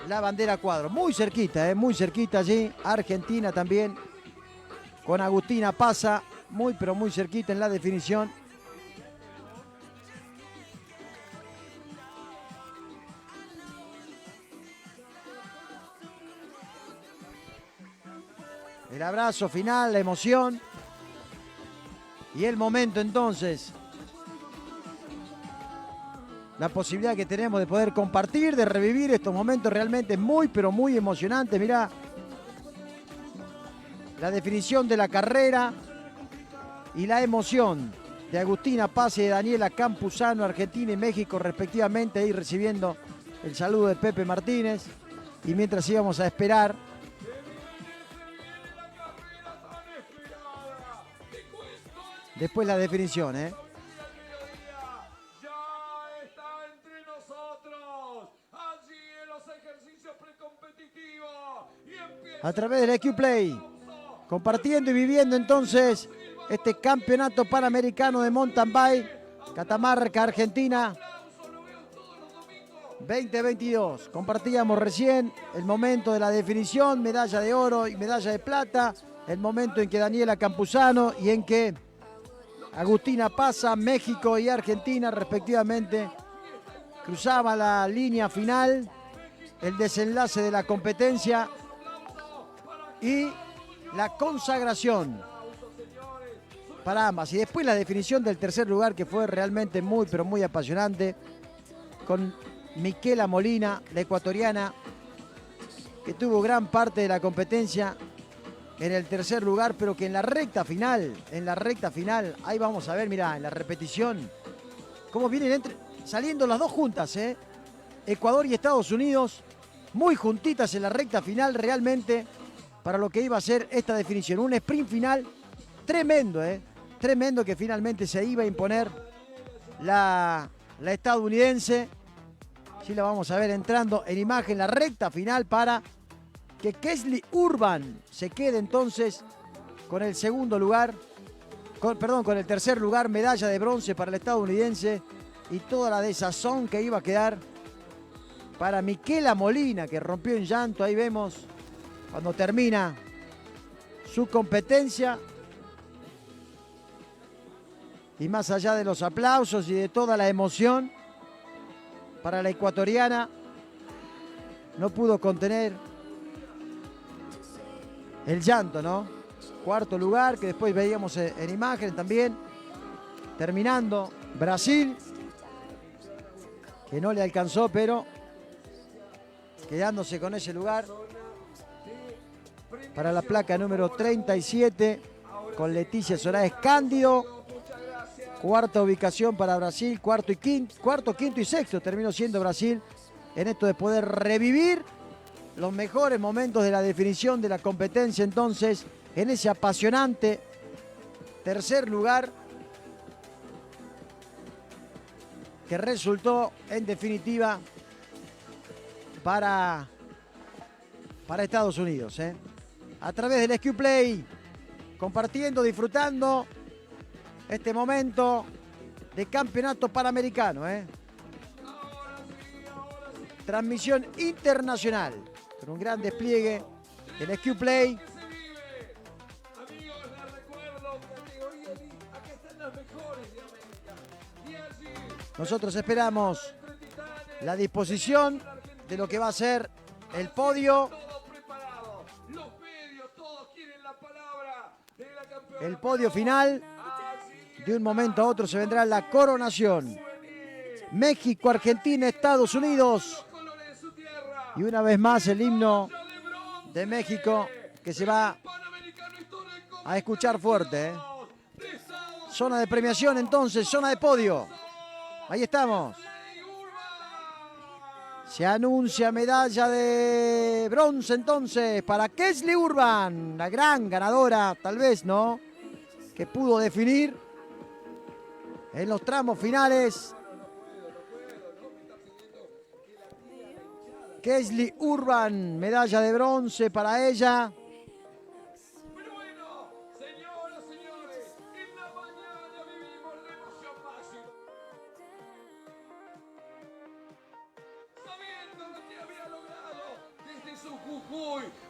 la bandera a cuadro. Muy cerquita allí. Argentina también con Agustina Paza. Muy pero muy cerquita en la definición. El abrazo final, la emoción. Y el momento entonces. La posibilidad que tenemos de poder compartir, de revivir estos momentos realmente muy, pero muy emocionantes. Mirá. La definición de la carrera y la emoción de Agustina Paz y de Daniela Campuzano, Argentina y México respectivamente, ahí recibiendo el saludo de Pepe Martínez. Y mientras íbamos a esperar después la definición, ¿eh? A través del EQ Play, compartiendo y viviendo entonces este campeonato panamericano de mountain bike, Catamarca, Argentina, 2022. Compartíamos recién el momento de la definición, medalla de oro y medalla de plata, el momento en que Daniela Campuzano y en que Agustina Paza, México y Argentina respectivamente cruzaba la línea final, el desenlace de la competencia y la consagración para ambas. Y después la definición del tercer lugar, que fue realmente muy, pero muy apasionante, con Miquela Molina, la ecuatoriana, que tuvo gran parte de la competencia en el tercer lugar, pero que en la recta final, ahí vamos a ver, mirá, en la repetición, cómo vienen saliendo las dos juntas, Ecuador y Estados Unidos, muy juntitas en la recta final realmente, para lo que iba a ser esta definición. Un sprint final tremendo, tremendo, que finalmente se iba a imponer la estadounidense. Sí, la vamos a ver entrando en imagen, la recta final, para que Kesley Urban se quede entonces con el segundo lugar, con el tercer lugar, medalla de bronce para el estadounidense, y toda la desazón que iba a quedar para Miquela Molina, que rompió en llanto. Ahí vemos cuando termina su competencia. Y más allá de los aplausos y de toda la emoción, para la ecuatoriana, no pudo contener el llanto, ¿no? Cuarto lugar, que después veíamos en imagen también. Terminando Brasil, que no le alcanzó, pero quedándose con ese lugar para la placa número 37, con Leticia Soraes Cándido. Cuarta ubicación para Brasil, cuarto, quinto y sexto terminó siendo Brasil en esto de poder revivir los mejores momentos de la definición de la competencia, entonces, en ese apasionante tercer lugar que resultó en definitiva para Estados Unidos, a través del EQ Play, compartiendo, disfrutando este momento de campeonato panamericano, transmisión internacional, con un gran despliegue del EQ Play. Nosotros esperamos la disposición de lo que va a ser el podio. El podio final. De un momento a otro se vendrá la coronación. México, Argentina, Estados Unidos. Y una vez más el himno de México, que se va a escuchar fuerte. Zona de premiación entonces, zona de podio. Ahí estamos. Se anuncia medalla de bronce entonces para Kesley Urban, la gran ganadora, tal vez, ¿no?, que pudo definir en los tramos finales. Kesley Urban, medalla de bronce para ella.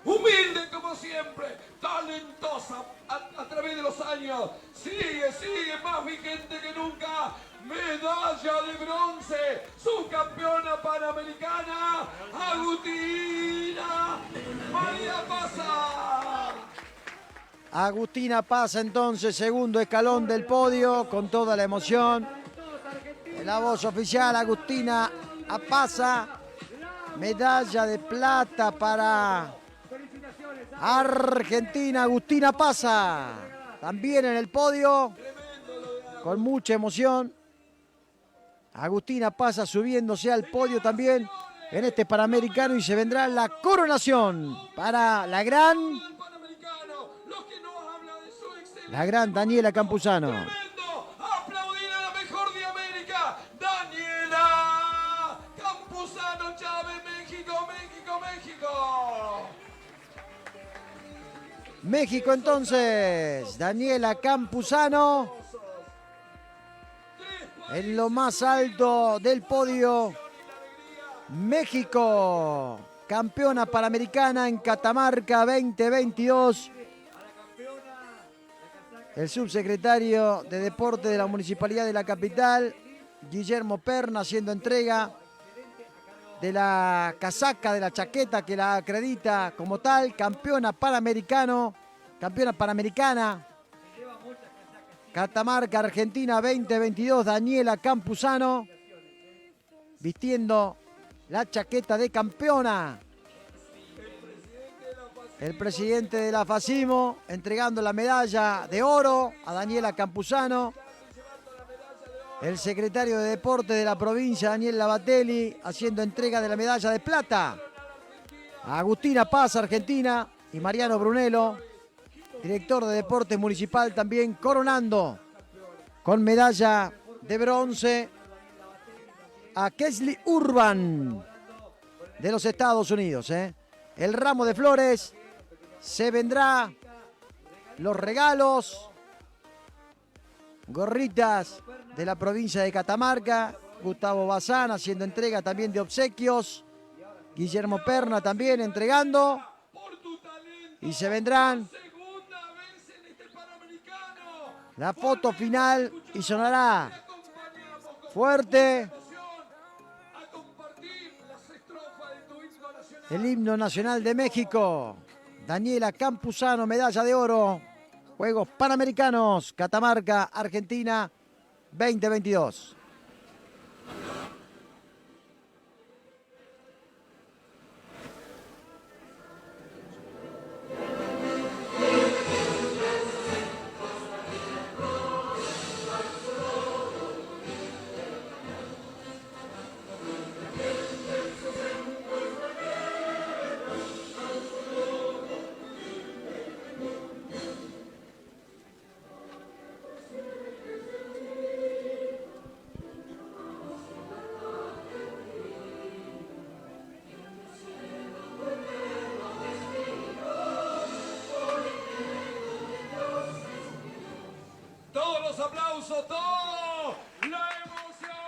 Humilde como siempre, talentosa a través de los años, sigue más vigente que nunca. Medalla de bronce, subcampeona panamericana, Agustina María Paza. Agustina pasa entonces, segundo escalón del podio, con toda la emoción. En la voz oficial, Agustina pasa. Medalla de plata para Argentina. Agustina pasa. También en el podio, con mucha emoción. Agustina pasa subiéndose al podio también en este Panamericano y se vendrá la coronación para la gran Daniela Campuzano. Aplaudir a la mejor de América, Daniela Campuzano Chávez, México, México, México. México entonces, Daniela Campuzano en lo más alto del podio. México, campeona panamericana en Catamarca 2022. El subsecretario de Deporte de la Municipalidad de la Capital, Guillermo Perna, haciendo entrega de la casaca, de la chaqueta que la acredita como tal, campeona panamericana, Catamarca, Argentina 2022, Daniela Campuzano, vistiendo la chaqueta de campeona. El presidente de la FACIMO entregando la medalla de oro a Daniela Campuzano. El secretario de Deporte de la provincia, Daniel Lavatelli, haciendo entrega de la medalla de plata a Agustina Paz, Argentina, y Mariano Brunello, director de Deporte Municipal, también coronando con medalla de bronce a Kesley Urban de los Estados Unidos. El ramo de flores, se vendrá los regalos, gorritas de la provincia de Catamarca, Gustavo Bazán haciendo entrega también de obsequios, Guillermo Perna también entregando, y se vendrán la foto final y sonará fuerte el himno nacional de México. Daniela Campuzano, medalla de oro, Juegos Panamericanos, Catamarca, Argentina 2022.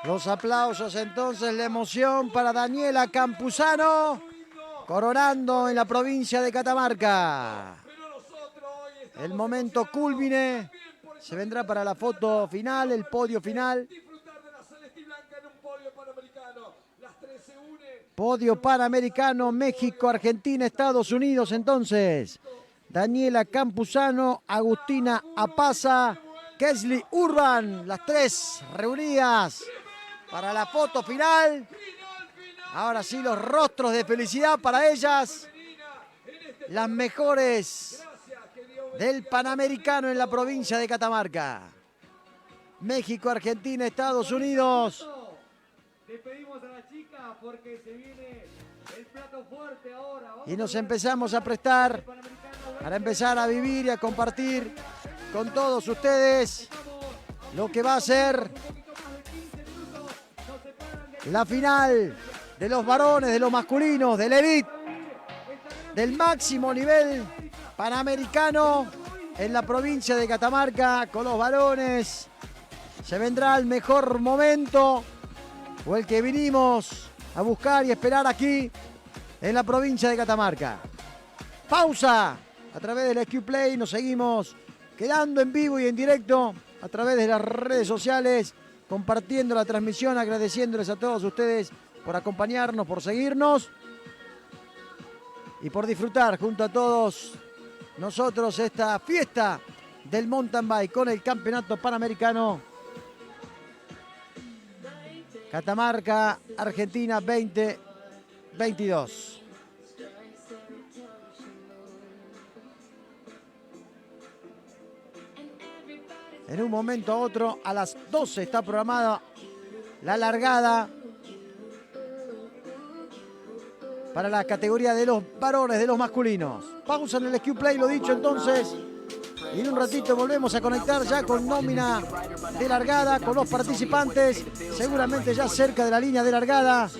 Los aplausos entonces, la emoción para Daniela Campuzano, coronando en la provincia de Catamarca. El momento cúlmine se vendrá para la foto final, el podio final. Podio Panamericano, México, Argentina, Estados Unidos entonces. Daniela Campuzano, Agustina Apaza, Kesley Urban, las tres reunidas para la foto final. Ahora sí, los rostros de felicidad para ellas. Las mejores del Panamericano en la provincia de Catamarca. México, Argentina, Estados Unidos. Despedimos a la chica porque se viene el plato fuerte ahora. Y nos empezamos a prestar para empezar a vivir y a compartir con todos ustedes lo que va a ser la final de los varones, de los masculinos, del elite, del máximo nivel panamericano en la provincia de Catamarca. Con los varones se vendrá el mejor momento, o el que vinimos a buscar y esperar aquí en la provincia de Catamarca. Pausa a través del SQ Play, nos seguimos quedando en vivo y en directo a través de las redes sociales, compartiendo la transmisión, agradeciéndoles a todos ustedes por acompañarnos, por seguirnos y por disfrutar junto a todos nosotros esta fiesta del mountain bike con el Campeonato Panamericano Catamarca, Argentina 2022. En un momento a otro, a las 12 está programada la largada para la categoría de los varones, de los masculinos. Pausa en el SQ Play, lo dicho entonces. Y en un ratito volvemos a conectar ya con nómina de largada, con los participantes, seguramente ya cerca de la línea de largada.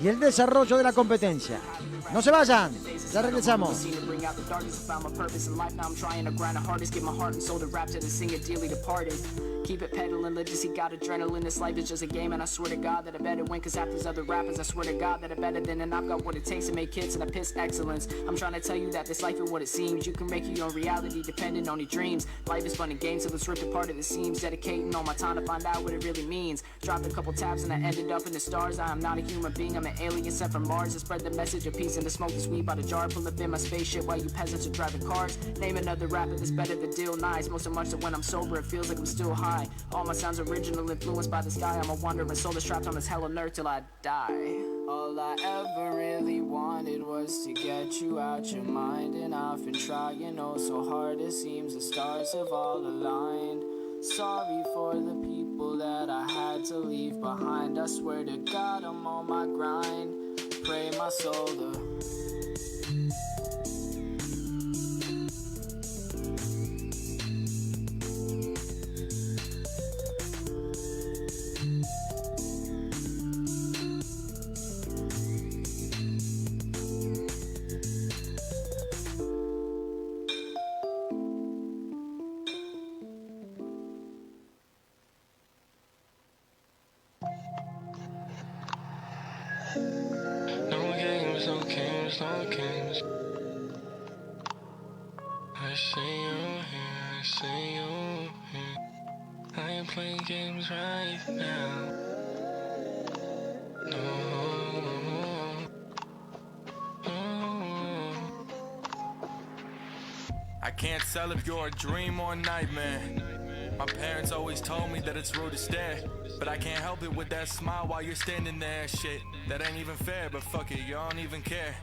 Y el desarrollo de la competencia. No se vayan, ya regresamos. Keep it peddling, legacy got adrenaline. This life is just a game, and I swear to God that I better win. Cause after these other rappers, I swear to God that I'm better than. And I've got what it takes to make hits and I piss excellence. I'm trying to tell you that this life is what it seems. You can make your own reality depending on your dreams. Life is fun and games, so let's rip apart at the seams. Dedicating all my time to find out what it really means. Dropped a couple tabs and I ended up in the stars. I am not a human being, I'm an alien sent from Mars. To spread the message of peace and to smoke this weed by the jar. Pull up in my spaceship while you peasants are driving cars. Name another rapper that's better than Dill Nice. Most so much that when I'm sober it feels like I'm still high. All my sounds original, influenced by the sky. I'm a wandering soul that's trapped on this hell on earth till I die. All I ever really wanted was to get you out your mind. And I've been trying oh so hard, it seems the stars have all aligned. Sorry for the people that I had to leave behind. I swear to God I'm on my grind. Pray my soul to no games. I see you here, I see you here. I ain't playing games right now. No. I can't tell if you're a dream or a nightmare. My parents always told me that it's rude to stare, but I can't help it with that smile while you're standing there. Shit, that ain't even fair, but fuck it, you don't even care.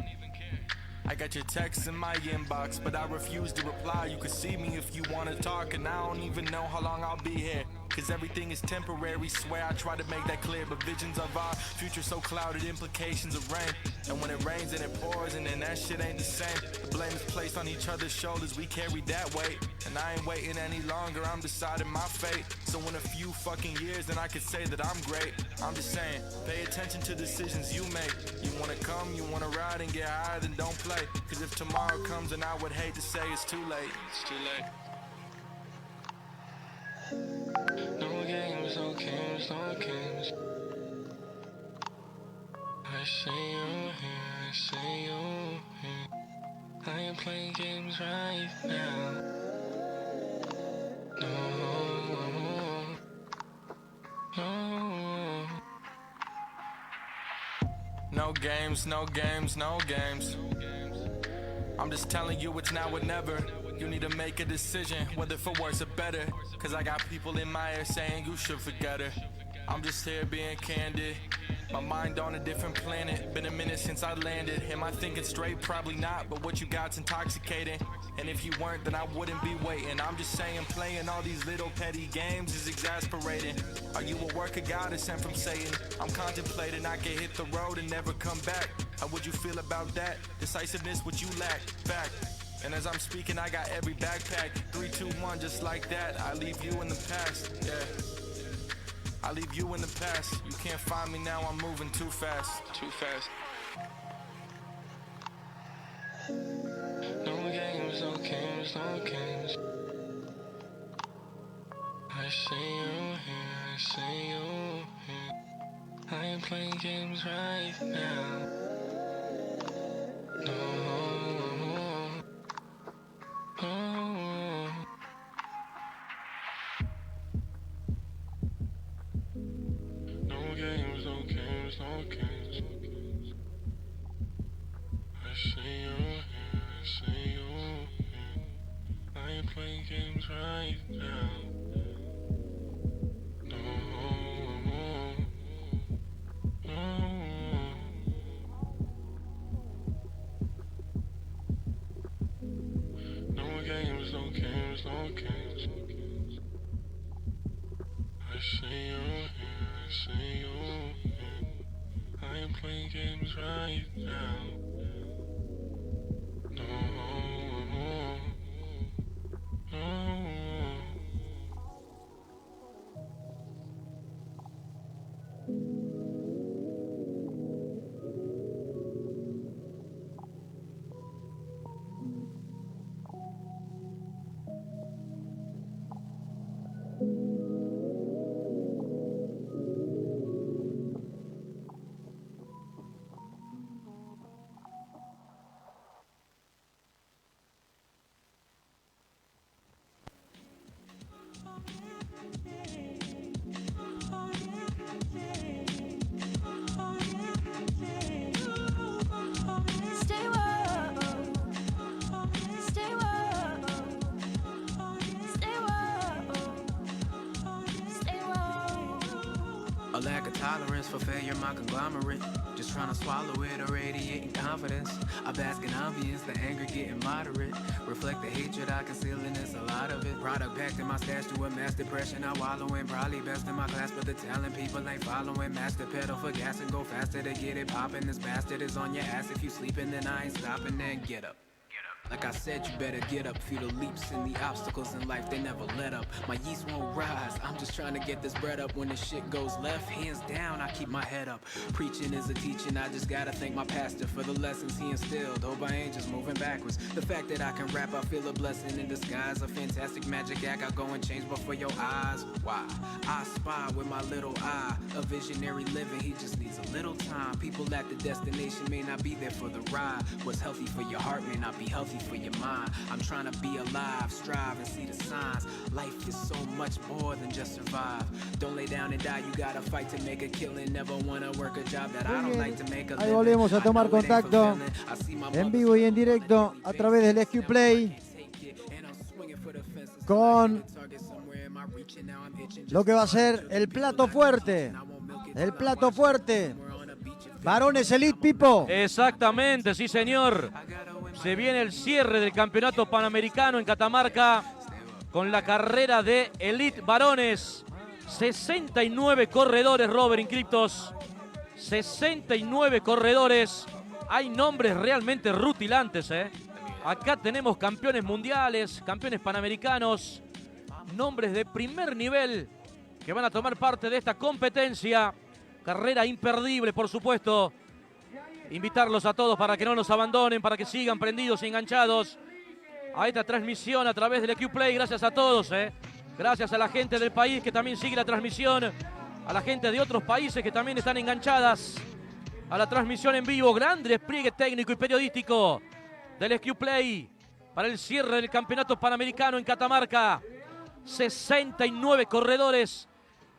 I got your texts in my inbox, but I refuse to reply. You can see me if you wanna talk, and I don't even know how long I'll be here. Cause everything is temporary, swear I try to make that clear. But visions of our future so clouded, implications of rain. And when it rains and it pours, and then that shit ain't the same. The blame is placed on each other's shoulders, we carry that weight. And I ain't waiting any longer, I'm deciding my fate. So in a few fucking years, then I can say that I'm great. I'm just saying, pay attention to decisions you make. You wanna come, you wanna ride and get higher, then don't play. Cause if tomorrow comes, then I would hate to say it's too late. It's too late. No games, no games, no games. I see you here, I see you here. I ain't playing games right now. No. No games, no games, no games. I'm just telling you it's now or never. You need to make a decision, whether for worse or better. Cause I got people in my ear saying you should forget her. I'm just here being candid. My mind on a different planet. Been a minute since I landed. Am I thinking straight? Probably not, but what you got's intoxicating. And if you weren't, then I wouldn't be waiting. I'm just saying playing all these little petty games is exasperating. Are you a work of God or sent from Satan? I'm contemplating I can hit the road and never come back. How would you feel about that? Decisiveness, what you lack? Fact. And as I'm speaking, I got every backpack. 3, 2, 1, just like that. I leave you in the past, yeah. I leave you in the past. You can't find me now, I'm moving too fast. Too fast. No games, no games, no games. I see you here, I see you here. I ain't playing games right now. No. No games, no games, no games. I see you here, I see you playing games right now. No games, no games, no games. I see you here, I see you here. I am playing games right now. No. A lack of tolerance for failure, my conglomerate. Just trying to swallow it or radiating confidence. I bask in ambience, the anger getting moderate. Reflect the hatred I conceal and it's a lot of it. Product packed in my stash to a mass depression. I wallow in probably best in my class, but the talent people ain't following. Master pedal for gas and go faster to get it poppin'. This bastard is on your ass. If you sleeping, then I ain't stopping. Then get up. Like I said, you better get up. Feel the leaps and the obstacles in life, they never let up. My yeast won't rise, I'm just trying to get this bread up. When the shit goes left, hands down, I keep my head up. Preaching is a teaching, I just gotta thank my pastor for the lessons he instilled. Hope I ain't just moving backwards. The fact that I can rap, I feel a blessing in disguise. A fantastic magic act, I go and change before your eyes. Why? I spy with my little eye. A visionary living, he just needs a little time. People at the destination may not be there for the ride. What's healthy for your heart may not be healthy for your mind. I'm trying to be alive, strive and see the signs. Life is so much more than just survive. Don't lay down and die, you gotta fight to make a killing. Never wanna work a job that I don't like to make a living. Ahí volvemos a tomar contacto en vivo y en directo a través del SQ Play con lo que va a ser el plato fuerte. El plato fuerte. Varones Elite, Pipo. Exactamente, sí señor. Se viene el cierre del campeonato panamericano en Catamarca con la carrera de Elite Varones. 69 corredores, Robert, inscriptos. 69 corredores. Hay nombres realmente rutilantes, ¿eh? Acá tenemos campeones mundiales, campeones panamericanos, nombres de primer nivel que van a tomar parte de esta competencia. Carrera imperdible, por supuesto. Invitarlos a todos para que no nos abandonen, para que sigan prendidos y enganchados a esta transmisión a través del EQ Play. Gracias a todos, gracias a la gente del país que también sigue la transmisión, a la gente de otros países que también están enganchadas a la transmisión en vivo. Gran despliegue técnico y periodístico del EQ Play para el cierre del campeonato panamericano en Catamarca. 69 corredores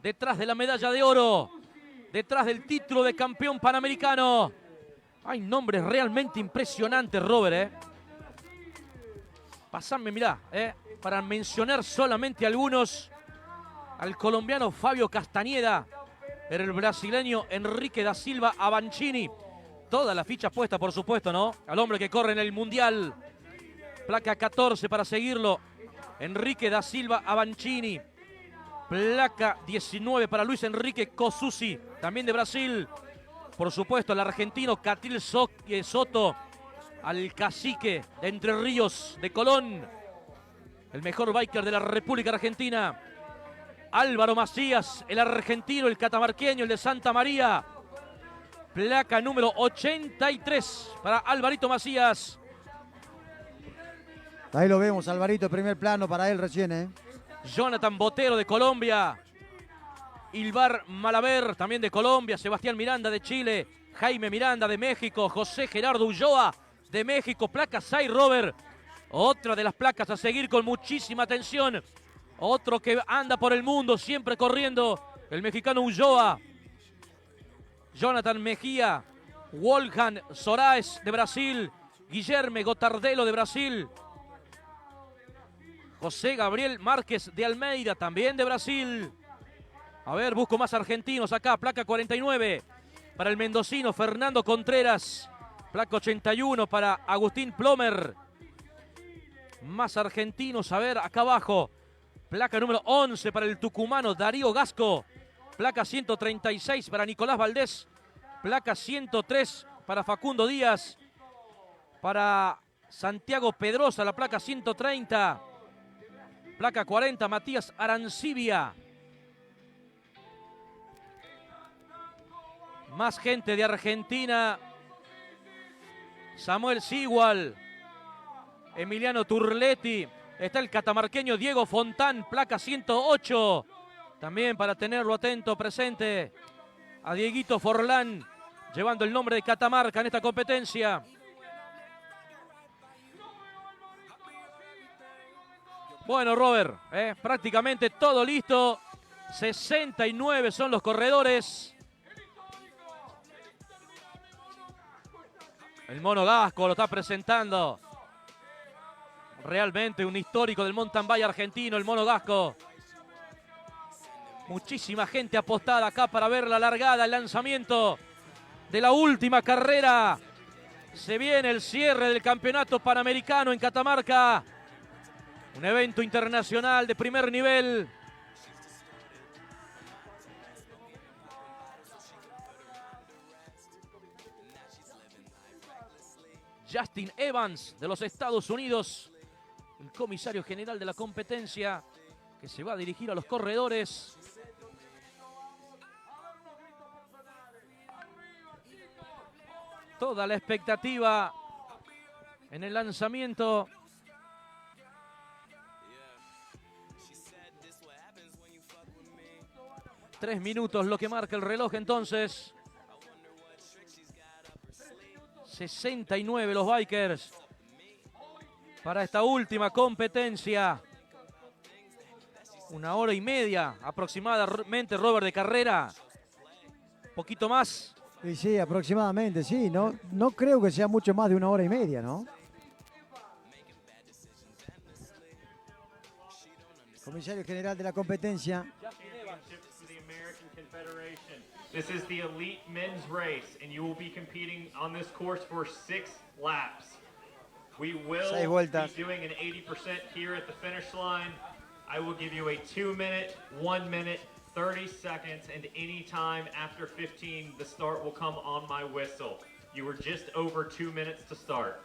detrás de la medalla de oro, detrás del título de campeón panamericano. Hay nombres realmente impresionantes, Robert, Pasame, mirá, para mencionar solamente algunos. Al colombiano Fabio Castañeda, el brasileño Enrique da Silva Avancini. Toda la ficha puesta, por supuesto, ¿no? Al hombre que corre en el Mundial. Placa 14 para seguirlo. Enrique da Silva Avancini. Placa 19 para Luis Enrique Cosusi, también de Brasil. Por supuesto, el argentino Catil Soto, al cacique de Entre Ríos, de Colón. El mejor biker de la República Argentina. Álvaro Macías, el argentino, el catamarqueño, el de Santa María. Placa número 83 para Alvarito Macías. Ahí lo vemos, Alvarito, primer plano para él recién, Jonathan Botero de Colombia. Ilvar Malaver, también de Colombia. Sebastián Miranda de Chile. Jaime Miranda de México. José Gerardo Ulloa de México. Placa 6, Robert. Otra de las placas a seguir con muchísima atención. Otro que anda por el mundo, siempre corriendo. El mexicano Ulloa. Jonathan Mejía. Wolfgang Soraes de Brasil. Guillermo Gotardelo de Brasil. José Gabriel Márquez de Almeida, también de Brasil. A ver, busco más argentinos acá. Placa 49 para el mendocino Fernando Contreras. Placa 81 para Agustín Plomer. Más argentinos, a ver, acá abajo. Placa número 11 para el tucumano Darío Gasco. Placa 136 para Nicolás Valdés. Placa 103 para Facundo Díaz. Para Santiago Pedrosa, la placa 130. Placa 40, Matías Arancibia. Más gente de Argentina. Samuel Sigual. Emiliano Turletti. Está el catamarqueño Diego Fontán, placa 108. También para tenerlo atento, presente a Dieguito Forlán, llevando el nombre de Catamarca en esta competencia. Bueno, Robert, prácticamente todo listo. 69 son los corredores. El Mono Gasco lo está presentando. Realmente un histórico del mountain bike argentino, el Mono Gasco. Muchísima gente apostada acá para ver la largada, el lanzamiento de la última carrera. Se viene el cierre del campeonato panamericano en Catamarca. Un evento internacional de primer nivel. Justin Evans de los Estados Unidos, el comisario general de la competencia, que se va a dirigir a los corredores. Toda la expectativa en el lanzamiento. Tres minutos lo que marca el reloj entonces. 69 los bikers para esta última competencia. 1 hora y media aproximadamente, Robert, de carrera. Un poquito más. Sí, sí, aproximadamente, sí. No creo que sea mucho más de 1 hora y media, ¿no? Comisario general de la competencia. This is the elite men's race, and you will be competing on this course for 6 laps. We will be doing an 80% here at the finish line. I will give you a 2 minute, 1 minute, 30 seconds, and any time after 15, the start will come on my whistle. You were just over 2 minutes to start.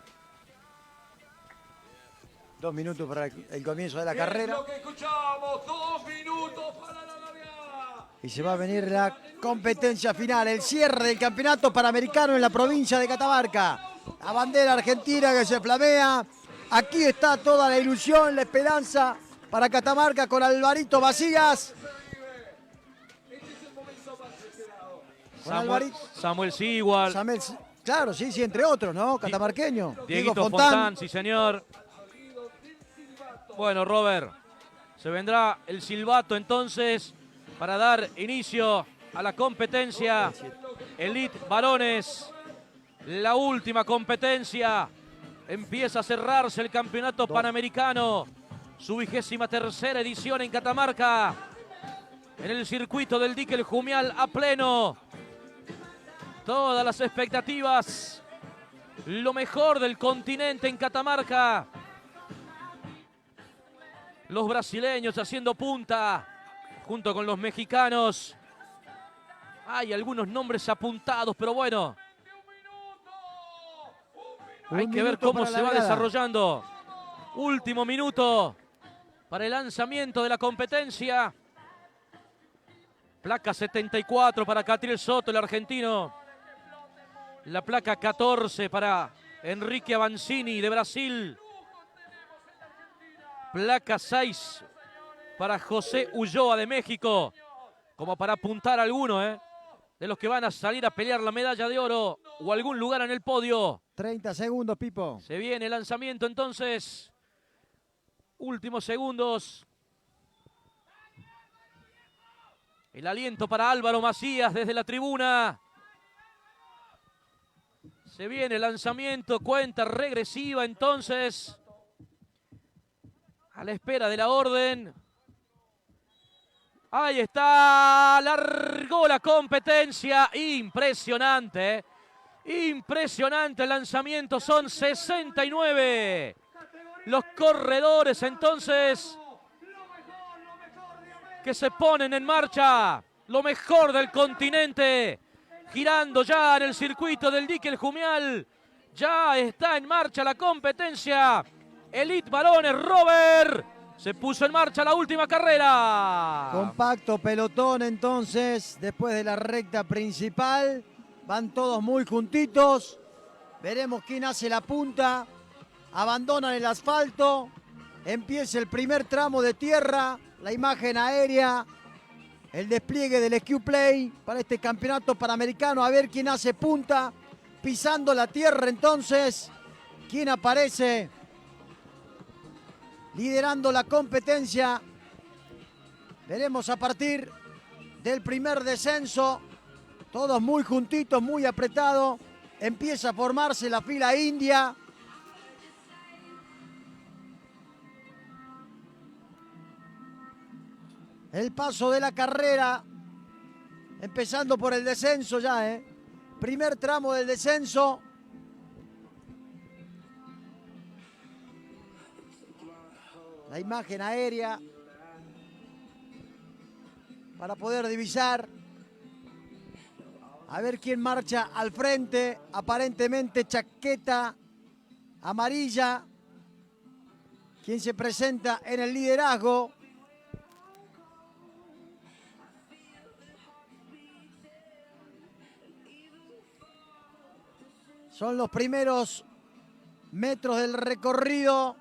2 minutos para el comienzo de la carrera. Es lo que escuchamos, 2 minutos para la largada. Y se va a venir la competencia final, el cierre del campeonato panamericano en la provincia de Catamarca. La bandera argentina que se flamea. Aquí está toda la ilusión, la esperanza para Catamarca con Alvarito Macías. Samuel Sigual. Claro, sí, entre otros, ¿no? Catamarqueño. Dieguito Fontán, sí señor. Bueno, Robert, se vendrá el silbato entonces para dar inicio a la competencia Elite Varones. La última competencia. Empieza a cerrarse el campeonato panamericano. Su 23ª edición en Catamarca. En el circuito del dique El Jumial a pleno. Todas las expectativas. Lo mejor del continente en Catamarca. Los brasileños haciendo punta junto con los mexicanos. Hay algunos nombres apuntados, pero bueno. Hay que ver cómo se va desarrollando. Último minuto para el lanzamiento de la competencia. Placa 74 para Catriel Soto, el argentino. La placa 14 para Enrique Avancini de Brasil. Placa 6 para José Ulloa de México. Como para apuntar a alguno, de los que van a salir a pelear la medalla de oro o algún lugar en el podio. 30 segundos, Pipo. Se viene el lanzamiento entonces. Últimos segundos. El aliento para Álvaro Macías desde la tribuna. Se viene el lanzamiento, cuenta regresiva entonces. A la espera de la orden. Ahí está, largó la competencia. Impresionante, impresionante el lanzamiento. Son 69 los corredores entonces que se ponen en marcha. Lo mejor del continente, girando ya en el circuito del Dique El Jumial. Ya está en marcha la competencia. Elite Varones, Robert. Se puso en marcha la última carrera. Compacto pelotón entonces, después de la recta principal. Van todos muy juntitos. Veremos quién hace la punta. Abandonan el asfalto. Empieza el primer tramo de tierra. La imagen aérea. El despliegue del Q-Play para este campeonato panamericano. A ver quién hace punta. Pisando la tierra entonces. ¿Quién aparece? Liderando la competencia. Veremos a partir del primer descenso. Todos muy juntitos, muy apretados. Empieza a formarse la fila india. El paso de la carrera. Empezando por el descenso ya, Primer tramo del descenso. La imagen aérea para poder divisar. A ver quién marcha al frente. Aparentemente chaqueta amarilla. ¿Quién se presenta en el liderazgo? Son los primeros metros del recorrido.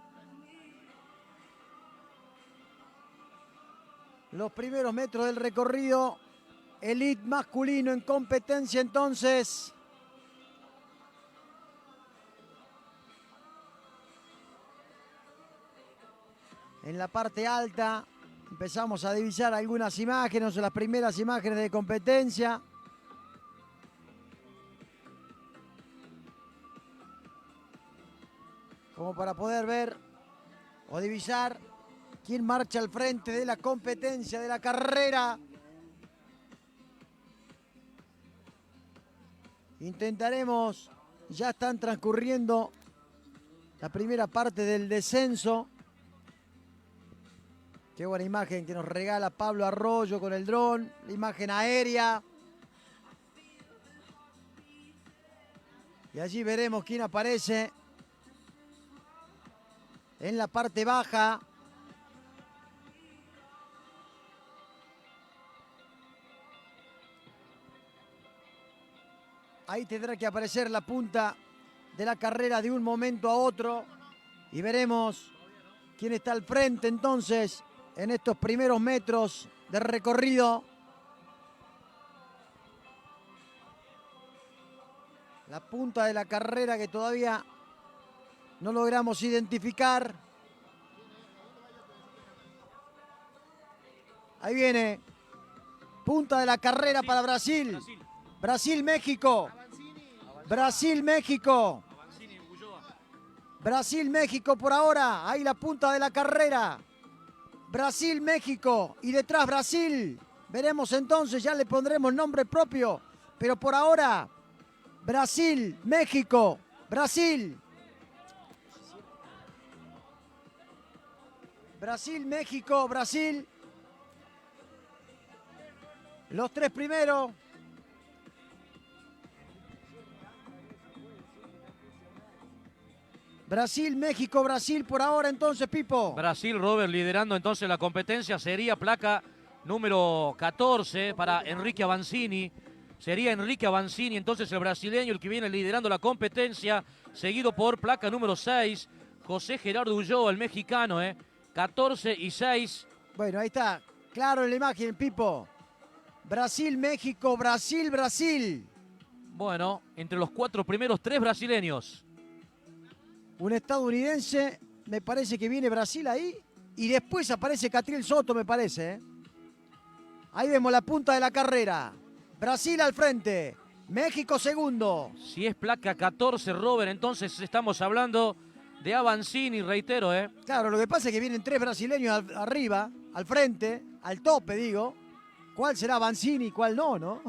Los primeros metros del recorrido. Elite masculino en competencia entonces. En la parte alta empezamos a divisar algunas imágenes, las primeras imágenes de competencia. Como para poder ver o divisar quién marcha al frente de la competencia, de la carrera. Intentaremos, ya están transcurriendo la primera parte del descenso. Qué buena imagen que nos regala Pablo Arroyo con el dron, la imagen aérea. Y allí veremos quién aparece en la parte baja. Ahí tendrá que aparecer la punta de la carrera de un momento a otro. Y veremos quién está al frente entonces en estos primeros metros de recorrido. La punta de la carrera que todavía no logramos identificar. Ahí viene. Punta de la carrera para Brasil. Brasil-México. Brasil-México. Brasil-México por ahora. Ahí la punta de la carrera. Brasil-México. Y detrás Brasil. Veremos entonces, ya le pondremos nombre propio. Pero por ahora, Brasil-México. Brasil. Brasil-México. Brasil. Los tres primeros. Brasil, México, Brasil por ahora entonces, Pipo. Brasil, Robert, liderando entonces la competencia. Sería placa número 14 para Enrique Avancini. Sería Enrique Avancini, entonces el brasileño, el que viene liderando la competencia. Seguido por placa número 6, José Gerardo Ulloa, el mexicano, 14 y 6. Bueno, ahí está, claro en la imagen, Pipo. Brasil, México, Brasil, Brasil. Bueno, entre los cuatro primeros, 3 brasileños. Un estadounidense, me parece que viene Brasil ahí. Y después aparece Catriel Soto, me parece. Ahí vemos la punta de la carrera. Brasil al frente. México segundo. Si es placa 14, Robert, entonces estamos hablando de Avancini, reitero, ¿eh? Claro, lo que pasa es que vienen 3 brasileños arriba, al frente, al tope, digo. ¿Cuál será Avancini y cuál no, no?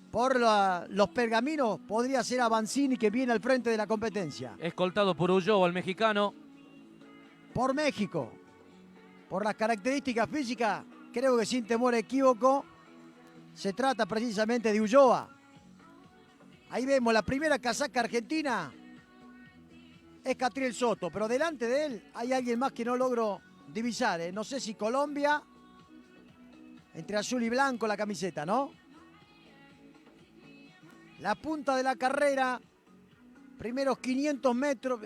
Por los pergaminos podría ser Avancini que viene al frente de la competencia. Escoltado por Ulloa, el mexicano. Por México. Por las características físicas, creo que sin temor a equívoco, se trata precisamente de Ulloa. Ahí vemos la primera casaca argentina. Es Catriel Soto, pero delante de él hay alguien más que no logro divisar. No sé si Colombia, entre azul y blanco la camiseta, ¿no? La punta de la carrera, primeros 500 metros,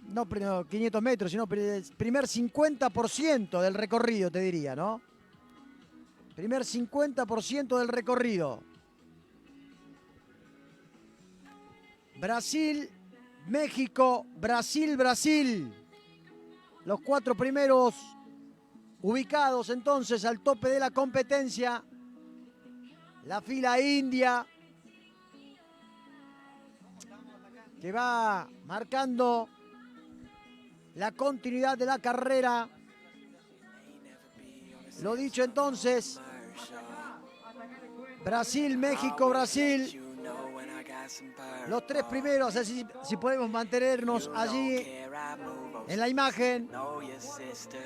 no 500 metros, sino primer 50% del recorrido, te diría, ¿no? Primer 50% del recorrido. Brasil, México, Brasil, Brasil. Los 4 primeros ubicados entonces al tope de la competencia. La fila india, que va marcando la continuidad de la carrera. Lo dicho entonces, Brasil, México, Brasil. Los 3 primeros, así si podemos mantenernos allí en la imagen.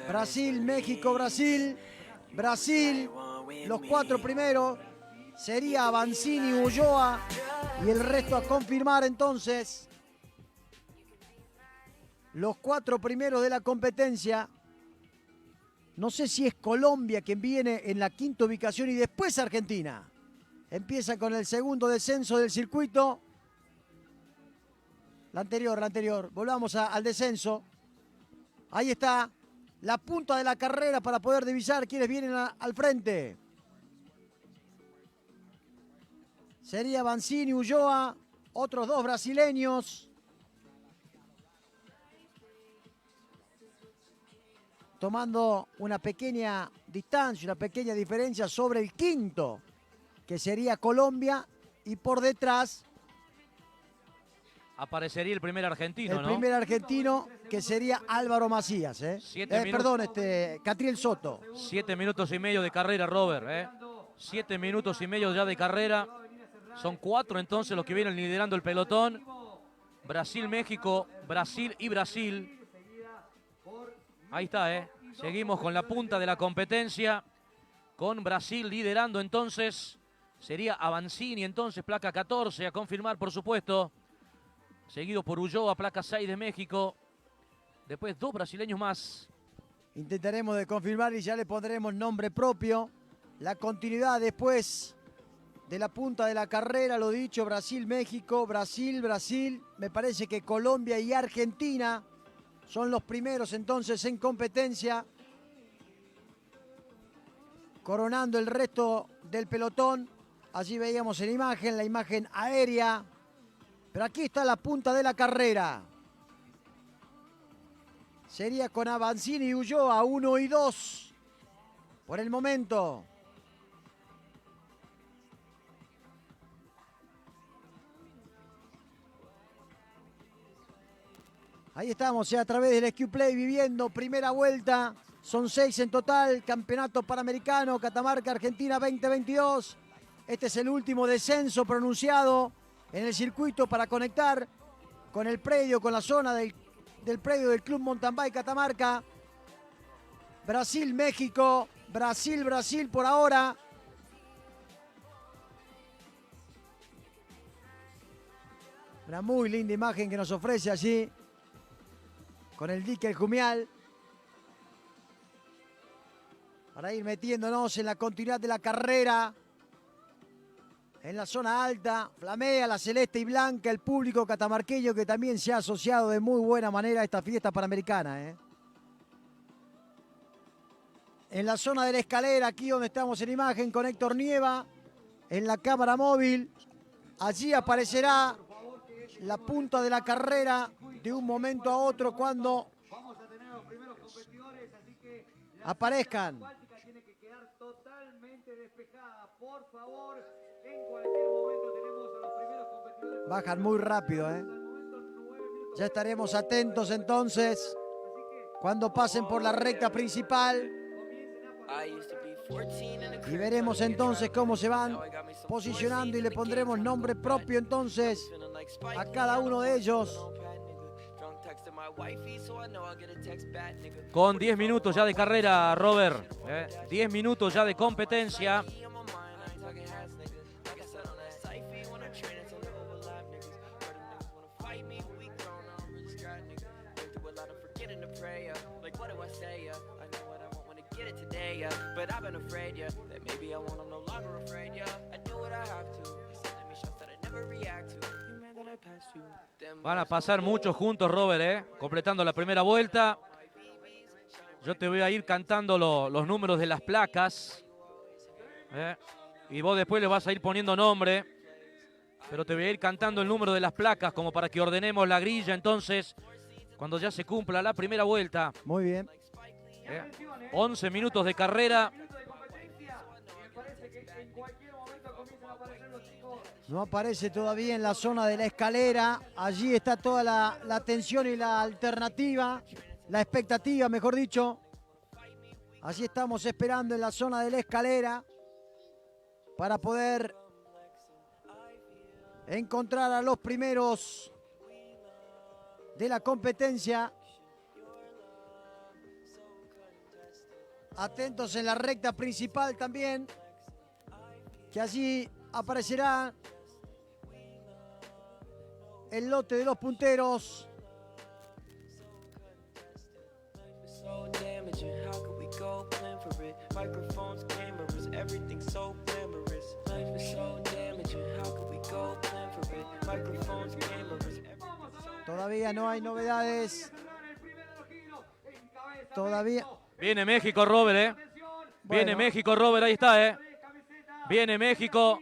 Brasil, México, Brasil. Brasil, los 4 primeros. Sería Avancini, Ulloa y el resto a confirmar entonces. Los 4 primeros de la competencia. No sé si es Colombia quien viene en la 5ª ubicación y después Argentina. Empieza con el segundo descenso del circuito. La anterior. Volvamos al descenso. Ahí está la punta de la carrera para poder divisar quienes vienen al frente. Sería Avancini, Ulloa, otros 2 brasileños. Tomando una pequeña distancia, una pequeña diferencia sobre el 5º, que sería Colombia, y por detrás aparecería el primer argentino, el ¿no? primer argentino, que sería Álvaro Macías. 7 minutos. Perdón, Catriel Soto. 7 minutos y medio de carrera, Robert. 7 minutos y medio ya de carrera. Son 4 entonces los que vienen liderando el pelotón. Brasil, México, Brasil y Brasil. Ahí está, Seguimos con la punta de la competencia. Con Brasil liderando entonces. Sería Avancini entonces, placa 14, a confirmar por supuesto. Seguido por Ulloa, placa 6 de México. Después 2 brasileños más. Intentaremos de confirmar y ya le pondremos nombre propio. La continuidad después de la punta de la carrera, lo dicho, Brasil, México, Brasil, Brasil. Me parece que Colombia y Argentina son los primeros entonces en competencia. Coronando el resto del pelotón. Allí veíamos en la imagen aérea. Pero aquí está la punta de la carrera. Sería con Avancini y Ulloa, 1 y 2. Por el momento. Ahí estamos, a través del SQ Play viviendo primera vuelta. Son 6 en total. Campeonato Panamericano, Catamarca, Argentina 2022. Este es el último descenso pronunciado en el circuito para conectar con el predio, con la zona del predio del Club Mountain Bike Catamarca. Brasil, México, Brasil, Brasil por ahora. Una muy linda imagen que nos ofrece allí con el dique El Jumial. Para ir metiéndonos en la continuidad de la carrera. En la zona alta, flamea la celeste y blanca el público catamarqueño que también se ha asociado de muy buena manera a esta fiesta panamericana. En la zona de la escalera, aquí donde estamos en imagen con Héctor Nieva, en la cámara móvil, allí aparecerá la punta de la carrera de un momento a otro cuando aparezcan. Tiene que quedar totalmente despejada, por favor. En cualquier momento tenemos a los primeros competidores. Bajan muy rápido, Ya estaremos atentos entonces cuando pasen por la recta principal. Y veremos entonces cómo se van posicionando y le pondremos nombre propio entonces a cada uno de ellos. Con 10 minutos ya de carrera, Robert. 10 minutos ya de competencia. Van a pasar muchos juntos, Robert, completando la primera vuelta. Yo te voy a ir cantando los números de las placas. Y vos después le vas a ir poniendo nombre. Pero te voy a ir cantando el número de las placas como para que ordenemos la grilla entonces cuando ya se cumpla la primera vuelta. Muy bien. 11 minutos de carrera. No aparece todavía en la zona de la escalera. Allí está toda la atención y la alternativa, la expectativa, mejor dicho. Allí estamos esperando en la zona de la escalera para poder encontrar a los primeros de la competencia. Atentos en la recta principal también, que allí aparecerá el lote de los punteros. Todavía no hay novedades. Todavía. Viene México, Robert, Viene México, Robert, ahí está, Viene México.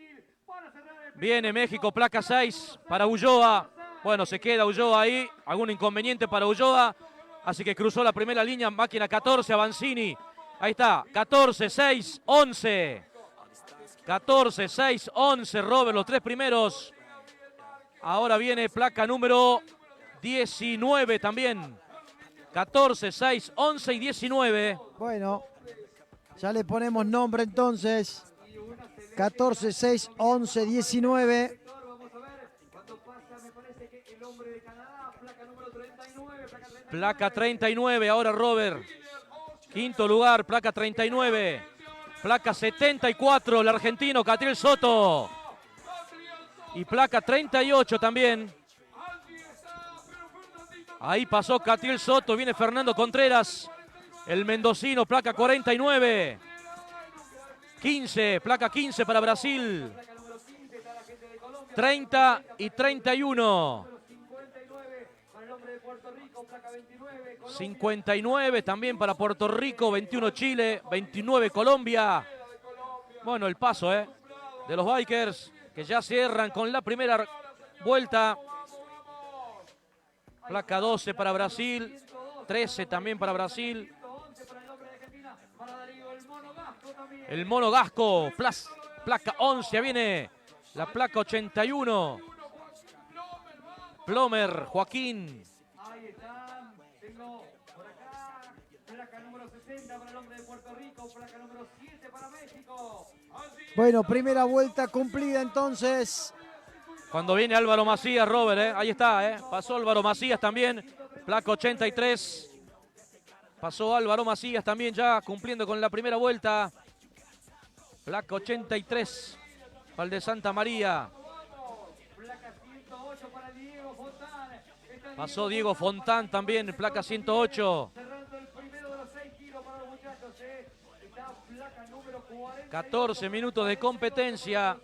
Viene México, placa 6 para Ulloa. Bueno, se queda Ulloa ahí. Algún inconveniente para Ulloa. Así que cruzó la primera línea. Máquina 14, Avancini. Ahí está, 14, 6, 11. 14, 6, 11, Robert, los tres primeros. Ahora viene placa número 19 también. 14, 6, 11 y 19. Bueno, ya le ponemos nombre entonces. 14, 6, 11, 19. Placa 39, ahora Robert. Quinto lugar, placa 39. Placa 74, el argentino Catriel Soto. Y placa 38 también. Ahí pasó Catriel Soto, viene Fernando Contreras. El mendocino, placa 49. 15, placa 15 para Brasil. 30 y 31. 59 también para Puerto Rico, 21 Chile, 29 Colombia. Bueno, el paso de los Bikers que ya cierran con la primera vuelta. Placa 12 para Brasil, 13 también para Brasil. El Mono Gasco, placa 11, viene la placa 81. Plomer, Joaquín. Ahí están, tengo por acá, placa número 60 para el hombre de Puerto Rico, placa número 7 para México. Bueno, primera vuelta cumplida entonces. Cuando viene Álvaro Macías, Robert, ahí está, pasó Álvaro Macías también, placa 83. Pasó Álvaro Macías también ya cumpliendo con la primera vuelta. Placa 83, Val de Santa María. Pasó Diego Fontán también, placa 108. 14 minutos de competencia.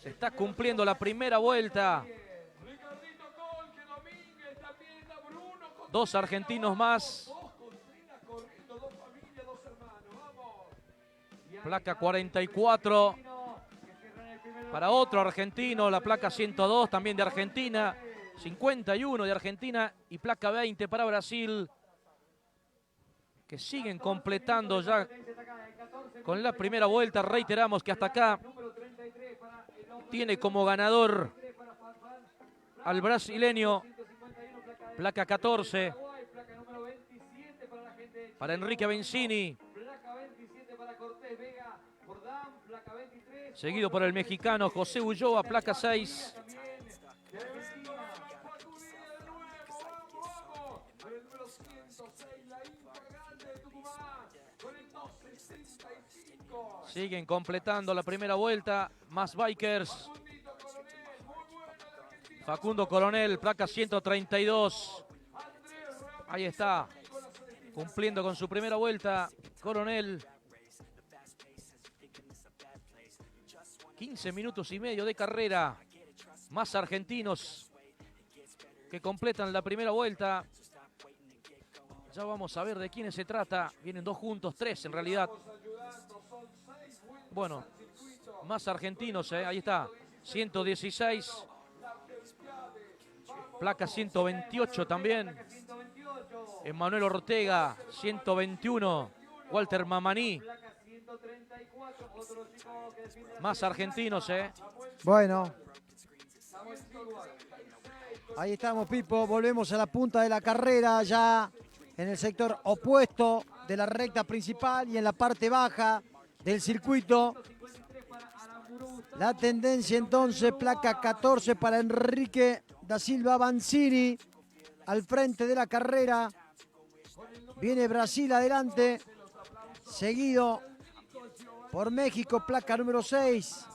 Se está cumpliendo la primera vuelta. Dos argentinos más. Placa 44. Para otro argentino, la placa 102 también de Argentina. 51 de Argentina y placa 20 para Brasil. Que siguen completando ya con la primera vuelta. Reiteramos que hasta acá tiene como ganador al brasileño, placa 14, para Enrique Benzini, seguido por el mexicano José Ulloa, placa 6. Siguen completando la primera vuelta, más bikers. Facundo Coronel, placa 132. Ahí está, cumpliendo con su primera vuelta, Coronel. 15 minutos y medio de carrera. Más argentinos que completan la primera vuelta. Ya vamos a ver de quiénes se trata. Vienen dos juntos, tres en realidad. Bueno, más argentinos, ahí está. 116. Placa 128 también. Emanuel Ortega, 121. Walter Mamaní. Más argentinos, Bueno. Ahí estamos, Pipo. Volvemos a la punta de la carrera, ya en el sector opuesto de la recta principal y en la parte baja del circuito. La tendencia entonces, placa 14 para Enrique da Silva Benzini, al frente de la carrera. Viene Brasil adelante, seguido por México, placa número 6.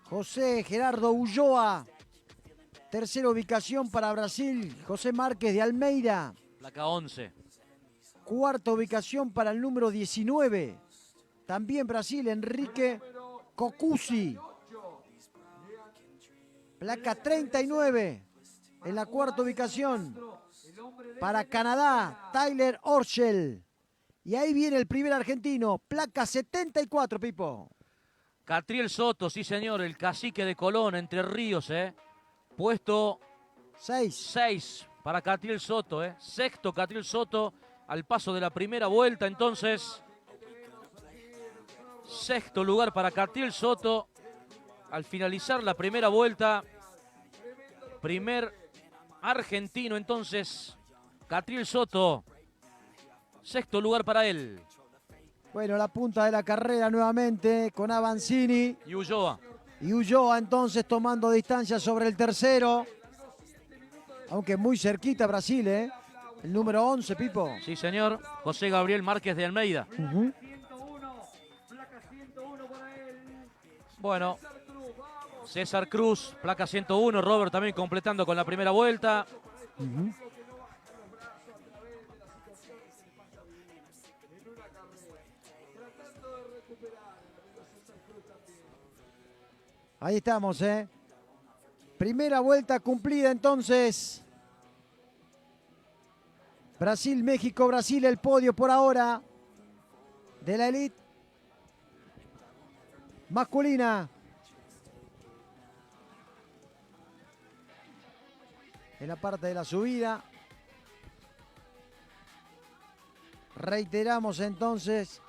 José Gerardo Ulloa. Tercera ubicación para Brasil, José Márquez de Almeida. Placa 11. Cuarta ubicación para el número 19. También Brasil, Enrique Cocusi. Placa 39. En la cuarta ubicación para Canadá, Tyler Orchel. Y ahí viene el primer argentino, placa 74, Pipo. Catriel Soto, sí señor, el cacique de Colón, Entre Ríos, Puesto 6 para Catriel Soto, Sexto Catriel Soto al paso de la primera vuelta, entonces. Sexto lugar para Catriel Soto al finalizar la primera vuelta. Primer argentino, entonces, Catriel Soto. Sexto lugar para él. Bueno, la punta de la carrera nuevamente con Avanzini. Y Ulloa. Y Ulloa entonces tomando distancia sobre el tercero. Aunque muy cerquita Brasil, El número 11, Pipo. Sí, señor. José Gabriel Márquez de Almeida. Bueno, César Cruz, placa 101. Robert también completando con la primera vuelta. Ahí estamos, Primera vuelta cumplida entonces. Brasil, México, Brasil, el podio por ahora de la elite masculina. En la parte de la subida. Reiteramos entonces.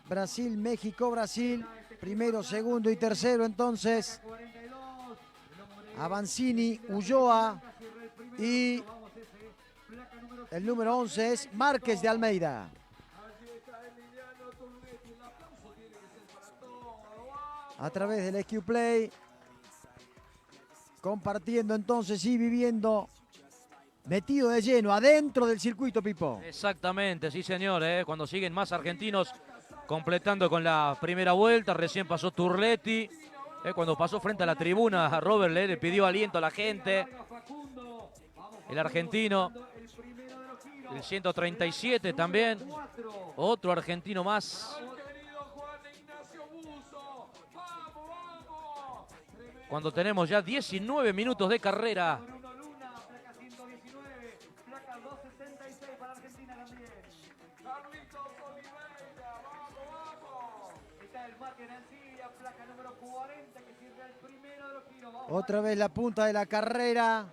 Brasil, México, Brasil. Primero, segundo y tercero entonces. Avanzini, Ulloa y el número 11 es Márquez de Almeida. A través del SQ Play, compartiendo entonces y viviendo, metido de lleno adentro del circuito, Pipo. Exactamente, sí señor, cuando siguen más argentinos completando con la primera vuelta. Recién pasó Turletti, cuando pasó frente a la tribuna, a Robert le pidió aliento a la gente. El argentino, el 137 también, otro argentino más. Cuando tenemos ya 19 minutos de carrera. Otra vez la punta de la carrera.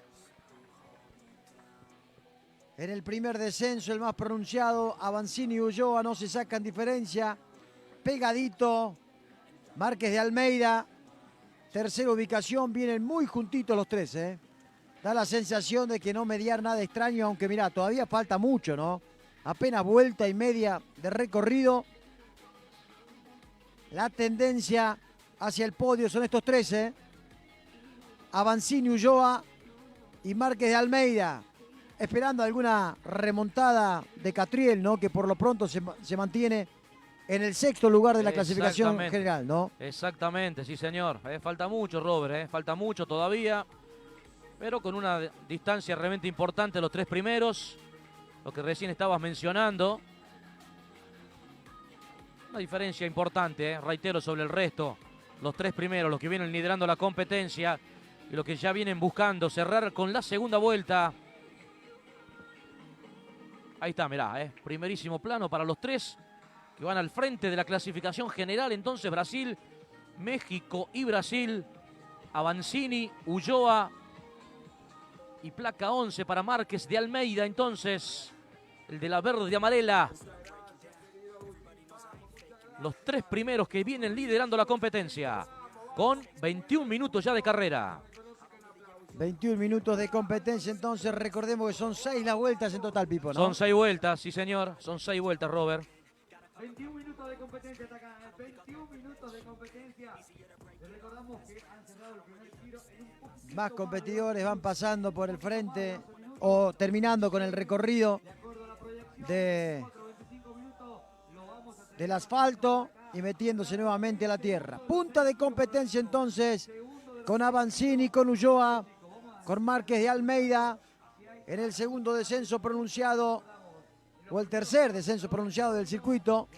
En el primer descenso, el más pronunciado, Avanzini y Ulloa no se sacan diferencia. Pegadito, Márquez de Almeida. Tercera ubicación, vienen muy juntitos los tres, Da la sensación de que no mediar nada extraño, aunque mirá, todavía falta mucho, ¿no? Apenas vuelta y media de recorrido. La tendencia hacia el podio son estos 13. Avancini, Ulloa y Márquez de Almeida. Esperando alguna remontada de Catriel, ¿no? Que por lo pronto se mantiene en el 6º lugar de la clasificación general, ¿no? Exactamente, sí señor. Falta mucho, Robert, falta mucho todavía. Pero con una distancia realmente importante los 3 primeros. Lo que recién estabas mencionando. Una diferencia importante, reitero, sobre el resto. Los 3 primeros, los que vienen liderando la competencia. Y los que ya vienen buscando cerrar con la segunda vuelta. Ahí está, mirá, primerísimo plano para los 3 que van al frente de la clasificación general. Entonces Brasil, México y Brasil. Avancini, Ulloa y placa 11 para Márquez de Almeida. Entonces, el de la verde y amarela. Los 3 primeros que vienen liderando la competencia. Con 21 minutos ya de carrera. 21 minutos de competencia, entonces recordemos que son 6 las vueltas en total, Pipo, ¿no? Son 6 vueltas, sí señor, son 6 vueltas, Robert. 21 minutos de competencia hasta acá, 21 minutos de competencia. Les recordamos que han cerrado el primer giro en un poquito. Más competidores van pasando por el frente o terminando con el recorrido del asfalto y metiéndose nuevamente a la tierra. Punta de competencia entonces con Avancini, con Ulloa, con Márquez de Almeida en el segundo descenso pronunciado o el tercer descenso pronunciado del circuito.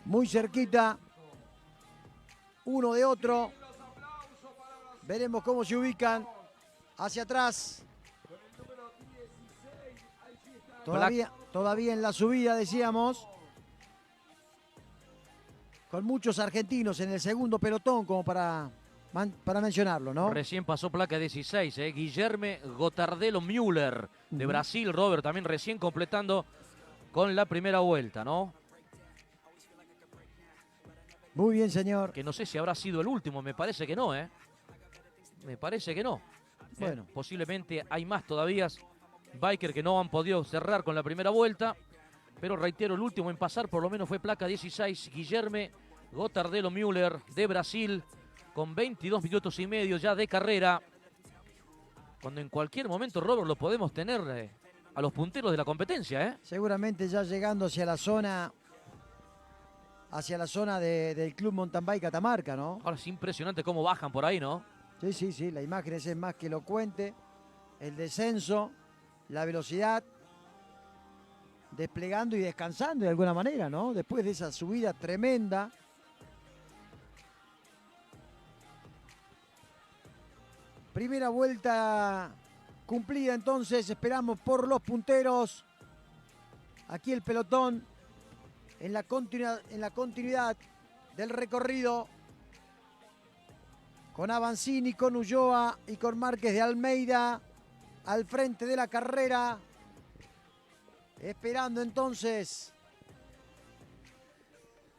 Muy cerquita uno de otro. Veremos cómo se ubican hacia atrás. Todavía en la subida, decíamos. Con muchos argentinos en el segundo pelotón, como para mencionarlo, ¿no? Recién pasó placa 16, Guillerme Gotardelo Müller, de Brasil, Robert, también recién completando con la primera vuelta, ¿no? Muy bien, señor. Que no sé si habrá sido el último, me parece que no, Me parece que no. Bueno. Posiblemente hay más todavía biker que no han podido cerrar con la primera vuelta, pero reitero, el último en pasar por lo menos fue placa 16, Guillerme Gotardelo Müller, de Brasil, con 22 minutos y medio ya de carrera, cuando en cualquier momento, Robert, lo podemos tener a los punteros de la competencia, Seguramente ya llegando hacia la zona del Club Mountain Bike Catamarca, ¿no? Ahora es impresionante cómo bajan por ahí, ¿no? Sí, la imagen es más que elocuente. El descenso, la velocidad, desplegando y descansando de alguna manera, ¿no? Después de esa subida tremenda. Primera vuelta cumplida, entonces esperamos por los punteros. Aquí el pelotón en la continuidad del recorrido. Con Avancini, con Ulloa y con Márquez de Almeida al frente de la carrera. Esperando entonces.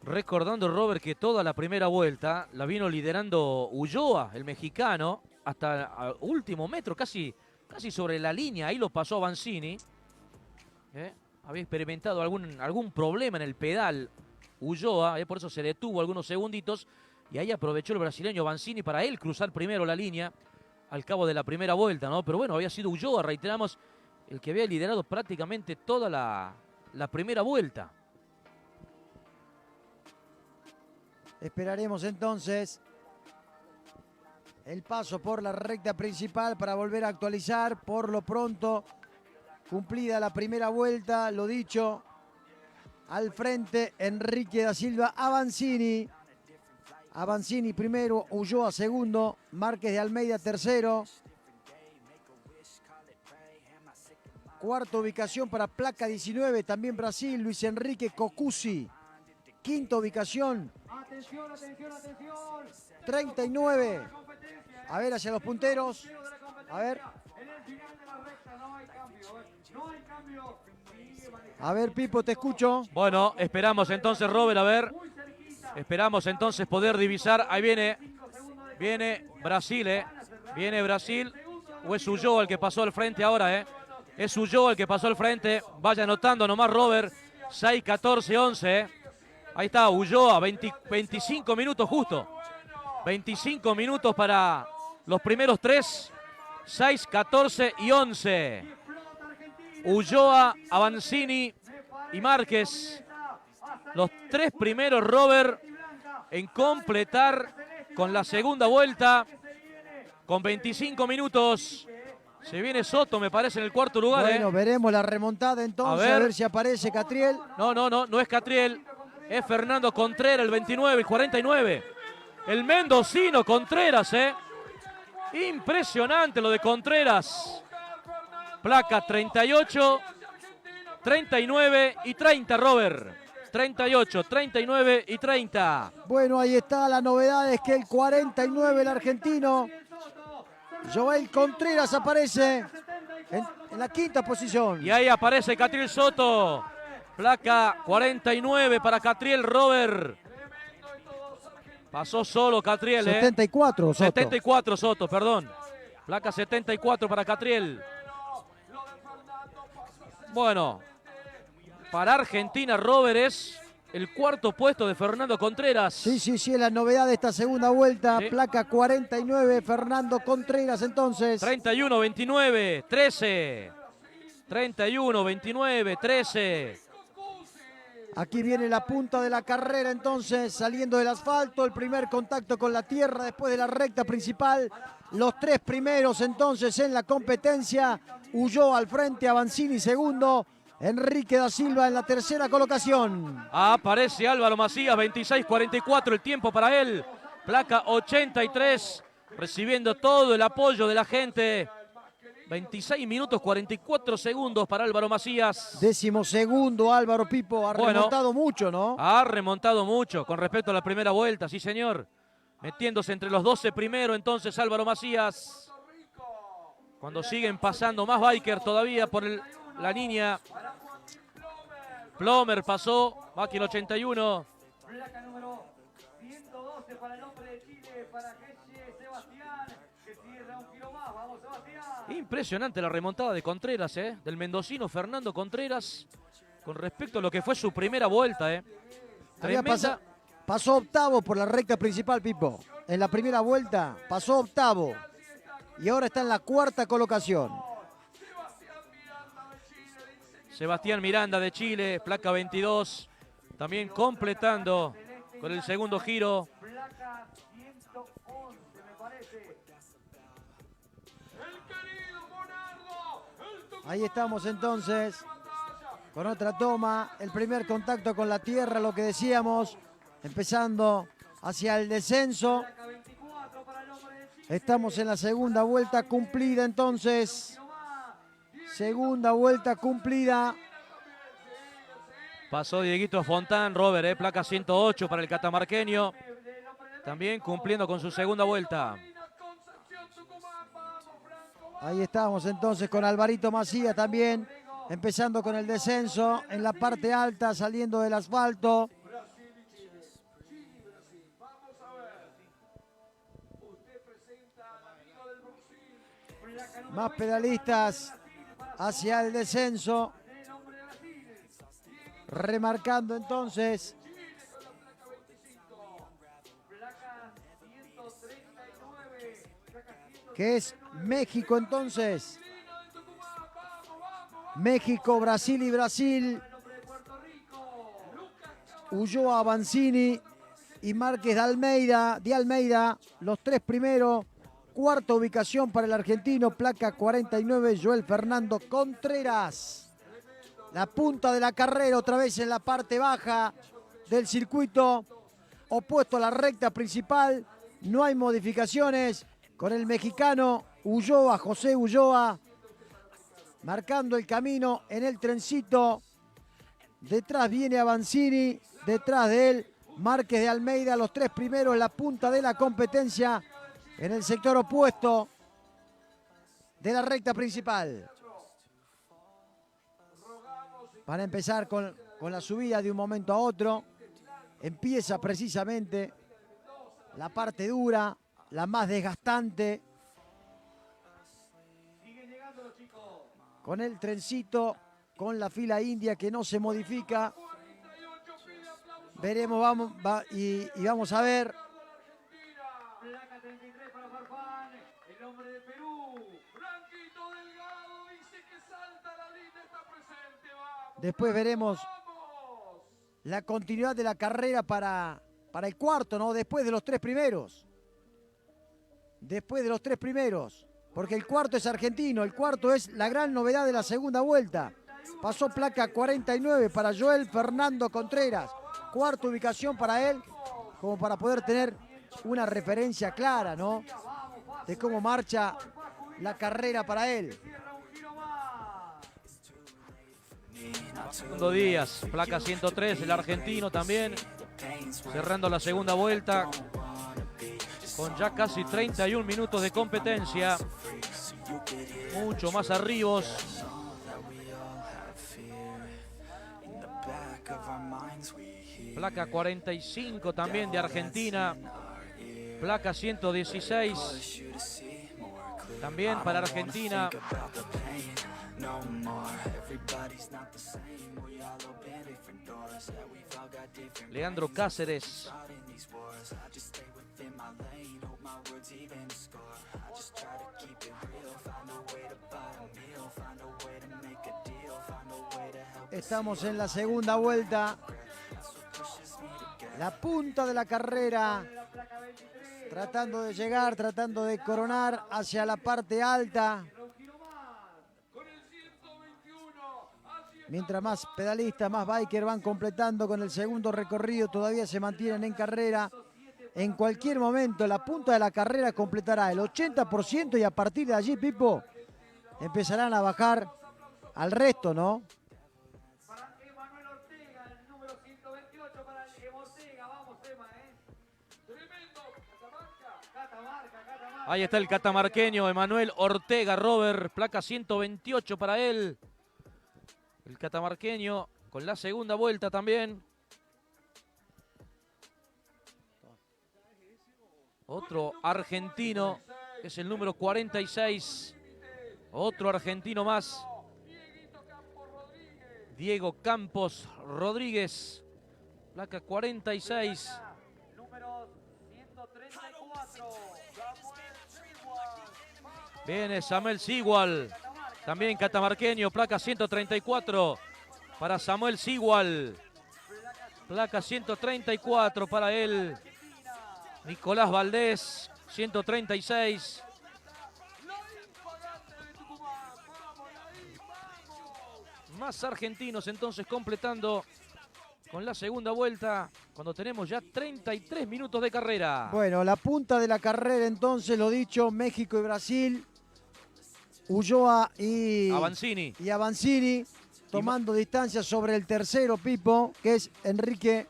Recordando, Robert, que toda la primera vuelta la vino liderando Ulloa, el mexicano, hasta el último metro, casi sobre la línea. Ahí lo pasó Avancini. Había experimentado algún problema en el pedal Ulloa, por eso se detuvo algunos segunditos. Y ahí aprovechó el brasileño Avancini para él cruzar primero la línea al cabo de la primera vuelta, ¿no? Pero bueno, había sido Ulloa, reiteramos, el que había liderado prácticamente toda la primera vuelta. Esperaremos entonces el paso por la recta principal para volver a actualizar. Por lo pronto, cumplida la primera vuelta, lo dicho, al frente Enrique da Silva, Avancini. Avancini primero, Ulloa segundo, Márquez de Almeida tercero. Cuarta ubicación para placa 19, también Brasil, Luis Enrique Cocusi. Quinta ubicación, Atención. 39. A ver, hacia los punteros. A ver. En el final de la recta no hay cambio. No hay cambio. A ver, Pipo, te escucho. Bueno, esperamos entonces, Robert, a ver. Esperamos entonces poder divisar. Ahí viene Brasil, Viene Brasil. ¿O es Ulloa el que pasó al frente ahora, Es Ulloa el que pasó al frente. Vaya anotando nomás Robert. 6, 14, 11, Ahí está Ulloa, 25 minutos justo. 25 minutos para los primeros 3. 6, 14 y 11. Ulloa, Avancini y Márquez. Los 3 primeros, Robert, en completar con la segunda vuelta. Con 25 minutos. Se viene Soto, me parece, en el cuarto lugar. Bueno, veremos la remontada entonces, a ver si aparece Catriel. No es Catriel. Es Fernando Contreras, el 29, el 49. El mendocino Contreras, Impresionante lo de Contreras. Placa 38, 39 y 30, Robert. 38, 39 y 30. Bueno, ahí está, la novedad es que el 49, el argentino, Joel Contreras, aparece en la quinta posición. Y ahí aparece Catriel Soto. Placa 49 para Catriel, Robert. Pasó solo Catriel, 74, Soto. 74 Soto, perdón. Placa 74 para Catriel. Bueno, para Argentina, Robert, es el cuarto puesto de Fernando Contreras. Sí, es la novedad de esta segunda vuelta. Sí. Placa 49, Fernando Contreras entonces. 31, 29, 13. 31, 29, 13. Aquí viene la punta de la carrera entonces, saliendo del asfalto, el primer contacto con la tierra después de la recta principal. Los 3 primeros entonces en la competencia. Ulloa al frente, Avancini segundo, Enrique da Silva en la tercera colocación. Aparece Álvaro Macías, 26-44 el tiempo para él. Placa 83, recibiendo todo el apoyo de la gente. 26 minutos 44 segundos para Álvaro Macías. 12º Álvaro Pipo, ha remontado mucho, ¿no? Ha remontado mucho con respecto a la primera vuelta, sí señor. Metiéndose entre los 12 primero entonces Álvaro Macías. Cuando siguen pasando más bikers todavía por la línea. Plomer pasó, máquina 81. Placa número 112 para el hombre de Chile, para Sebastián, que cierra un kilo más. Vamos, Sebastián. Impresionante la remontada de Contreras, del mendocino Fernando Contreras, con respecto a lo que fue su primera vuelta. Pasó octavo por la recta principal, Pipo. En la primera vuelta pasó octavo y ahora está en la cuarta colocación. Sebastián Miranda de Chile, placa 22, también completando con el segundo giro. Placa 111, me parece. Ahí estamos entonces, con otra toma, el primer contacto con la tierra, lo que decíamos, empezando hacia el descenso. Estamos en la segunda vuelta cumplida entonces. Segunda vuelta cumplida. Pasó Dieguito Fontán, Robert, placa 108 para el catamarqueño. También cumpliendo con su segunda vuelta. Ahí estamos entonces con Alvarito Macías también, empezando con el descenso en la parte alta, saliendo del asfalto. Más pedalistas hacia el descenso. Remarcando entonces. Que es México entonces. México, Brasil y Brasil. Ulloa, Avancini y Márquez de Almeida, los 3 primeros. Cuarta ubicación para el argentino, placa 49, Joel Fernando Contreras. La punta de la carrera otra vez en la parte baja del circuito, opuesto a la recta principal. No hay modificaciones con el mexicano Ulloa, José Ulloa, marcando el camino en el trencito. Detrás viene Avancini, detrás de él Márquez de Almeida, los 3 primeros en la punta de la competencia. En el sector opuesto de la recta principal. Van a empezar con la subida de un momento a otro. Empieza precisamente la parte dura, la más desgastante. con el trencito, con la fila india que no se modifica. Veremos, y vamos a ver. Placa 33 para Farfán, el hombre de Perú. Blanquito Delgado dice que salta la linda, está presente, vamos. Después veremos la continuidad de la carrera para el cuarto, ¿no? Después de los tres primeros. Después de los tres primeros. Porque el cuarto es argentino, el cuarto es la gran novedad de la segunda vuelta. Pasó placa 49 para Joel Fernando Contreras. Cuarta ubicación para él, como para poder tener una referencia clara, ¿no? De cómo marcha la carrera para él. Segundo Díaz, placa 103, el argentino también, cerrando la segunda vuelta con ya casi 31 minutos de competencia, mucho más arribos. Placa 45 también de Argentina, placa 116 también para Argentina. Leandro Cáceres. Estamos en la segunda vuelta. La punta de la carrera. Tratando de llegar, tratando de coronar hacia la parte alta. Mientras más pedalistas, más bikers van completando con el segundo recorrido, todavía se mantienen en carrera. En cualquier momento la punta de la carrera completará el 80% y a partir de allí, Pipo, empezarán a bajar al resto, ¿no? Ahí está el catamarqueño Emanuel Ortega, Robert, placa 128 para él. El catamarqueño con la segunda vuelta también. Otro argentino, es el número 46. Otro argentino más. Diego Campos Rodríguez, placa 46. Viene Samuel Sigual, también catamarqueño, placa 134 para Samuel Sigual. Placa 134 para él. Nicolás Valdés, 136. Más argentinos entonces completando con la segunda vuelta cuando tenemos ya 33 minutos de carrera. Bueno, la punta de la carrera entonces, lo dicho, México y Brasil. Ulloa y Avancini tomando distancia sobre el tercero, Pipo, que es Enrique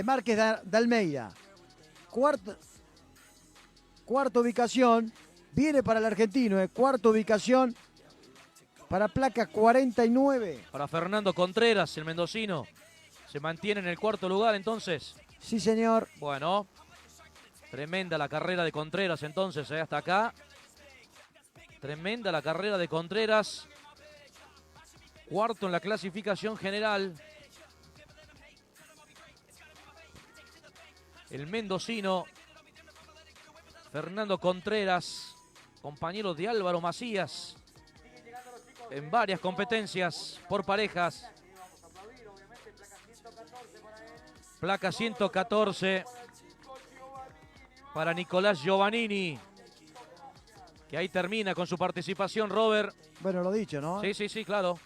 Márquez de Almeida. Cuarta ubicación, viene para el argentino, cuarta ubicación para placa 49. Para Fernando Contreras, el mendocino, se mantiene en el cuarto lugar entonces. Sí, señor. Bueno, tremenda la carrera de Contreras entonces, hasta acá. Tremenda la carrera de Contreras. Cuarto en la clasificación general. El mendocino Fernando Contreras, compañero de Álvaro Macías en varias competencias por parejas. Placa 114 para Nicolás Giovannini, que ahí termina con su participación, Robert. Bueno, lo dicho, ¿no? Sí, sí, sí, claro.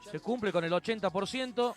Se cumple con el 80%.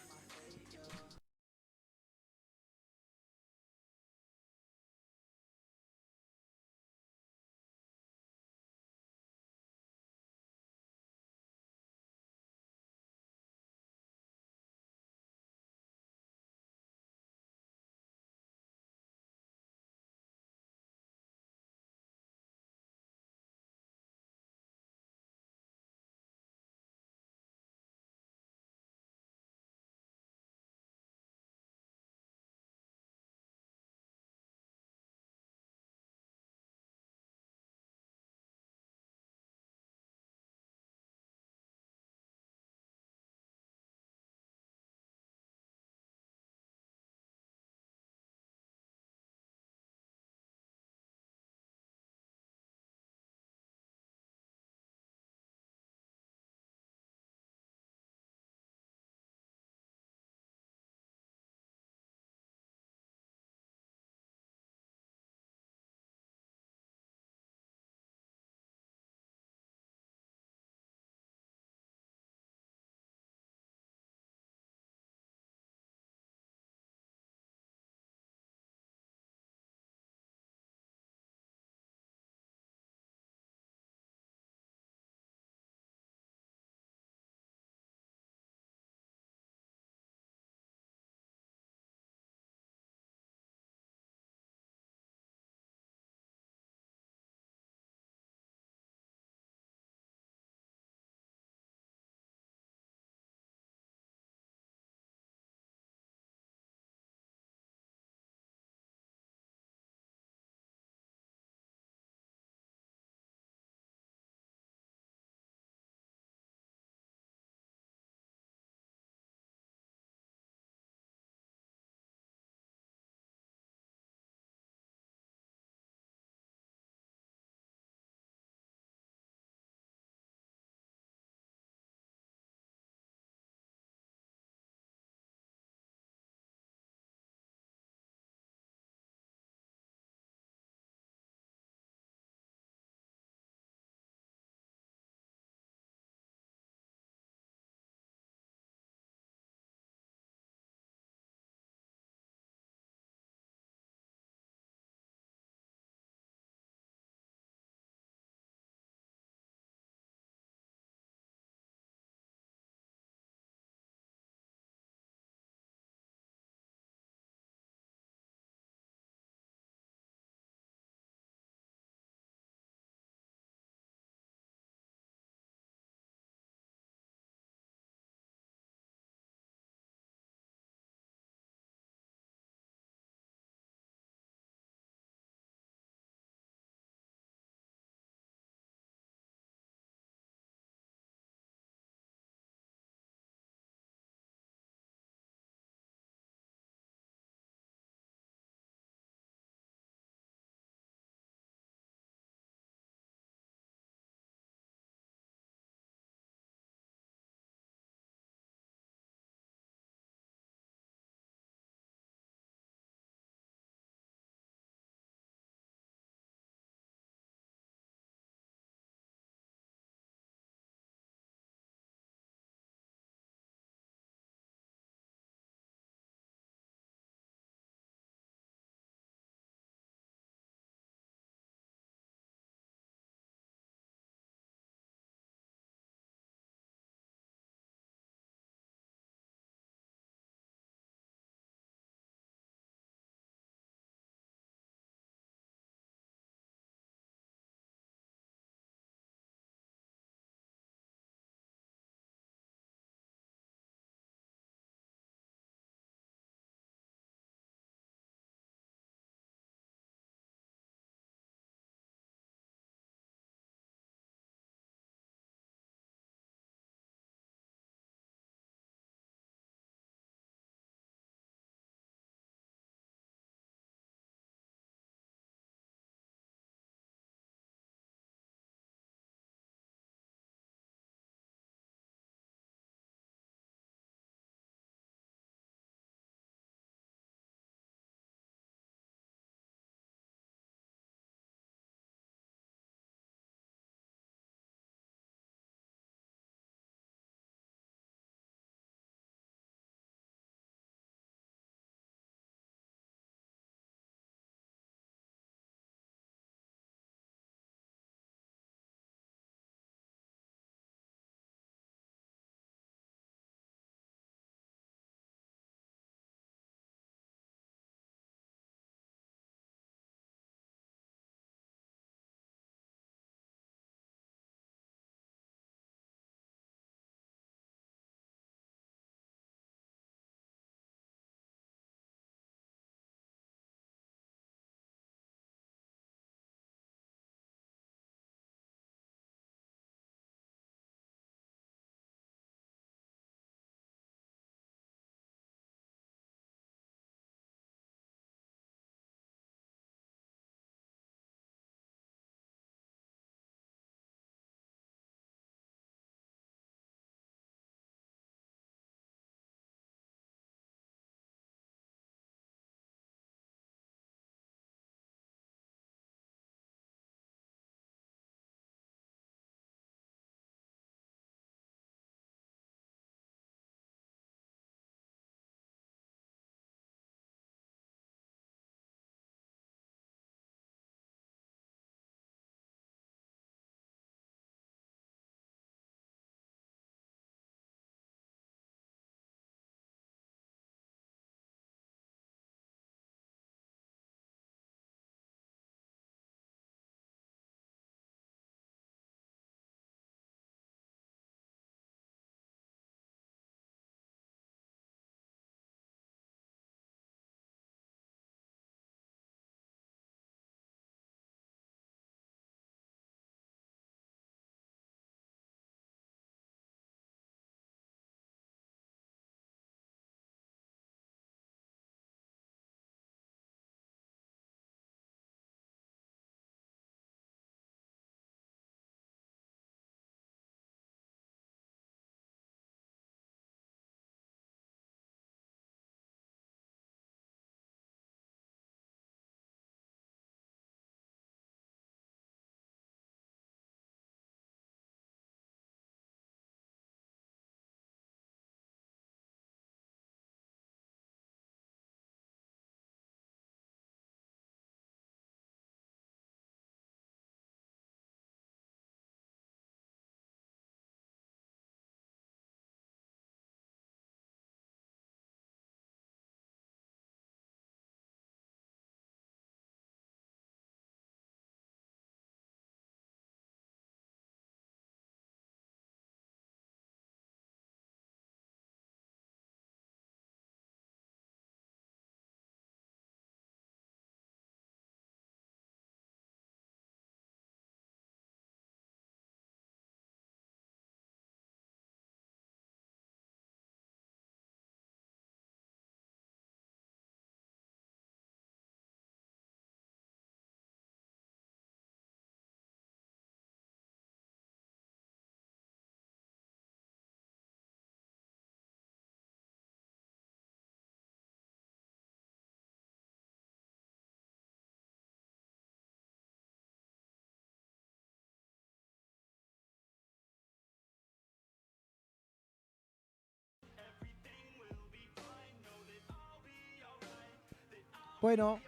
Bueno,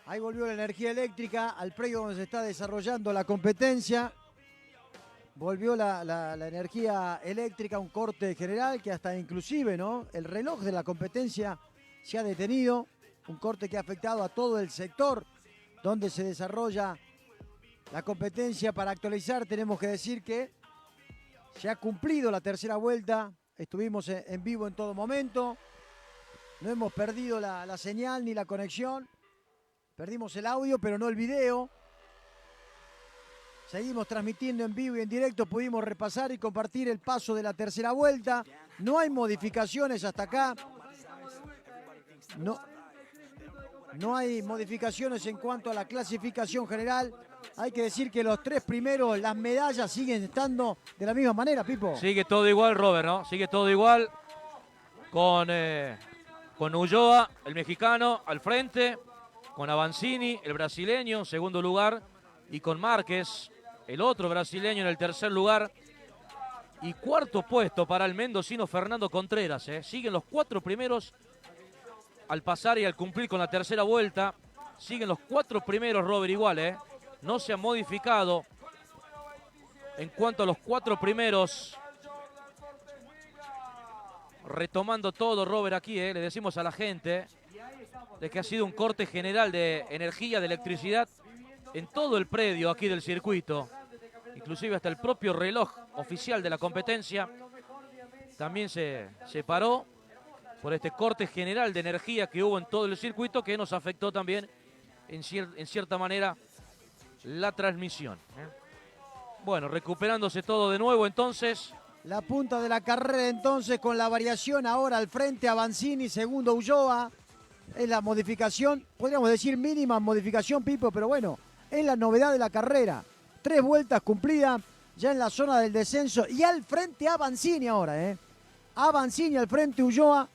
ahí volvió la energía eléctrica al predio donde se está desarrollando la competencia. Volvió la energía eléctrica, un corte general que hasta inclusive, ¿no? El reloj de la competencia se ha detenido. Un corte que ha afectado a todo el sector donde se desarrolla la competencia. Para actualizar, tenemos que decir que se ha cumplido la tercera vuelta. Estuvimos en vivo en todo momento. No hemos perdido la señal ni la conexión. Perdimos el audio, pero no el video. Seguimos transmitiendo en vivo y en directo. Pudimos repasar y compartir el paso de la tercera vuelta. No hay modificaciones hasta acá. No hay modificaciones en cuanto a la clasificación general. Hay que decir que los tres primeros, las medallas siguen estando de la misma manera, Pipo. Sigue todo igual, Robert, ¿no? Sigue todo igual con Ulloa, el mexicano, al frente, con Avancini, el brasileño, segundo lugar, y con Márquez, el otro brasileño, en el tercer lugar. Y cuarto puesto para el mendocino Fernando Contreras. Siguen los cuatro primeros al pasar y al cumplir con la tercera vuelta. Siguen los cuatro primeros, Robert, igual, No se ha modificado en cuanto a los cuatro primeros. Retomando todo, Robert, aquí, le decimos a la gente de que ha sido un corte general de energía, de electricidad en todo el predio aquí del circuito. Inclusive hasta el propio reloj oficial de la competencia también se paró por este corte general de energía que hubo en todo el circuito, que nos afectó también en cierta manera la transmisión. Bueno, recuperándose todo de nuevo entonces. La punta de la carrera entonces con la variación ahora al frente Avancini, segundo Ulloa. Es la modificación, podríamos decir mínima modificación, Pipo, pero bueno, es la novedad de la carrera. 3 vueltas cumplidas ya en la zona del descenso y al frente Avancini ahora, Avancini al frente Ulloa,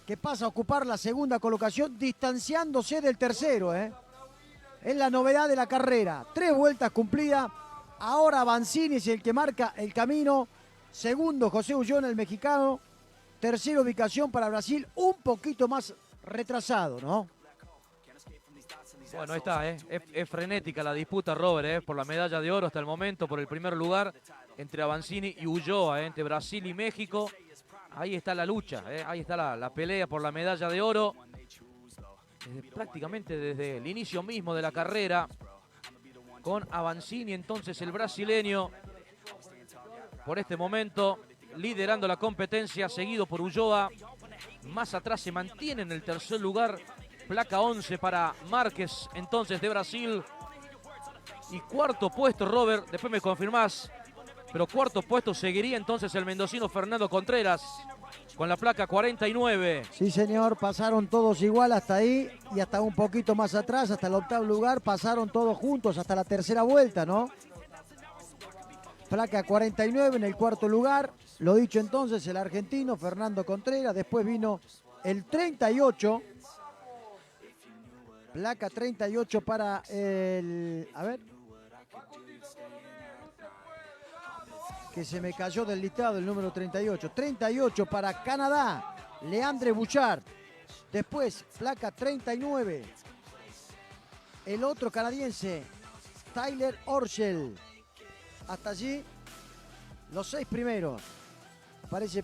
que pasa a ocupar la segunda colocación distanciándose del tercero, Es la novedad de la carrera. 3 vueltas cumplidas. Ahora Avancini es el que marca el camino. Segundo, José Ulloa, el mexicano. Tercera ubicación para Brasil, un poquito más retrasado, ¿no? Bueno, ahí está, es frenética la disputa, Robert, por la medalla de oro hasta el momento, por el primer lugar entre Avancini y Ulloa, entre Brasil y México. Ahí está la lucha, ahí está la pelea por la medalla de oro. Prácticamente desde el inicio mismo de la carrera, con Avancini entonces el brasileño, por este momento liderando la competencia, seguido por Ulloa. Más atrás se mantiene en el tercer lugar, placa 11 para Márquez entonces de Brasil. Y cuarto puesto, Robert, después me confirmás, pero cuarto puesto seguiría entonces el mendocino Fernando Contreras con la placa 49. Sí, señor, pasaron todos igual hasta ahí y hasta un poquito más atrás, hasta el octavo lugar, pasaron todos juntos hasta la tercera vuelta, ¿no? Placa 49 en el cuarto lugar, lo dicho entonces, el argentino Fernando Contreras, después vino el 38, placa 38 para el... A ver... que se me cayó del listado el número 38. 38 para Canadá, Leandre Bouchard. Después, placa 39. El otro canadiense, Tyler Orshel. Hasta allí, los 6 primeros. Aparece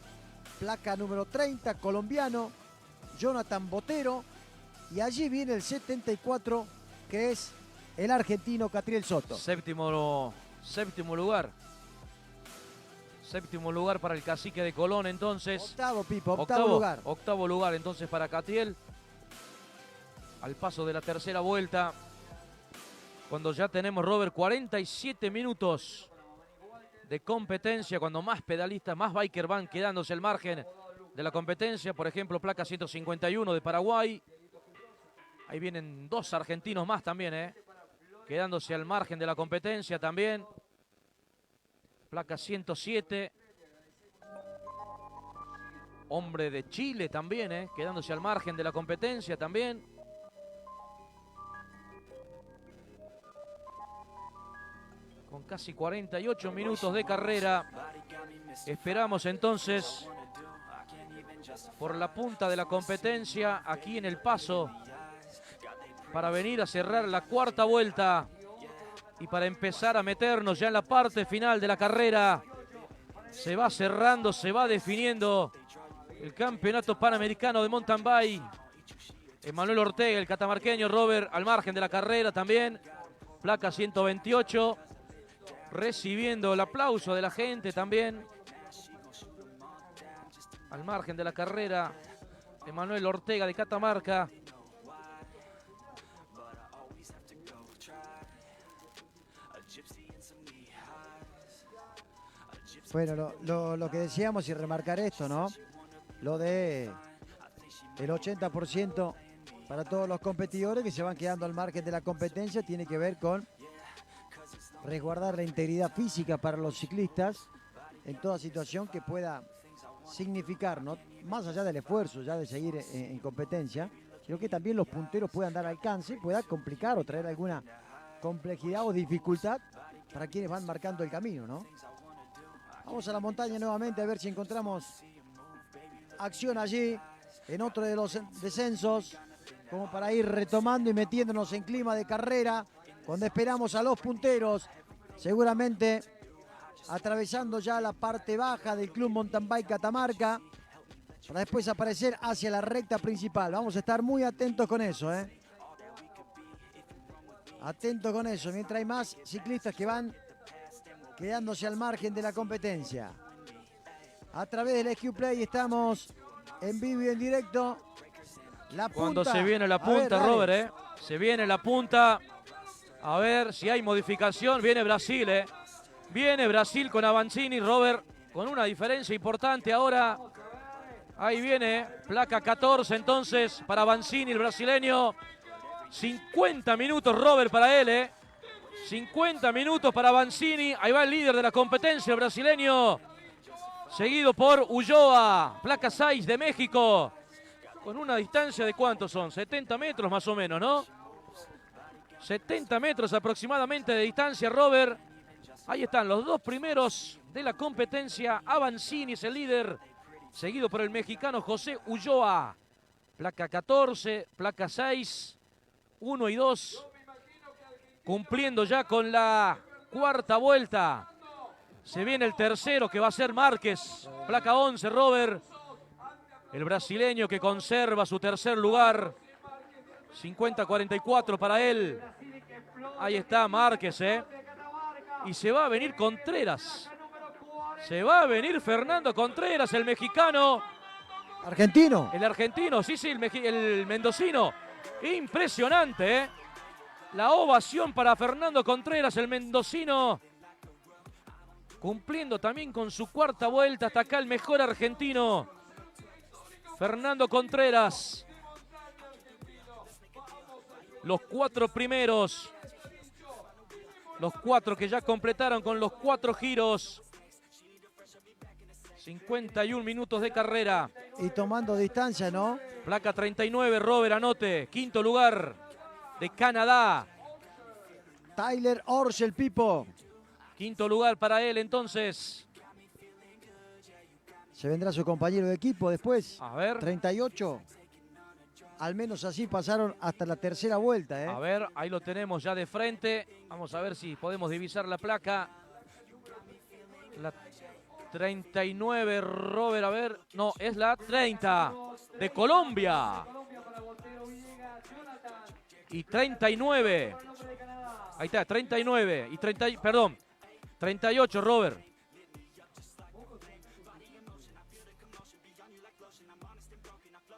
placa número 30, colombiano, Jonathan Botero. Y allí viene el 74, que es el argentino Catriel Soto. Séptimo lugar. Séptimo lugar para el cacique de Colón, entonces. Octavo, Pipo, octavo lugar. Octavo lugar, entonces, para Catriel. Al paso de la tercera vuelta. Cuando ya tenemos, Robert, 47 minutos de competencia. Cuando más pedalistas, más biker van quedándose al margen de la competencia. Por ejemplo, placa 151 de Paraguay. Ahí vienen 2 argentinos más también, quedándose al margen de la competencia también. Placa 107. Hombre de Chile también, quedándose al margen de la competencia también. Con casi 48 minutos de carrera. Esperamos entonces por la punta de la competencia aquí en el paso para venir a cerrar la cuarta vuelta y para empezar a meternos ya en la parte final de la carrera. Se va cerrando, se va definiendo el campeonato panamericano de mountain bike. Emanuel Ortega, el catamarqueño, Robert al margen de la carrera también, placa 128, recibiendo el aplauso de la gente también. Al margen de la carrera, Emanuel Ortega de Catamarca. Bueno, lo que decíamos y remarcar esto, ¿no? Lo de el 80% para todos los competidores que se van quedando al margen de la competencia tiene que ver con resguardar la integridad física para los ciclistas en toda situación que pueda significar, ¿no? Más allá del esfuerzo ya de seguir en competencia, sino que también los punteros puedan dar alcance, pueda complicar o traer alguna complejidad o dificultad para quienes van marcando el camino, ¿no? Vamos a la montaña nuevamente a ver si encontramos acción allí en otro de los descensos, como para ir retomando y metiéndonos en clima de carrera, cuando esperamos a los punteros, seguramente atravesando ya la parte baja del Club Mountain Bike Catamarca, para después aparecer hacia la recta principal. Vamos a estar muy atentos con eso, ¿eh? Atentos con eso, mientras hay más ciclistas que van quedándose al margen de la competencia. A través del SQ Play estamos en vivo y en directo. La punta. Cuando se viene la punta, ver, Robert, ¿eh? Se viene la punta. A ver si hay modificación. Viene Brasil, ¿eh? Viene Brasil con Avancini, Robert, con una diferencia importante ahora. Ahí viene, placa 14 entonces para Avancini, el brasileño. 50 minutos, Robert, para él, ¿eh? 50 minutos para Avancini. Ahí va el líder de la competencia, el brasileño. Seguido por Ulloa, placa 6 de México. Con una distancia de ¿cuántos son? 70 metros más o menos, ¿no? 70 metros aproximadamente de distancia, Robert. Ahí están los dos primeros de la competencia. Avancini es el líder, seguido por el mexicano José Ulloa. Placa 14, placa 6, 1 y 2. Cumpliendo ya con la cuarta vuelta. Se viene el tercero que va a ser Márquez. Placa 11, Robert. El brasileño que conserva su tercer lugar. 50-44 para él. Ahí está Márquez, ¿eh? Y se va a venir Contreras. Se va a venir Fernando Contreras, el mexicano. Argentino. El argentino, sí, el mendocino. Impresionante, ¿eh? La ovación para Fernando Contreras, el mendocino. Cumpliendo también con su cuarta vuelta. Hasta acá el mejor argentino. Fernando Contreras. Los cuatro primeros. Los cuatro que ya completaron con los 4 giros. 51 minutos de carrera. Y tomando distancia, ¿no? Placa 39, Robert, anote. Quinto lugar de Canadá. Tyler Orsh, el Pipo. Quinto lugar para él, entonces. Se vendrá su compañero de equipo después. A ver. 38. Al menos así pasaron hasta la tercera vuelta, ¿eh? A ver, ahí lo tenemos ya de frente. Vamos a ver si podemos divisar la placa. La 39, Robert, a ver. No, es la 30 de Colombia. Y 39. Ahí está, 39. Y 38, Robert.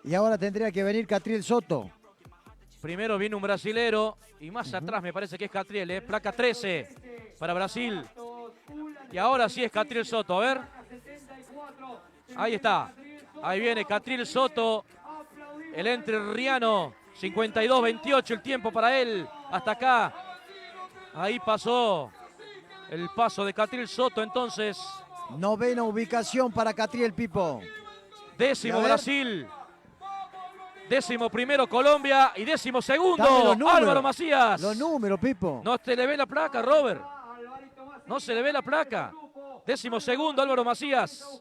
Y ahora tendría que venir Catriel Soto. Primero viene un brasilero y más atrás me parece que es Catriel, ¿eh? Placa 13 para Brasil. Y ahora sí es Catriel Soto, a ver. Ahí está. Ahí viene Catriel Soto, el entrerriano. 52-28 el tiempo para él. Hasta acá. Ahí pasó el paso de Catriel Soto entonces. Novena ubicación para Catriel, Pipo. Décimo Brasil. 11º Colombia y 12º Álvaro Macías. Los números, Pipo. No se le ve la placa, Robert. No se le ve la placa. 12º Álvaro Macías.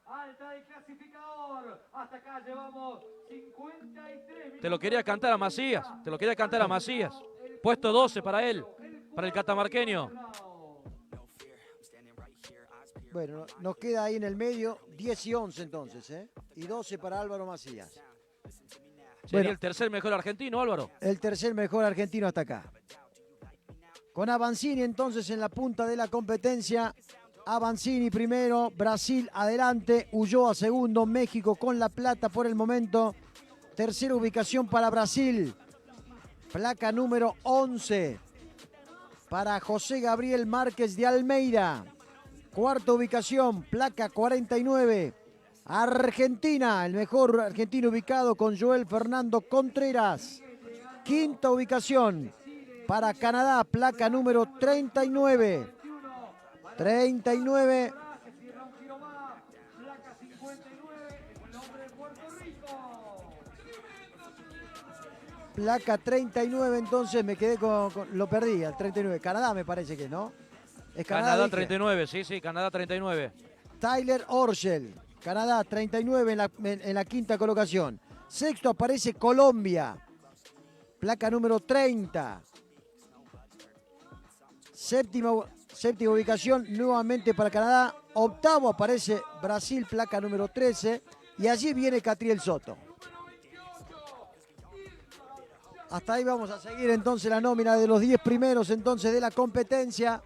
Alta del clasificador. Hasta acá llevamos 53 minutos. Te lo quería cantar a Macías. Te lo quería cantar a Macías. Puesto 12 para él. Para el catamarqueño. Bueno, nos queda ahí en el medio 10 y 11 entonces, ¿eh? Y 12 para Álvaro Macías. Sería Bueno, el tercer mejor argentino, Álvaro. el tercer mejor argentino hasta acá. Con Avancini entonces en la punta de la competencia. Avancini primero, Brasil adelante, Ulloa segundo, México con la plata por el momento. Tercera ubicación para Brasil. Placa número 11 para José Gabriel Márquez de Almeida. Cuarta ubicación, placa 49. Argentina, el mejor argentino ubicado con Joel Fernando Contreras. Quinta ubicación para Canadá, placa número 39. 39. Placa 39, entonces me quedé lo perdí, al 39. Canadá me parece que, ¿no? Es Canadá dije. 39, sí, Canadá 39. Tyler Orshel, Canadá 39 en la quinta colocación. Sexto aparece Colombia, placa número 30. Séptima ubicación nuevamente para Canadá. Octavo aparece Brasil, placa número 13. Y allí viene Catriel Soto. Hasta ahí vamos a seguir entonces la nómina de los 10 primeros entonces de la competencia.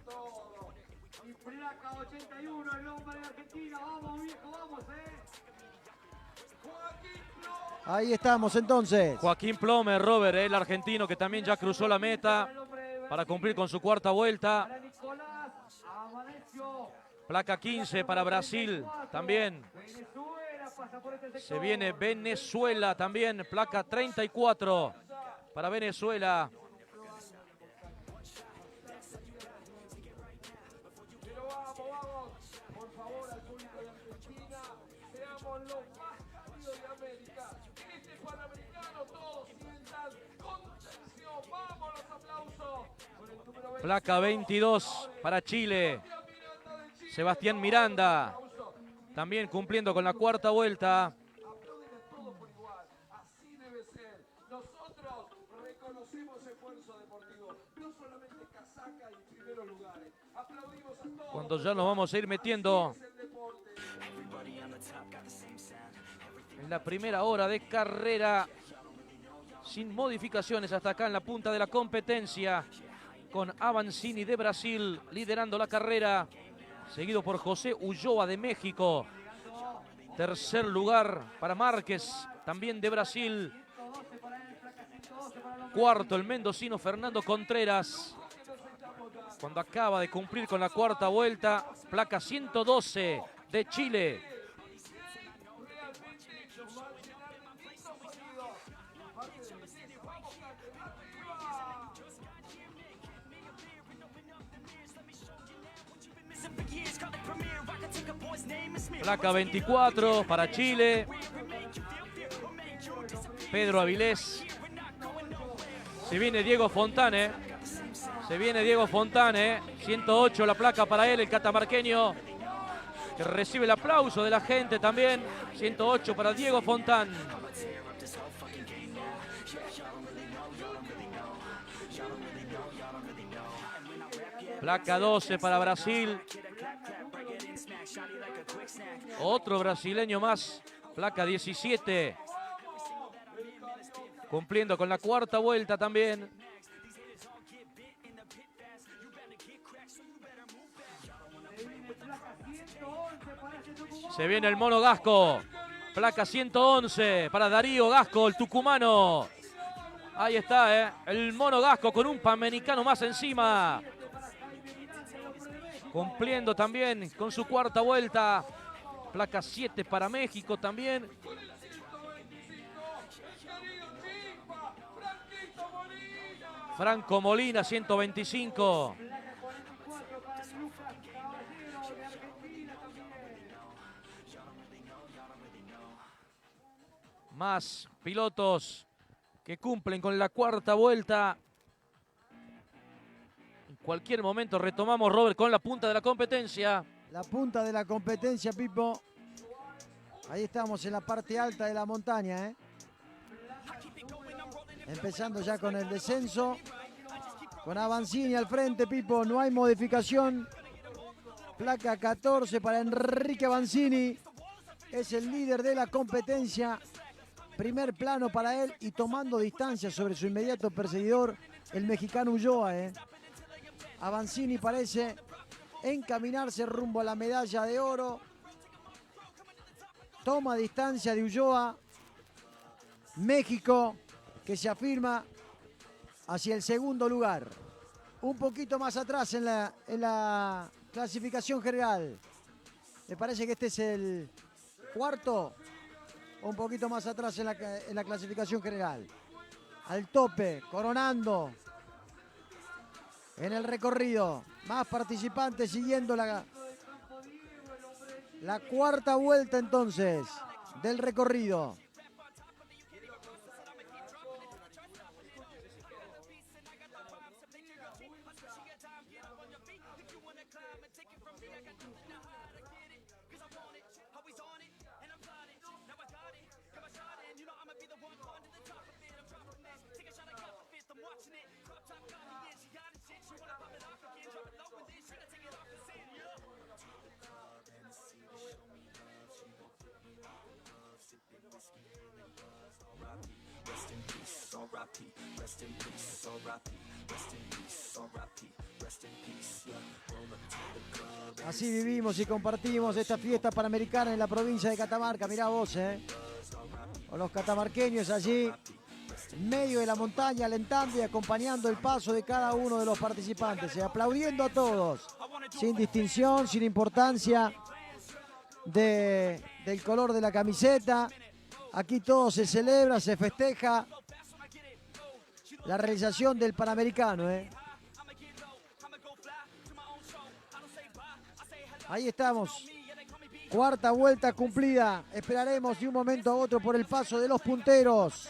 Placa 81, el hombre de Argentina. Vamos, viejo, vamos, Ahí estamos entonces. Joaquín Plomer, Robert, el argentino que también ya cruzó la meta para cumplir con su cuarta vuelta. Placa 15 para Brasil también. Se viene Venezuela también, placa 34 para Venezuela. Pero vamos, por favor, al público de Argentina, seamos los más cálidos de América. En este Panamericano todos sientan contención. Vamos, los aplausos. Con el número 20. Placa 22 para Chile. Sebastián Miranda también cumpliendo con la cuarta vuelta. Así debe ser. Nosotros reconocemos esfuerzo deportivo, no solamente casaca y primeros lugares. Aplaudimos a todos. Cuando ya nos vamos a ir metiendo en la primera hora de carrera, sin modificaciones hasta acá en la punta de la competencia, con Avancini de Brasil liderando la carrera, seguido por José Ulloa de México. Tercer lugar para Márquez, también de Brasil. Cuarto, el mendocino Fernando Contreras, cuando acaba de cumplir con la cuarta vuelta. Placa 112 de Chile. Placa 24 para Chile. Pedro Avilés. Se viene Diego Fontane. Se viene Diego Fontane. 108 la placa para él, el catamarqueño, que recibe el aplauso de la gente también. 108 para Diego Fontán. Placa 12 para Brasil. Otro brasileño más. Placa 17. Cumpliendo con la cuarta vuelta también. Se viene el mono Gasco. Placa 111 para Darío Gasco, el tucumano. Ahí está, el mono Gasco con un panamericano más encima. Cumpliendo también con su cuarta vuelta. Placa 7 para México también. Franco Molina, 125. Más pilotos que cumplen con la cuarta vuelta. En cualquier momento retomamos, Robert, con la punta de la competencia. La punta de la competencia, Pipo. Ahí estamos en la parte alta de la montaña, ¿eh? Empezando ya con el descenso. Con Avancini al frente, Pipo. No hay modificación. Placa 14 para Enrique Avancini. Es el líder de la competencia. Primer plano para él y tomando distancia sobre su inmediato perseguidor, el mexicano Ulloa, ¿eh? Avancini parece encaminarse rumbo a la medalla de oro. Toma distancia de Ulloa. México que se afirma hacia el segundo lugar. Un poquito más atrás en la clasificación general. Me parece que este es el cuarto. Un poquito más atrás en la clasificación general. Al tope, coronando. En el recorrido. Más participantes siguiendo la cuarta vuelta entonces del recorrido. Así vivimos y compartimos esta fiesta panamericana en la provincia de Catamarca. Mirá vos, con los catamarqueños allí, en medio de la montaña, alentando y acompañando el paso de cada uno de los participantes, aplaudiendo a todos, sin distinción, sin importancia del color de la camiseta. Aquí todo se celebra, se festeja la realización del Panamericano, Ahí estamos. Cuarta vuelta cumplida. Esperaremos de un momento a otro por el paso de los punteros.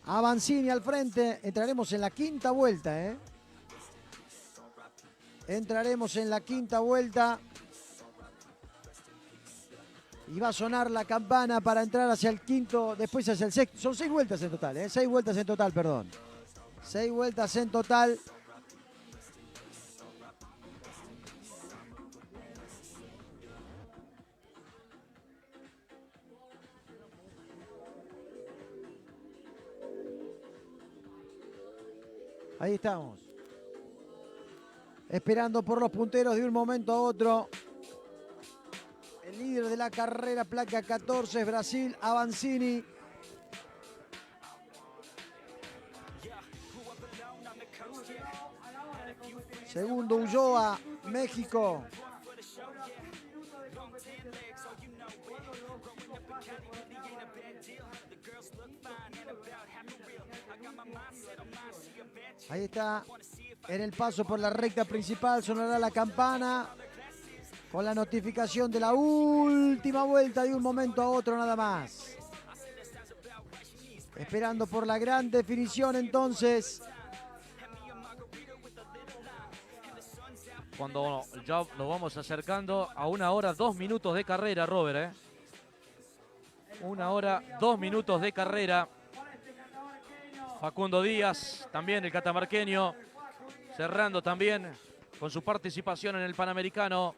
Avancini al frente. Entraremos en la quinta vuelta, Entraremos en la quinta vuelta. Y va a sonar la campana para entrar hacia el quinto, después hacia el sexto. Son 6 vueltas en total, 6 vueltas en total, perdón. 6 vueltas en total. Ahí estamos. Esperando por los punteros de un momento a otro. El líder de la carrera, placa 14, es Brasil, Avancini. Segundo, Ulloa, México. Ahí está. En el paso por la recta principal sonará la campana con la notificación de la última vuelta de un momento a otro nada más. Esperando por la gran definición entonces. Cuando ya nos vamos acercando a 1 hora, 2 minutos de carrera, Robert. 1 hora, 2 minutos de carrera. Facundo Díaz, también el catamarqueño, cerrando también con su participación en el Panamericano.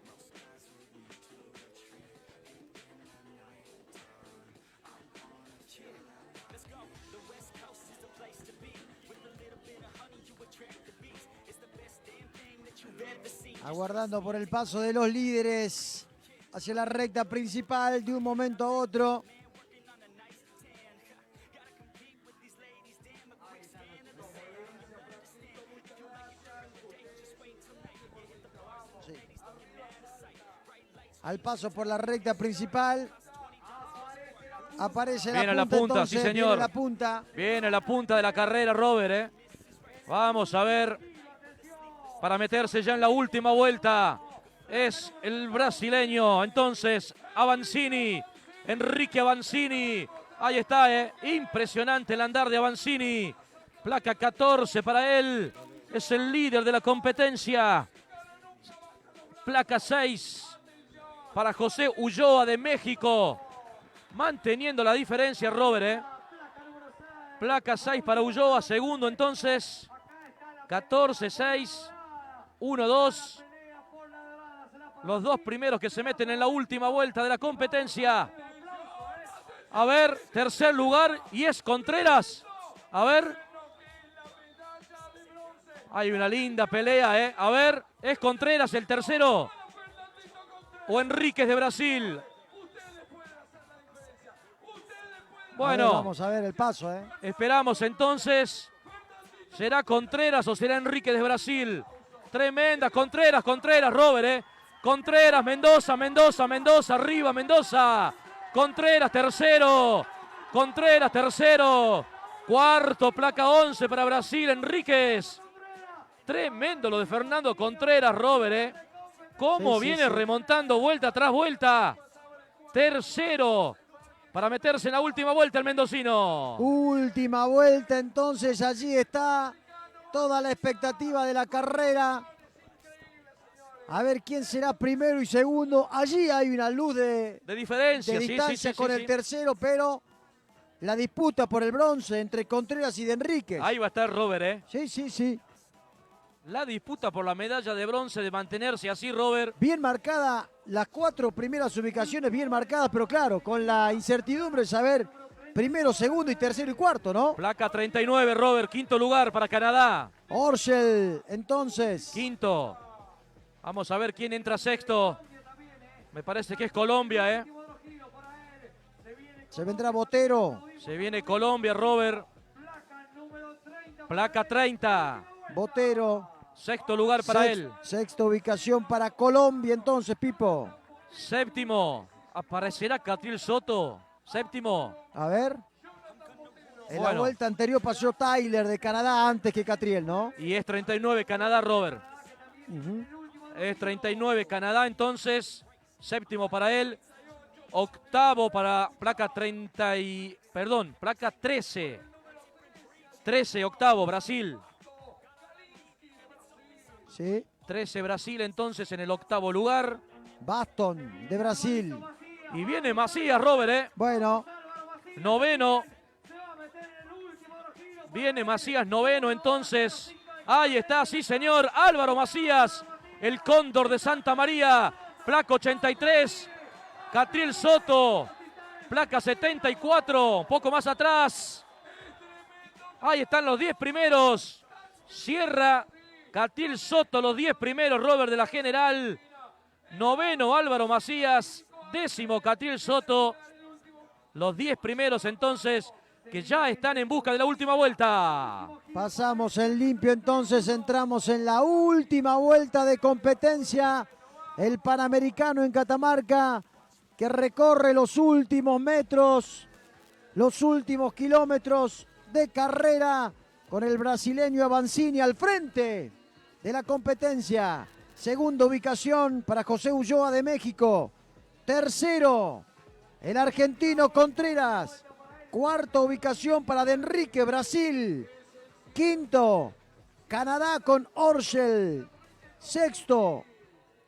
Aguardando por el paso de los líderes hacia la recta principal de un momento a otro. Sí. Al paso por la recta principal aparece viene la punta, entonces, sí señor. Viene la punta. Viene la punta de la carrera, Robert. Vamos a ver. Para meterse ya en la última vuelta es el brasileño, entonces Avancini, Enrique Avancini, ahí está, impresionante el andar de Avancini, placa 14 para él, es el líder de la competencia, Placa 6 para José Ulloa de México. Manteniendo la diferencia, Robert, Placa 6 para Ulloa, segundo entonces. 14-6, 1-2. Los dos primeros que se meten en la última vuelta de la competencia. A ver, tercer lugar y es Contreras. A ver. Hay una linda pelea, A ver, ¿es Contreras el tercero? ¿O Enríquez de Brasil? Bueno. Vamos a ver el paso, Esperamos entonces. ¿Será Contreras o será Enríquez de Brasil? Tremenda. Contreras, Robert, Contreras, Mendoza, arriba Mendoza. Contreras tercero. Cuarto, placa 11 para Brasil, Enríquez. Tremendo lo de Fernando Contreras, Robert, Cómo viene remontando vuelta tras vuelta. Tercero para meterse en la última vuelta el mendocino. Última vuelta, entonces allí está toda la expectativa de la carrera. A ver quién será primero y segundo. Allí hay una luz de diferencia, de distancia con el tercero, pero la disputa por el bronce entre Contreras y de Enríquez. Ahí va a estar Robert, Sí. La disputa por la medalla de bronce, de mantenerse así, Robert. Bien marcada, las 4 primeras ubicaciones bien marcadas, pero claro, con la incertidumbre de saber primero, segundo y tercero y cuarto, ¿no? Placa 39, Robert, quinto lugar para Canadá. Orschel, entonces. Quinto. Vamos a ver quién entra sexto. Me parece que es Colombia, Se vendrá Botero. Se viene Colombia, Robert. Placa 30. Botero. Sexto lugar para él. Sexta ubicación para Colombia, entonces, Pipo. Séptimo. Aparecerá Catriel Soto. Séptimo. A ver. En la vuelta anterior pasó Tyler de Canadá antes que Catriel, ¿no? Y es 39 Canadá, Robert. Es 39 Canadá, entonces. Séptimo para él. Octavo para placa 13. 13, octavo, Brasil. Sí. 13 Brasil, entonces, en el octavo lugar. Baston de Brasil. Y viene Macías, Robert, Bueno. Noveno. Viene Macías, noveno, entonces. Ahí está, sí, señor. Álvaro Macías, el cóndor de Santa María. Placa 83. Catriel Soto, placa 74. Un poco más atrás. Ahí están los 10 primeros. Cierra Catriel Soto, los 10 primeros, Robert, de la general. Noveno, Álvaro Macías. Décimo, Catriel Soto. Los 10 primeros, entonces, que ya están en busca de la última vuelta. Pasamos en limpio, entonces entramos en la última vuelta de competencia. El Panamericano en Catamarca, que recorre los últimos metros, los últimos kilómetros de carrera, con el brasileño Avancini al frente de la competencia. Segunda ubicación para José Ulloa de México. Tercero, el argentino Contreras. Cuarta ubicación para de Enrique, Brasil. Quinto, Canadá con Orschel. Sexto,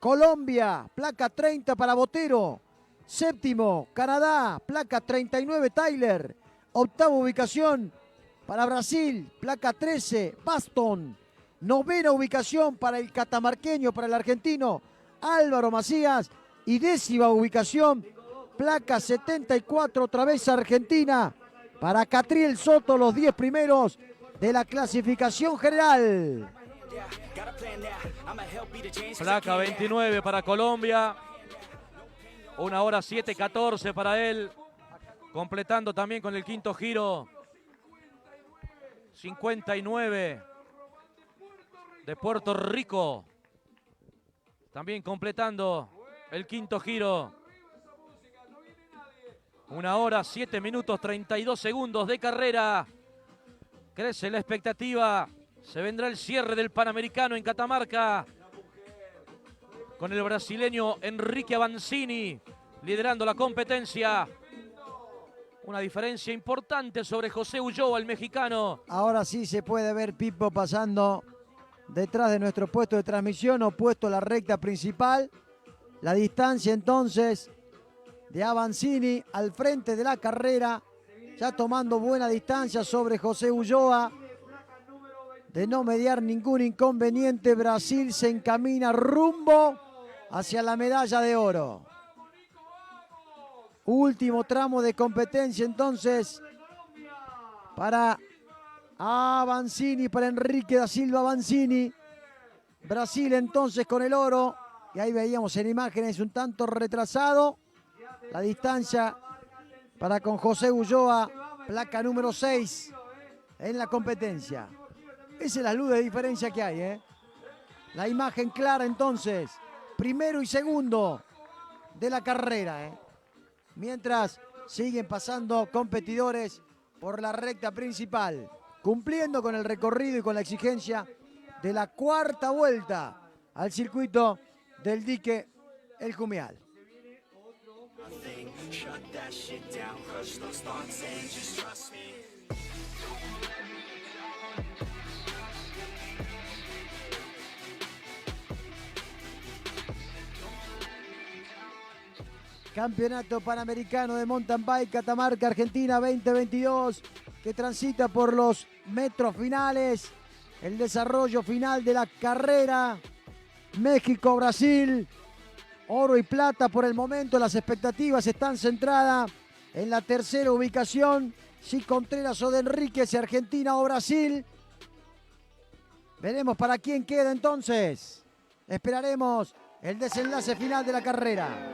Colombia, placa 30 para Botero. Séptimo, Canadá, placa 39, Tyler. Octava ubicación para Brasil, placa 13, Baston. Novena ubicación para el catamarqueño, para el argentino, Álvaro Macías. Y décima ubicación, placa 74, otra vez Argentina, para Catriel Soto, los 10 primeros de la clasificación general. Placa 29 para Colombia. 1 hora 7:14 para él. Completando también con el quinto giro. 59 de Puerto Rico. También completando el quinto giro. 1 hora 7 minutos 32 segundos de carrera. Crece la expectativa. Se vendrá el cierre del Panamericano en Catamarca, con el brasileño Enrique Avancini liderando la competencia. Una diferencia importante sobre José Ulloa, el mexicano. Ahora sí se puede ver, Pipo, pasando detrás de nuestro puesto de transmisión, opuesto a la recta principal. La distancia entonces de Avanzini al frente de la carrera, ya tomando buena distancia sobre José Ulloa. De no mediar ningún inconveniente, Brasil se encamina rumbo hacia la medalla de oro. Último tramo de competencia entonces para Avanzini, para Enrique da Silva Avanzini. Brasil entonces con el oro. Y ahí veíamos en imágenes un tanto retrasado la distancia para con José Ulloa, placa número 6 en la competencia. Esa es la luz de diferencia que hay, ¿eh? La imagen clara entonces, primero y segundo de la carrera, ¿eh? Mientras siguen pasando competidores por la recta principal, cumpliendo con el recorrido y con la exigencia de la cuarta vuelta al circuito del dique El Jumial. Campeonato Panamericano de Mountain Bike Catamarca, Argentina 2022, que transita por los metros finales, el desarrollo final de la carrera. México, Brasil, oro y plata por el momento. Las expectativas están centradas en la tercera ubicación, si Contreras o de Enríquez, si Argentina o Brasil. Veremos para quién queda entonces. Esperaremos el desenlace final de la carrera.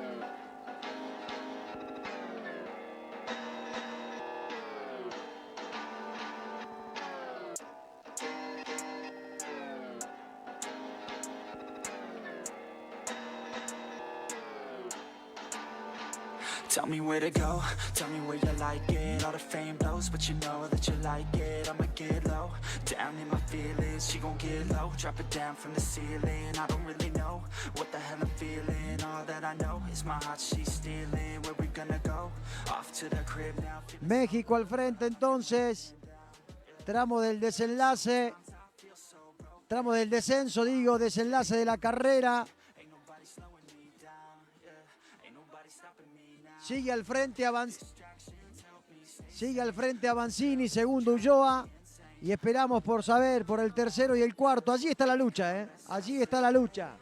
Tell me where to go, tell me where you like it. All the fame blows, but you know that you like it. I'ma get low, down in my feelings. She gon' get low, drop it down from the ceiling. I don't really know what the hell I'm feeling. All that I know is my heart, she's stealing. Where we gonna go? Off to the crib now. México al frente entonces. Tramo del desenlace. Tramo del descenso, digo, desenlace de la carrera. Sigue al frente Avanzini, segundo Ulloa. Y esperamos por saber por el tercero y el cuarto. Allí está la lucha, ¿eh? Allí está la lucha.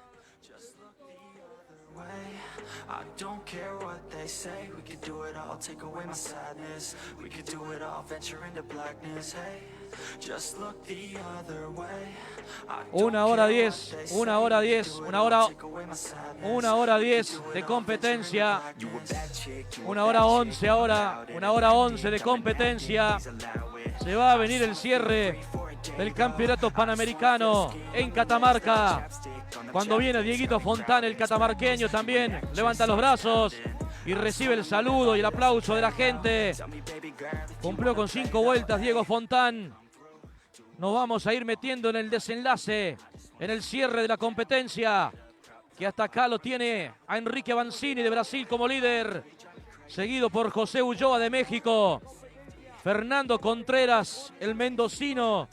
I don't care what they say, we could do it all, take away my sadness. We could do it all, venture into blackness. Hey, just look the other way. 1 hora 10, 1 hora 10, 1 hora 10 de competencia. 1 hora 11 ahora, 1 hora 11 de competencia. Se va a venir el cierre del Campeonato Panamericano en Catamarca. Cuando viene Dieguito Fontán, el catamarqueño, también levanta los brazos y recibe el saludo y el aplauso de la gente. Cumplió con 5 vueltas Diego Fontán. Nos vamos a ir metiendo en el desenlace, en el cierre de la competencia, que hasta acá lo tiene a Enrique Avanzini de Brasil como líder, seguido por José Ulloa de México, Fernando Contreras, el mendocino,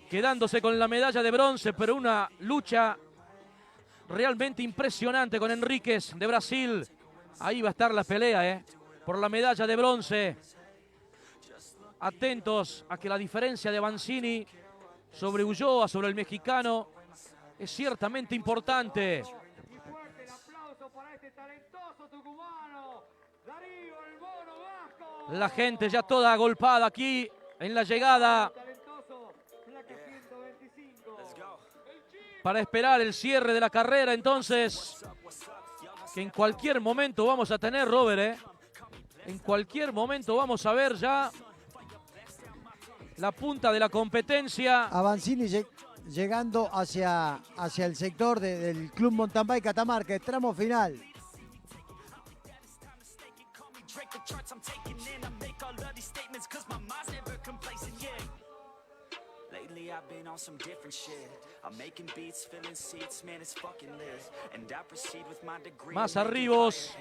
quedándose con la medalla de bronce, pero una lucha realmente impresionante con Enríquez de Brasil. Ahí va a estar la pelea, por la medalla de bronce. Atentos a que la diferencia de Avanzini sobre Ulloa, sobre el mexicano, es ciertamente importante. La gente ya toda agolpada aquí en la llegada para esperar el cierre de la carrera, entonces, que en cualquier momento vamos a tener, Robert, en cualquier momento vamos a ver ya la punta de la competencia. Avanzini llegando hacia el sector del Club Mountain Bike Catamarca, tramo final. Lately I've been on some different shit. Más arribos.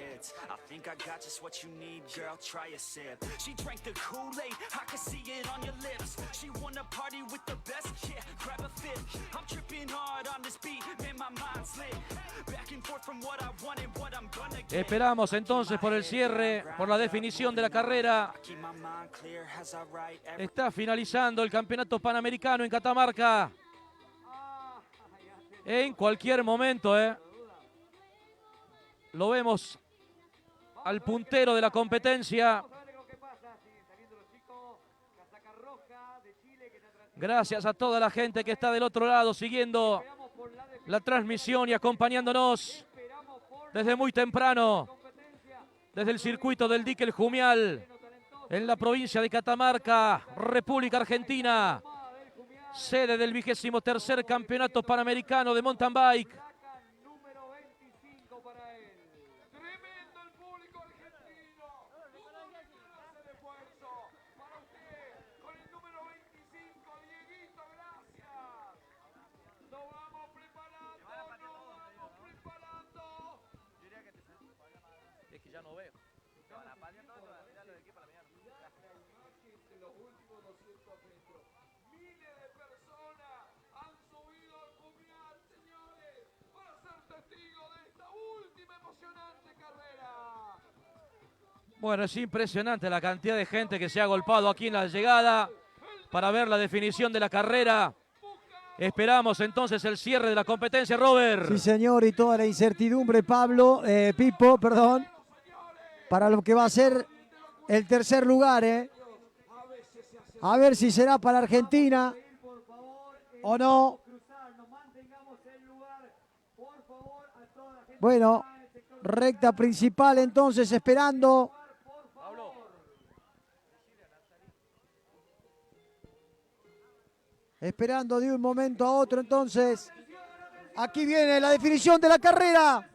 Esperamos entonces por el cierre, por la definición de la carrera. Está finalizando el campeonato panamericano en Catamarca. En cualquier momento, lo vemos al puntero de la competencia. Gracias a toda la gente que está del otro lado siguiendo la transmisión y acompañándonos desde muy temprano, desde el circuito del Dique El Jumial, en la provincia de Catamarca, República Argentina, sede del 23º Campeonato Panamericano de Mountain Bike. Bueno, es impresionante la cantidad de gente que se ha agolpado aquí en la llegada para ver la definición de la carrera. Esperamos entonces el cierre de la competencia, Robert. Sí, señor, y toda la incertidumbre, Pipo, perdón, para lo que va a ser el tercer lugar, A ver si será para Argentina o no. Bueno, recta principal entonces, esperando. Esperando de un momento a otro, entonces. Aquí viene la definición de la carrera.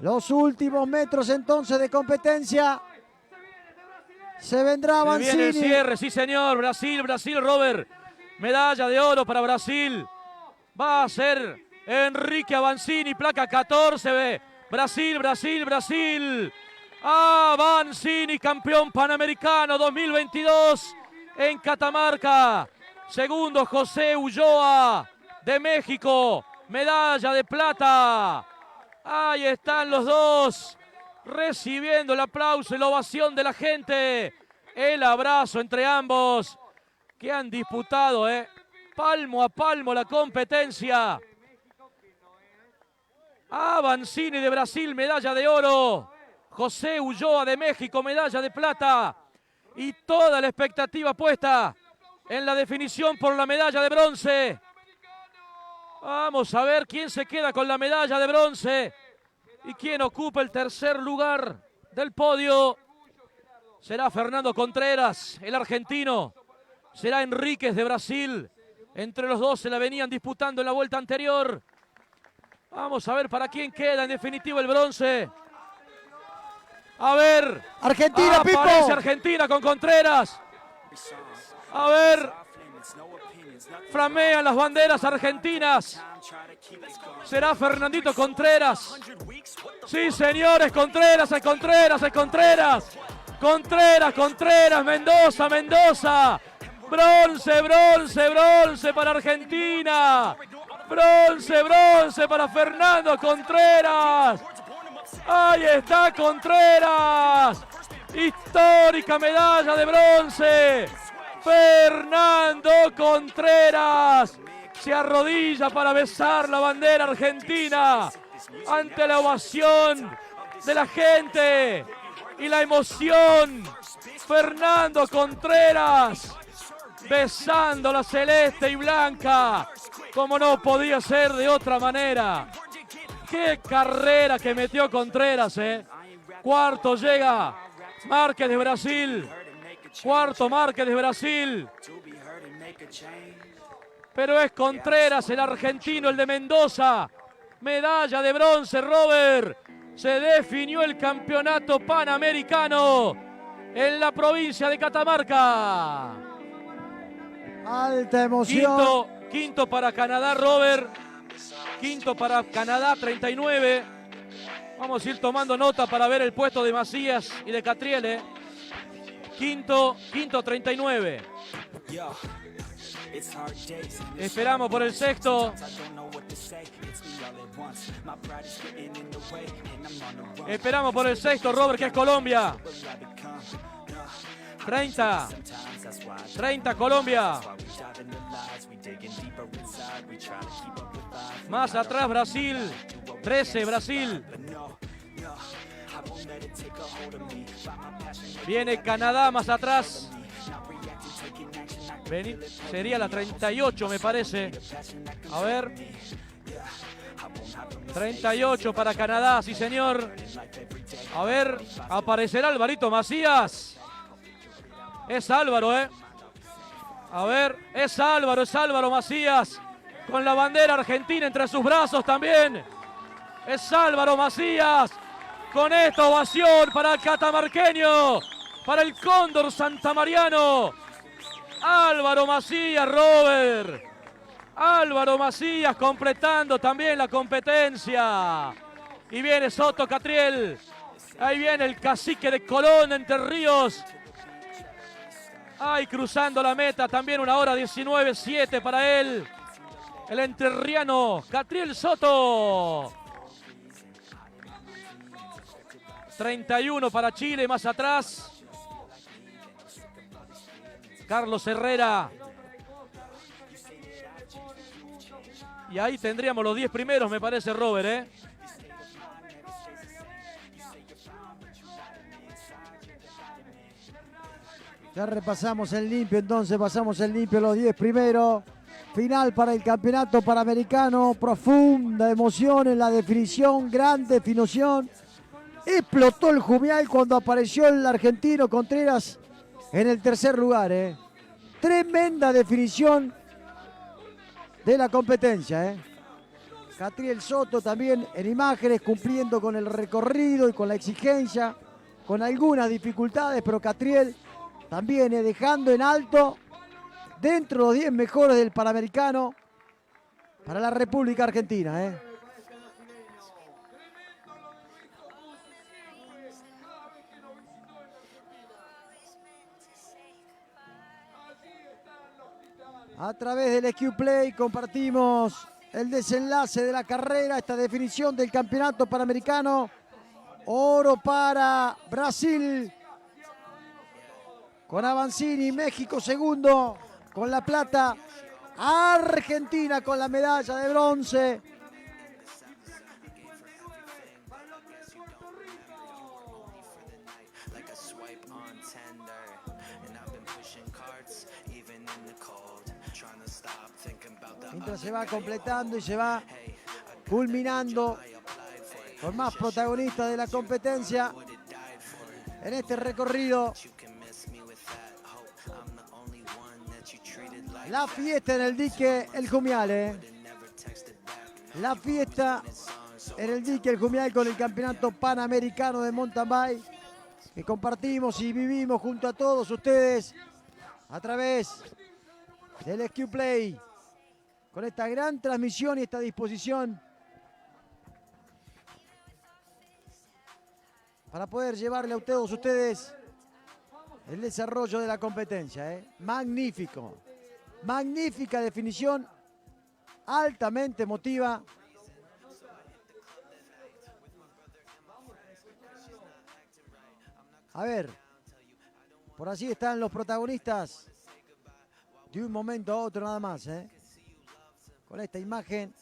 Los últimos metros entonces de competencia. Se vendrá Vanzini. Se viene el cierre, sí señor. Brasil, Robert. Medalla de oro para Brasil. Va a ser Enrique Avancini, placa 14. Brasil. Avancini, campeón panamericano 2022 en Catamarca. Segundo, José Ulloa de México. Medalla de plata. Ahí están los dos, recibiendo el aplauso y la ovación de la gente. El abrazo entre ambos, que han disputado palmo a palmo la competencia. Avancini de Brasil, medalla de oro. José Ulloa de México, medalla de plata. Y toda la expectativa puesta en la definición por la medalla de bronce. Vamos a ver quién se queda con la medalla de bronce y quién ocupa el tercer lugar del podio. Será Fernando Contreras, el argentino. Será Enríquez de Brasil. Entre los dos se la venían disputando en la vuelta anterior. Vamos a ver para quién queda en definitiva el bronce. A ver. Argentina, Pipo. Aparece Argentina con Contreras. A ver. Flamean las banderas argentinas. Será Fernandito Contreras. Sí, señores, Contreras. Mendoza. Bronce para Argentina. Bronce para Fernando Contreras. Ahí está Contreras. Histórica medalla de bronce. Fernando Contreras se arrodilla para besar la bandera argentina ante la ovación de la gente y la emoción. Fernando Contreras besando la celeste y blanca, como no podía ser de otra manera. Qué carrera que metió Contreras, Cuarto llega Márquez de Brasil. Cuarto Márquez de Brasil. Pero es Contreras, el argentino, el de Mendoza. Medalla de bronce, Robert. Se definió el campeonato panamericano en la provincia de Catamarca. Alta emoción. Quinto para Canadá, Robert. Quinto para Canadá, 39. Vamos a ir tomando nota para ver el puesto de Macías y de Catriel. Quinto, 39. Esperamos por el sexto. Esperamos por el sexto, Robert, que es Colombia. 30. 30 Colombia. Más atrás Brasil. 13 Brasil. Viene Canadá más atrás. Sería la 38, me parece. A ver. 38 para Canadá, sí señor. A ver, aparecerá Alvarito Macías. Es Álvaro, ¿eh? A ver, es Álvaro Macías. Con la bandera argentina entre sus brazos también. Es Álvaro Macías. Con esta ovación para el catamarqueño. Para el Cóndor santamariano. Álvaro Macías, Robert. Álvaro Macías completando también la competencia. Y viene Soto Catriel. Ahí viene el cacique de Colón, Entre Ríos. Ahí cruzando la meta, también 1 hora 19:07 para él. El entrerriano Catriel Soto. 31 para Chile, más atrás. Carlos Herrera. Y ahí tendríamos los 10 primeros, me parece, Robert, ¿eh? Ya repasamos el limpio, entonces pasamos el limpio los 10 primeros. Final para el campeonato panamericano. Profunda emoción en la definición, gran definición. Explotó el Jumial cuando apareció el argentino Contreras en el tercer lugar. Tremenda definición de la competencia. Catriel Soto también en imágenes, cumpliendo con el recorrido y con la exigencia, con algunas dificultades, pero Catriel también dejando en alto dentro de los 10 mejores del Panamericano para la República Argentina. A través del SQ Play compartimos el desenlace de la carrera, esta definición del campeonato panamericano. Oro para Brasil con Avancini, México segundo con la plata, Argentina con la medalla de bronce. Mientras se va completando y se va culminando con más protagonistas de la competencia en este recorrido. La fiesta en el dique El Jumial. La fiesta en el dique El Jumial con el campeonato panamericano de mountain bike que compartimos y vivimos junto a todos ustedes a través del SQ Play. Con esta gran transmisión y esta disposición para poder llevarle a todos ustedes el desarrollo de la competencia. Magnífico, magnífica definición, altamente emotiva. A ver, por así están los protagonistas de un momento a otro nada más. Con esta imagen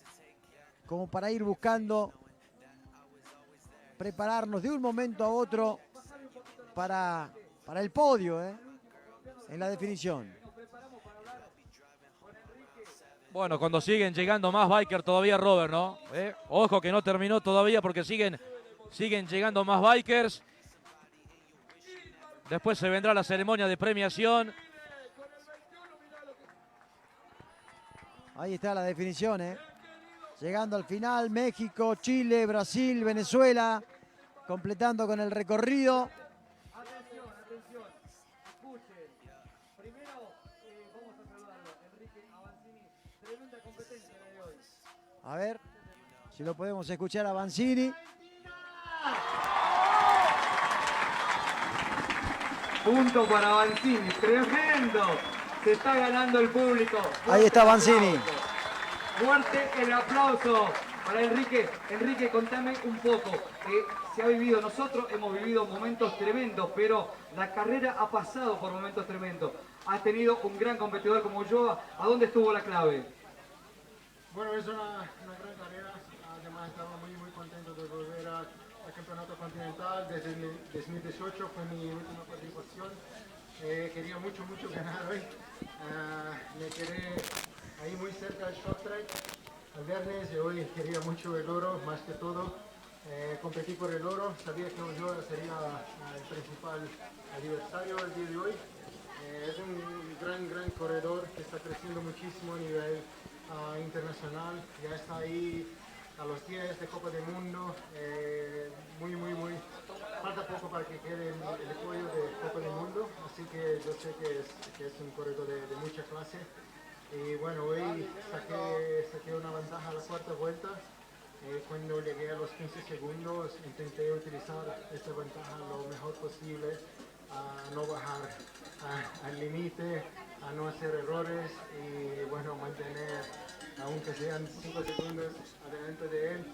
como para ir buscando prepararnos de un momento a otro para el podio en la definición. Bueno, cuando siguen llegando más bikers todavía, Robert, ¿no? Ojo que no terminó todavía porque siguen llegando más bikers. Después se vendrá la ceremonia de premiación. Ahí está la definición, llegando al final, México, Chile, Brasil, Venezuela, completando con el recorrido. Atención, atención, escuchen. Primero vamos a saludarlo, Enrique Avancini. A ver si lo podemos escuchar a Vanzini. Punto para Vanzini, tremendo. Se está ganando el público. Ahí está Vanzini. Fuerte el aplauso para Enrique. Enrique, contame un poco. Se ha vivido, nosotros hemos vivido momentos tremendos, pero la carrera ha pasado por momentos tremendos. Has tenido un gran competidor como Ulloa. ¿A dónde estuvo la clave? Bueno, es una gran carrera. Además, estaba muy contento de volver al Campeonato Continental. Desde el 2018 fue mi última participación. Quería mucho ganar hoy. Me quedé ahí muy cerca del short track el viernes y hoy quería mucho el oro, más que todo. Competí por el oro, sabía que Ulloa sería el principal adversario el día de hoy. Es un gran corredor que está creciendo muchísimo a nivel internacional, ya está ahí a los 10 de Copa del Mundo, falta poco para que quede el podio de Copa del Mundo, así que yo sé que es un corredor de mucha clase. Y bueno, hoy saqué una ventaja a la cuarta vuelta. Cuando llegué a los 15 segundos intenté utilizar esta ventaja lo mejor posible, a no bajar al límite, a no hacer errores y bueno, mantener, aunque sean 5 segundos adelante de él,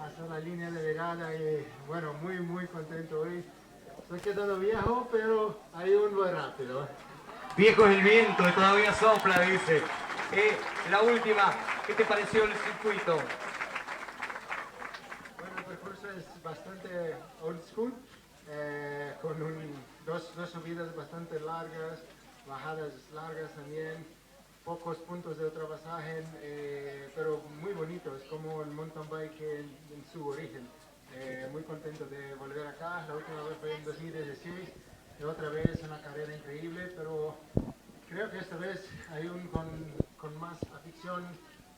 hasta la línea de llegada y bueno, muy contento hoy. Estoy quedando viejo, pero aún voy rápido. Viejo es el viento, todavía sopla, dice. La última, ¿qué te pareció el circuito? Bueno, el percurso es bastante old school, con dos subidas bastante largas, bajadas largas también, pocos puntos de ultrapasaje, pero muy bonitos, como el mountain bike en su origen. Muy contento de volver acá, la última vez fue en 2016, y otra vez una carrera increíble, pero creo que esta vez aún con más afición,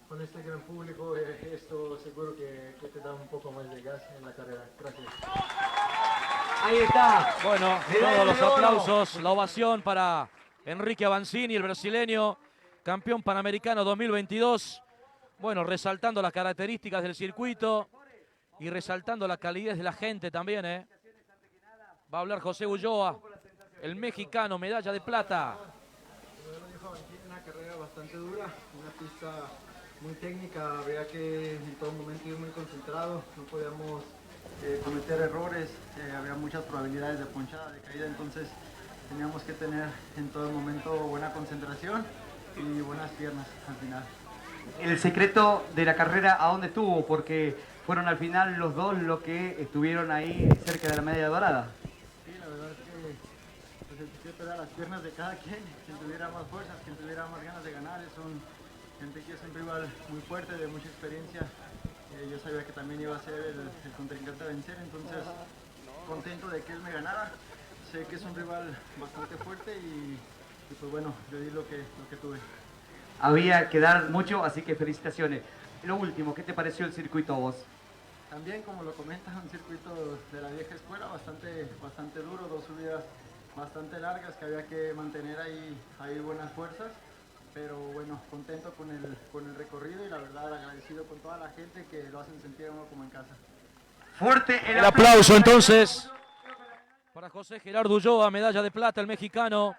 con este gran público, esto seguro que te da un poco más de gas en la carrera. Gracias. Ahí está. Bueno, todos los aplausos, la ovación para Enrique Vanzini, el brasileño, campeón panamericano 2022. Bueno, resaltando las características del circuito y resaltando la calidez de la gente también, ¿eh? Va a hablar José Ulloa, el mexicano, medalla de plata. Una carrera bastante dura, una pista muy técnica, había que en todo momento ir muy concentrado, no podíamos cometer errores, había muchas probabilidades de ponchada, de caída, entonces teníamos que tener en todo momento buena concentración y buenas piernas al final. El secreto de la carrera, ¿a dónde estuvo? Porque fueron al final los dos los que estuvieron ahí cerca de la medalla dorada. Sí, la verdad es que pues, el secreto era las piernas de cada quien tuviera más fuerzas, quien tuviera más ganas de ganar. Es gente que es un rival muy fuerte, de mucha experiencia. Yo sabía que también iba a ser el contrincante a vencer, entonces contento de que él me ganara. Sé que es un rival bastante fuerte y pues bueno, yo di lo que tuve. Había que dar mucho, así que felicitaciones. Lo último, ¿qué te pareció el circuito a vos? También, como lo comentas, un circuito de la vieja escuela, bastante duro, dos subidas bastante largas que había que mantener ahí buenas fuerzas, pero bueno, contento con el recorrido y la verdad agradecido con toda la gente que lo hacen sentir a uno como en casa. Fuerte el aplauso entonces para José Gerardo Ulloa, medalla de plata, el mexicano.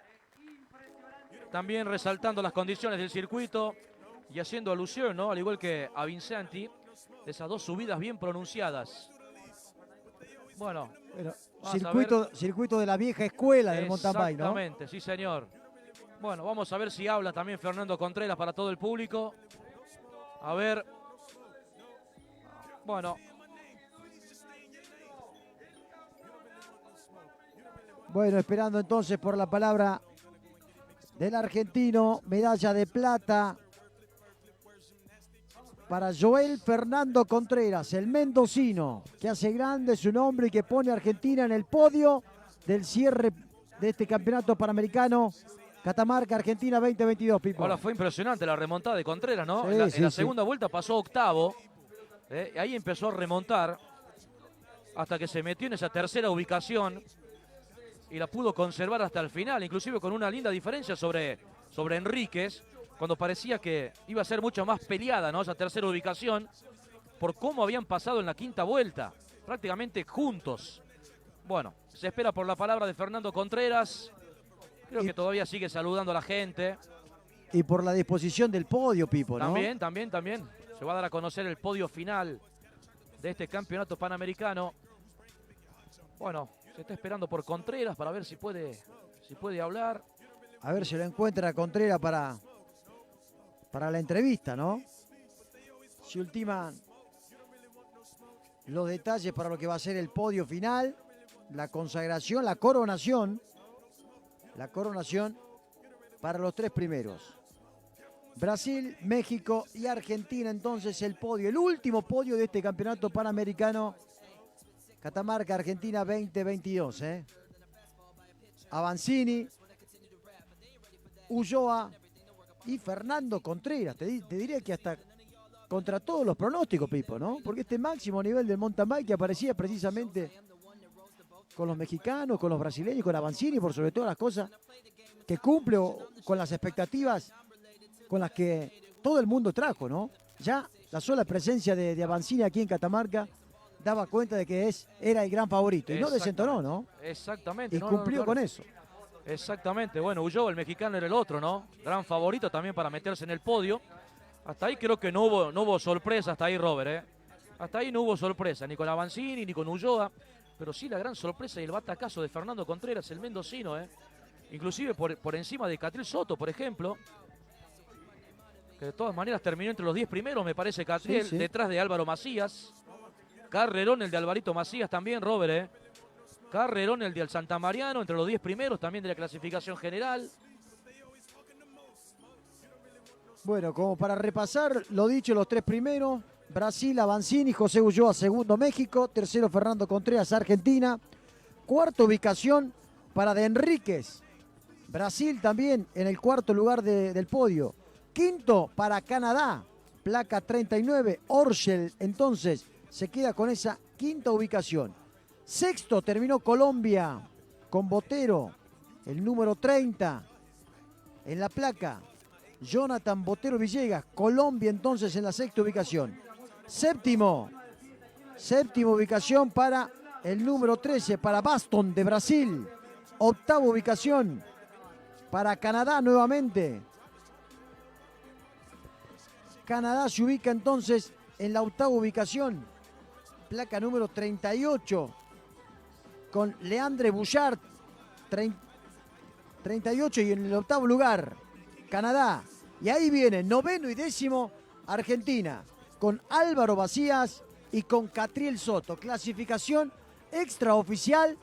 También resaltando las condiciones del circuito y haciendo alusión, ¿no? Al igual que a Vincenti, de esas dos subidas bien pronunciadas. Bueno, circuito de la vieja escuela del mountain bike, ¿no? Exactamente, sí señor. Bueno, vamos a ver si habla también Fernando Contreras para todo el público. A ver. Bueno. Bueno, esperando entonces por la palabra del argentino, medalla de plata para Joel Fernando Contreras, el mendocino, que hace grande su nombre y que pone a Argentina en el podio del cierre de este campeonato panamericano Catamarca Argentina 2022, Pipo. Ahora fue impresionante la remontada de Contreras, ¿no? Sí, en la segunda vuelta pasó octavo, ahí empezó a remontar hasta que se metió en esa tercera ubicación y la pudo conservar hasta el final, inclusive con una linda diferencia sobre Enríquez, cuando parecía que iba a ser mucho más peleada, ¿no?, esa tercera ubicación, por cómo habían pasado en la quinta vuelta, prácticamente juntos. Bueno, se espera por la palabra de Fernando Contreras. Creo que todavía sigue saludando a la gente. Y por la disposición del podio, Pipo, ¿no? También. Se va a dar a conocer el podio final de este campeonato panamericano. Bueno, se está esperando por Contreras para ver si puede hablar. A ver si lo encuentra Contreras para la entrevista, ¿no? Se ultiman los detalles para lo que va a ser el podio final, la consagración, la coronación para los 3 primeros. Brasil, México y Argentina, entonces el podio, el último podio de este campeonato panamericano Catamarca, Argentina 2022. Avancini, Ulloa y Fernando Contreras. Te diría que hasta contra todos los pronósticos, Pipo, ¿no? Porque este máximo nivel del mountain bike que aparecía precisamente con los mexicanos, con los brasileños, con Avancini, por sobre todas las cosas, que cumple con las expectativas con las que todo el mundo trajo, ¿no? Ya la sola presencia de Avancini aquí en Catamarca daba cuenta de que era el gran favorito. Y no desentonó, ¿no? Exactamente. Y cumplió con eso. Exactamente. Bueno, Ulloa, el mexicano, era el otro, ¿no? Gran favorito también para meterse en el podio. Hasta ahí creo que no hubo sorpresa, hasta ahí, Robert, Hasta ahí no hubo sorpresa, ni con Avancini, ni con Ulloa. Pero sí la gran sorpresa y el batacazo de Fernando Contreras, el mendocino, Inclusive por encima de Catriel Soto, por ejemplo. Que de todas maneras terminó entre los 10 primeros, me parece, Catriel, sí. Detrás de Álvaro Macías. Carrerón el de Alvarito Macías también, Robert, Carrerón el de Santamariano, entre los 10 primeros también de la clasificación general. Bueno, como para repasar, lo dicho, los 3 primeros: Brasil, Avancini, José Ulloa, segundo México, tercero Fernando Contreras, Argentina, cuarta ubicación para De Enríquez, Brasil también en el cuarto lugar del podio, quinto para Canadá, placa 39, Orgel entonces se queda con esa quinta ubicación. Sexto terminó Colombia con Botero, el número 30 en la placa. Jonathan Botero Villegas, Colombia entonces en la sexta ubicación. Séptima ubicación para el número 13, para Baston de Brasil. Octava ubicación para Canadá nuevamente. Canadá se ubica entonces en la octava ubicación. Placa número 38 con Leandre Bouchard, 38, y en el octavo lugar Canadá. Y ahí viene noveno y décimo Argentina, con Álvaro Macías y con Catriel Soto. Clasificación extraoficial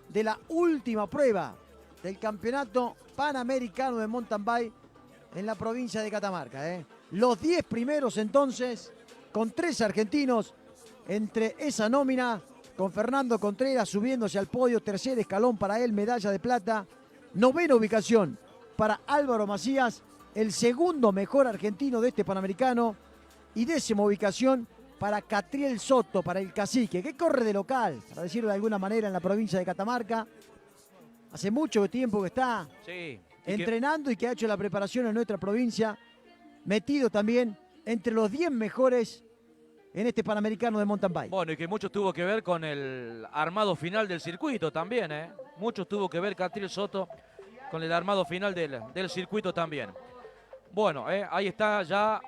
de la última prueba del campeonato panamericano de mountain bike en la provincia de Catamarca. Los 10 primeros entonces, con 3 argentinos entre esa nómina, con Fernando Contreras subiéndose al podio, tercer escalón para él, medalla de plata. Novena ubicación para Álvaro Macías, el segundo mejor argentino de este Panamericano. Y décima ubicación para Catriel Soto, para el cacique, que corre de local, para decirlo de alguna manera, en la provincia de Catamarca. Hace mucho tiempo que está entrenando y que ha hecho la preparación en nuestra provincia, metido también entre los 10 mejores en este Panamericano de mountain bike. Bueno, y que mucho tuvo que ver con el armado final del circuito también, Mucho tuvo que ver Catriel Soto con el armado final del circuito también. Bueno, ahí está ya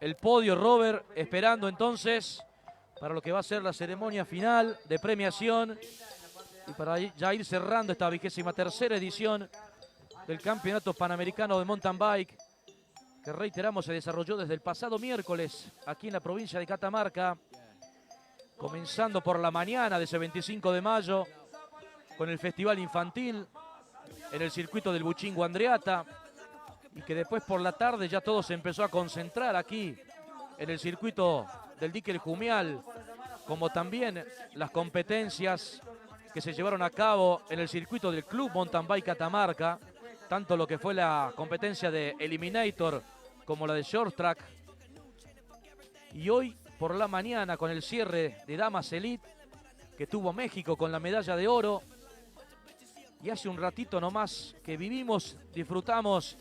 el podio, Robert, esperando entonces para lo que va a ser la ceremonia final de premiación y para ya ir cerrando esta 23ª edición del Campeonato Panamericano de Mountain Bike, que reiteramos se desarrolló desde el pasado miércoles aquí en la provincia de Catamarca, comenzando por la mañana de ese 25 de mayo con el festival infantil en el circuito del Buchingo Andreata, y que después por la tarde ya todo se empezó a concentrar aquí en el circuito del Dique El Jumial, como también las competencias que se llevaron a cabo en el circuito del Club Mountain Bike Catamarca, tanto lo que fue la competencia de Eliminator como la de Short Track. Y hoy por la mañana con el cierre de Damas Elite que tuvo México con la medalla de oro. Y hace un ratito nomás que vivimos, disfrutamos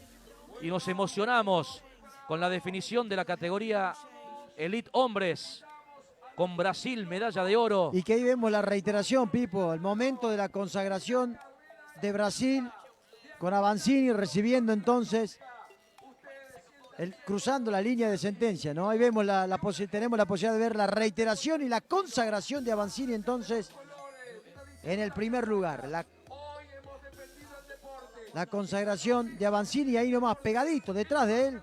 y nos emocionamos con la definición de la categoría Elite Hombres, con Brasil, medalla de oro. Y que ahí vemos la reiteración, Pipo, el momento de la consagración de Brasil, con Avancini recibiendo entonces, cruzando la línea de sentencia, ¿no? Ahí vemos tenemos la posibilidad de ver la reiteración y la consagración de Avancini entonces en el primer lugar. La consagración de Avancini, ahí nomás pegadito, detrás de él.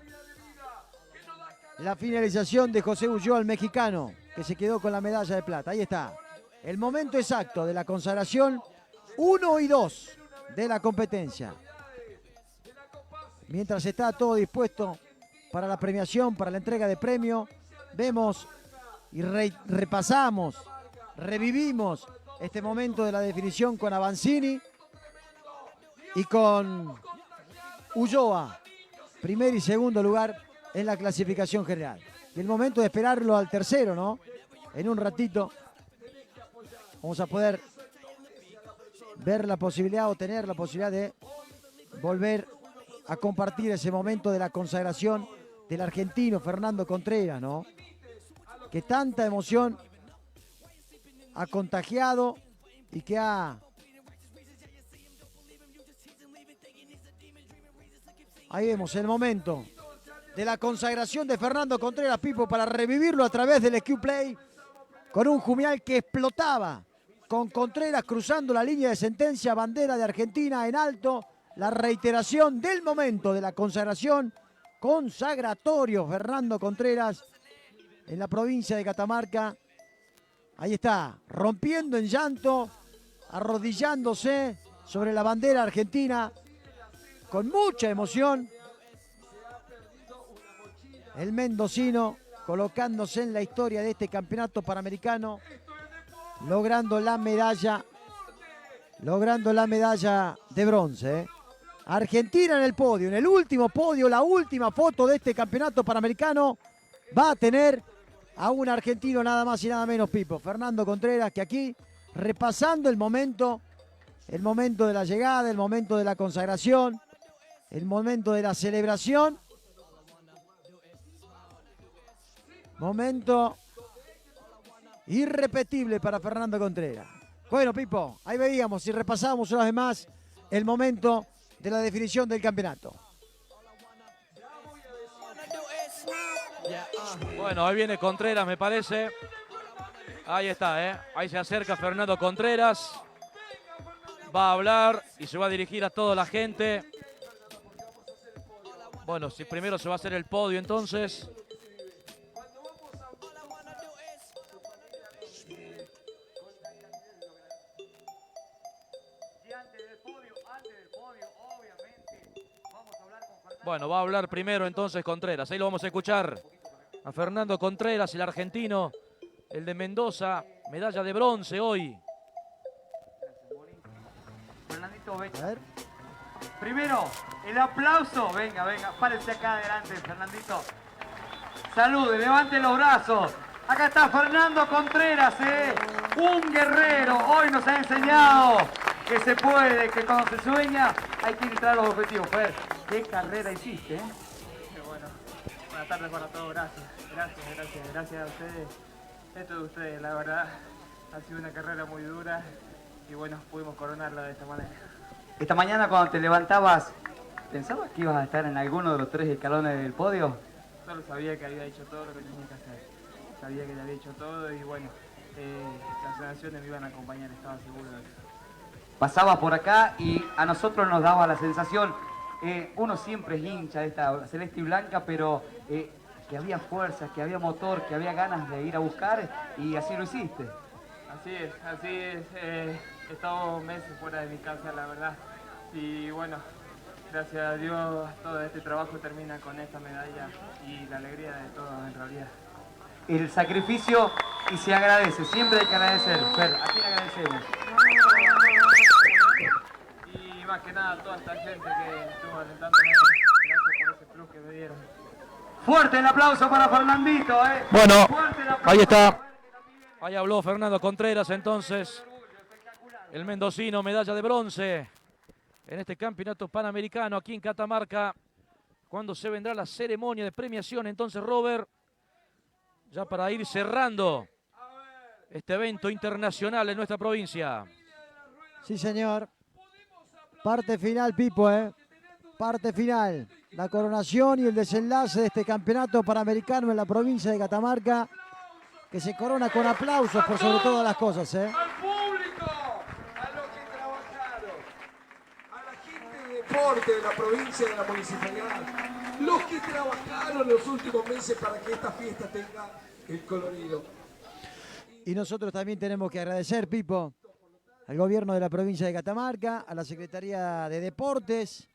La finalización de José Ulloa, el mexicano, que se quedó con la medalla de plata. Ahí está. El momento exacto de la consagración 1 y 2 de la competencia. Mientras está todo dispuesto para la premiación, para la entrega de premio, vemos y repasamos, revivimos este momento de la definición con Avancini y con Ulloa, primer y segundo lugar en la clasificación general. Y el momento de esperarlo al tercero, ¿no? En un ratito vamos a poder ver la posibilidad o tener la posibilidad de volver a compartir ese momento de la consagración del argentino Fernando Contreras, ¿no? Que tanta emoción ha contagiado y que ha... Ahí vemos el momento de la consagración de Fernando Contreras, Pipo, para revivirlo a través del Q-Play, con un Jumial que explotaba, con Contreras cruzando la línea de sentencia, bandera de Argentina en alto, la reiteración del momento de la consagración, consagratorio Fernando Contreras en la provincia de Catamarca. Ahí está, rompiendo en llanto, arrodillándose sobre la bandera argentina, con mucha emoción. El mendocino colocándose en la historia de este campeonato panamericano, logrando la medalla de bronce. Argentina en el podio, en el último podio, la última foto de este campeonato panamericano va a tener a un argentino nada más y nada menos, Pipo, Fernando Contreras, que aquí repasando el momento de la llegada, el momento de la consagración, el momento de la celebración. Momento irrepetible para Fernando Contreras. Bueno, Pipo, ahí veíamos y repasamos una vez más el momento de la definición del campeonato. Bueno, ahí viene Contreras, me parece. Ahí está, ahí se acerca Fernando Contreras. Va a hablar y se va a dirigir a toda la gente. Bueno, si primero se va a hacer el podio entonces. Bueno, va a hablar primero entonces Contreras. Ahí lo vamos a escuchar a Fernando Contreras, el argentino, el de Mendoza, medalla de bronce hoy. Fernandito, ven. A ver. Primero, el aplauso. Venga, párese acá adelante, Fernandito. Salude, levante los brazos. Acá está Fernando Contreras, un guerrero. Hoy nos ha enseñado que se puede, que cuando se sueña hay que entrar a los objetivos. Fer, ¿qué carrera hiciste? Bueno, buenas tardes para todos, gracias a ustedes. Esto de ustedes, la verdad, ha sido una carrera muy dura y bueno, pudimos coronarla de esta manera. Esta mañana cuando te levantabas, ¿pensabas que ibas a estar en alguno de los 3 escalones del podio? Solo sabía que había hecho todo lo que tenía que hacer. Sabía que ya había hecho todo y bueno, las sensaciones me iban a acompañar, estaba seguro de eso. Pasabas por acá y a nosotros nos daba la sensación, uno siempre es hincha de esta celeste y blanca, pero que había fuerza, que había motor, que había ganas de ir a buscar y así lo hiciste. Así es. He estado meses fuera de mi casa, la verdad. Y bueno, gracias a Dios todo este trabajo termina con esta medalla y la alegría de todos en realidad. El sacrificio y se agradece, siempre hay que agradecer. Fer, ¿a quién agradecemos? Y más que nada a toda esta gente que estuvo alentándome, gracias por ese plus que me dieron. Fuerte el aplauso para Fernandito, Bueno, ahí está. Ahí habló Fernando Contreras entonces. El mendocino, medalla de bronce en este campeonato panamericano aquí en Catamarca. cuándo se vendrá la ceremonia de premiación. Entonces, Robert, ya para ir cerrando este evento internacional en nuestra provincia. Sí, señor. Parte final, Pipo, Parte final. La coronación y el desenlace de este campeonato panamericano en la provincia de Catamarca, que se corona con aplausos por sobre todas las cosas, Al público, a los que trabajaron, a la gente de deporte de la provincia y de la municipalidad, los que trabajaron los últimos meses para que esta fiesta tenga el colorido. Y nosotros también tenemos que agradecer, Pipo, al gobierno de la provincia de Catamarca, a la Secretaría de Deportes,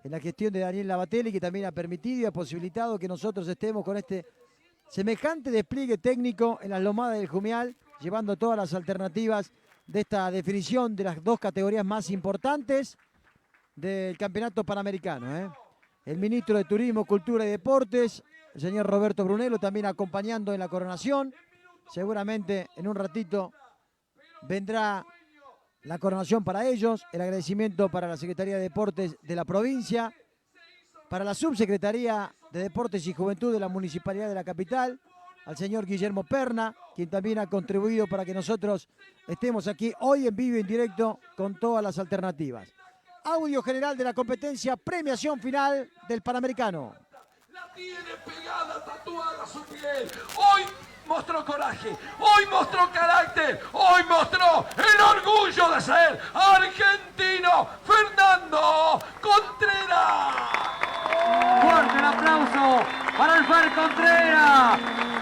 en la gestión de Daniel Lavatelli, que también ha permitido y ha posibilitado que nosotros estemos con este semejante despliegue técnico en las lomadas del Jumial, llevando todas las alternativas de esta definición de las dos categorías más importantes del campeonato panamericano. El ministro de Turismo, Cultura y Deportes, el señor Roberto Brunello, también acompañando en la coronación. Seguramente en un ratito vendrá la coronación para ellos, el agradecimiento para la Secretaría de Deportes de la provincia, para la Subsecretaría de Deportes y Juventud de la Municipalidad de la Capital, al señor Guillermo Perna, quien también ha contribuido para que nosotros estemos aquí hoy en vivo y en directo con todas las alternativas. Audio general de la competencia, premiación final del Panamericano. La tiene pegada, tatuada a su piel. Hoy mostró coraje, hoy mostró carácter, hoy mostró el orgullo de ser argentino, Fernando Contreras. Fuerte el aplauso para el Fer Contreras,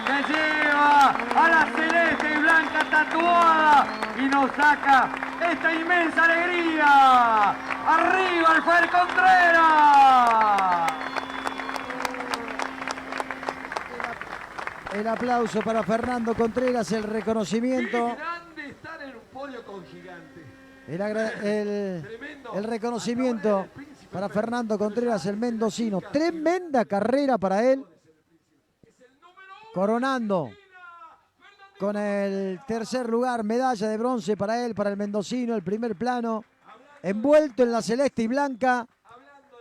que lleva a la celeste y blanca tatuada y nos saca esta inmensa alegría. ¡Arriba el Fer Contreras! El aplauso para Fernando Contreras, el reconocimiento. Qué grande estar en un podio con gigantes. El reconocimiento para Fernando Contreras, el mendocino. Tremenda carrera para él. Coronando con el tercer lugar, medalla de bronce para él, para el mendocino, el primer plano. Envuelto en la celeste y blanca,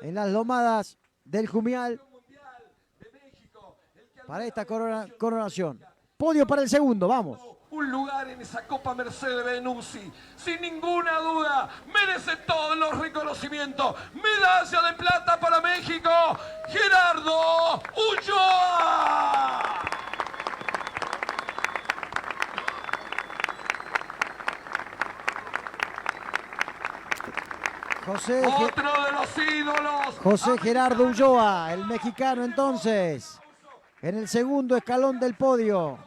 en las lomadas del Jumial. Para esta coronación. Podio para el segundo, vamos. Un lugar en esa Copa Mercedes Benuzzi, sin ninguna duda, merece todos los reconocimientos. Medalla de plata para México, Gerardo Ulloa. Otro de los ídolos. José Gerardo Ulloa, el mexicano entonces, en el segundo escalón del podio.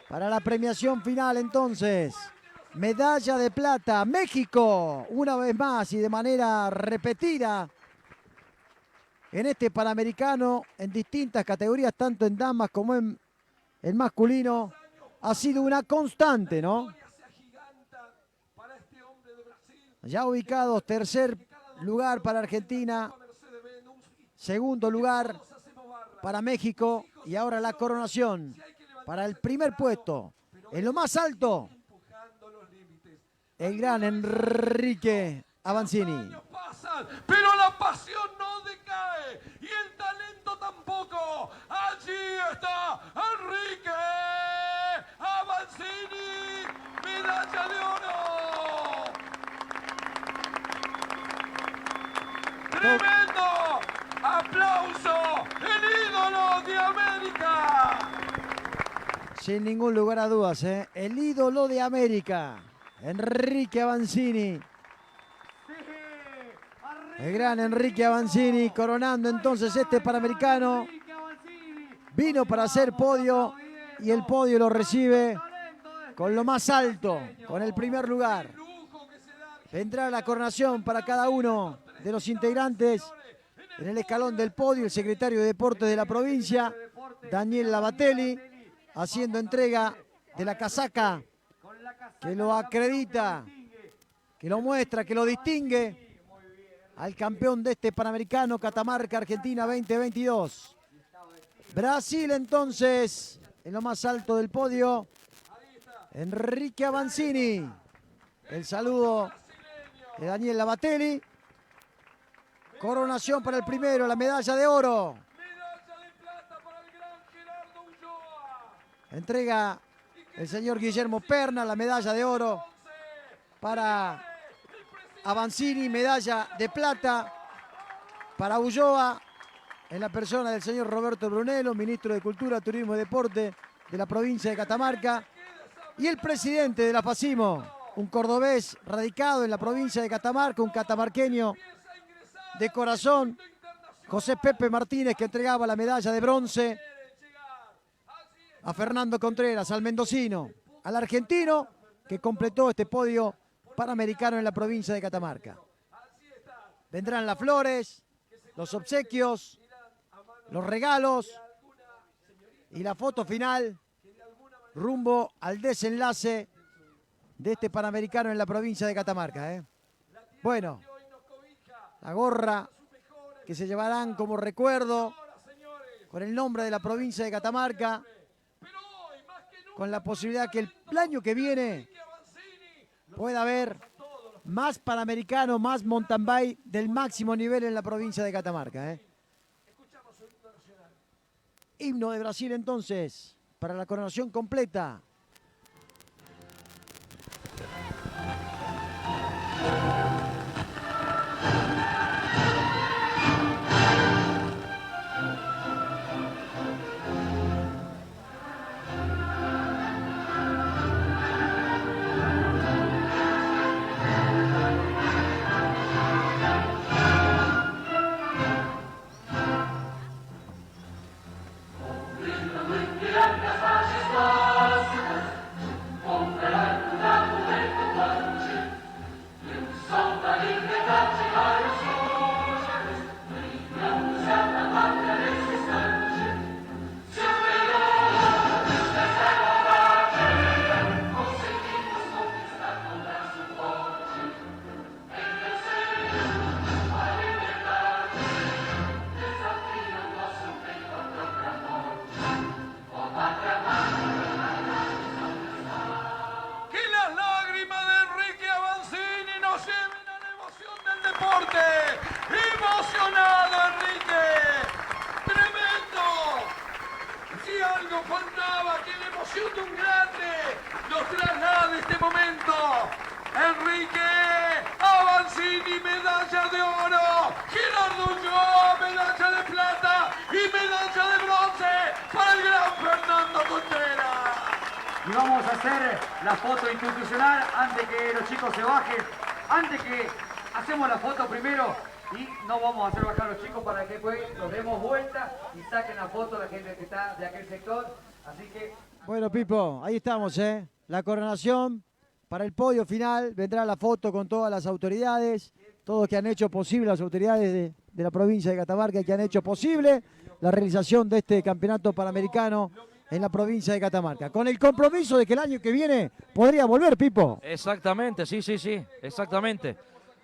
Para la premiación final entonces, medalla de plata, México, una vez más y de manera repetida en este Panamericano, en distintas categorías, tanto en damas como en el masculino, ha sido una constante, ¿no? Ya ubicados, tercer lugar para Argentina, segundo lugar para México y ahora la coronación para el primer puesto. En lo más alto, el gran Enrique Avancini. Pero la pasión no decae y el talento tampoco. Allí está Enrique Avancini, medalla de oro. ¡Tremendo! ¡Aplauso! ¡El ídolo de América! Sin ningún lugar a dudas, el ídolo de América, Enrique Avancini. El gran Enrique Avancini coronando entonces este Panamericano. Vino para hacer podio y el podio lo recibe con lo más alto, con el primer lugar. Vendrá la coronación para cada uno de los integrantes en el escalón del podio, el secretario de Deportes de la provincia, Daniel Lavatelli, haciendo entrega de la casaca que lo acredita, que lo muestra, que lo distingue al campeón de este Panamericano, Catamarca, Argentina 2022. Brasil entonces, en lo más alto del podio, Enrique Avancini. El saludo de Daniel Lavatelli. Coronación para el primero, la medalla de oro. Entrega el señor Guillermo Perna la medalla de oro para Avancini, medalla de plata para Ulloa, en la persona del señor Roberto Brunello, ministro de Cultura, Turismo y Deporte de la provincia de Catamarca, y el presidente de la FACIMO, un cordobés radicado en la provincia de Catamarca, un catamarqueño de corazón, José Pepe Martínez, que entregaba la medalla de bronce a Fernando Contreras, al mendocino, al argentino, que completó este podio panamericano en la provincia de Catamarca. Vendrán las flores, los obsequios, los regalos y la foto final rumbo al desenlace de este panamericano en la provincia de Catamarca. Bueno, la gorra que se llevarán como recuerdo con el nombre de la provincia de Catamarca, con la posibilidad que el año que viene pueda haber más panamericano, más mountain bike del máximo nivel en la provincia de Catamarca. Himno de Brasil entonces, para la coronación completa. Y vamos a hacer la foto institucional antes que los chicos se bajen. Antes que hacemos la foto primero y no vamos a hacer bajar a los chicos para que después los demos vuelta y saquen la foto la gente que está de aquel sector. Así que... Bueno, Pipo, ahí estamos, la coronación. Para el podio final vendrá la foto con todas las autoridades, todos que han hecho posible, las autoridades de la provincia de Catamarca, que han hecho posible la realización de este campeonato panamericano en la provincia de Catamarca. Con el compromiso de que el año que viene podría volver, Pipo. Exactamente, sí, exactamente.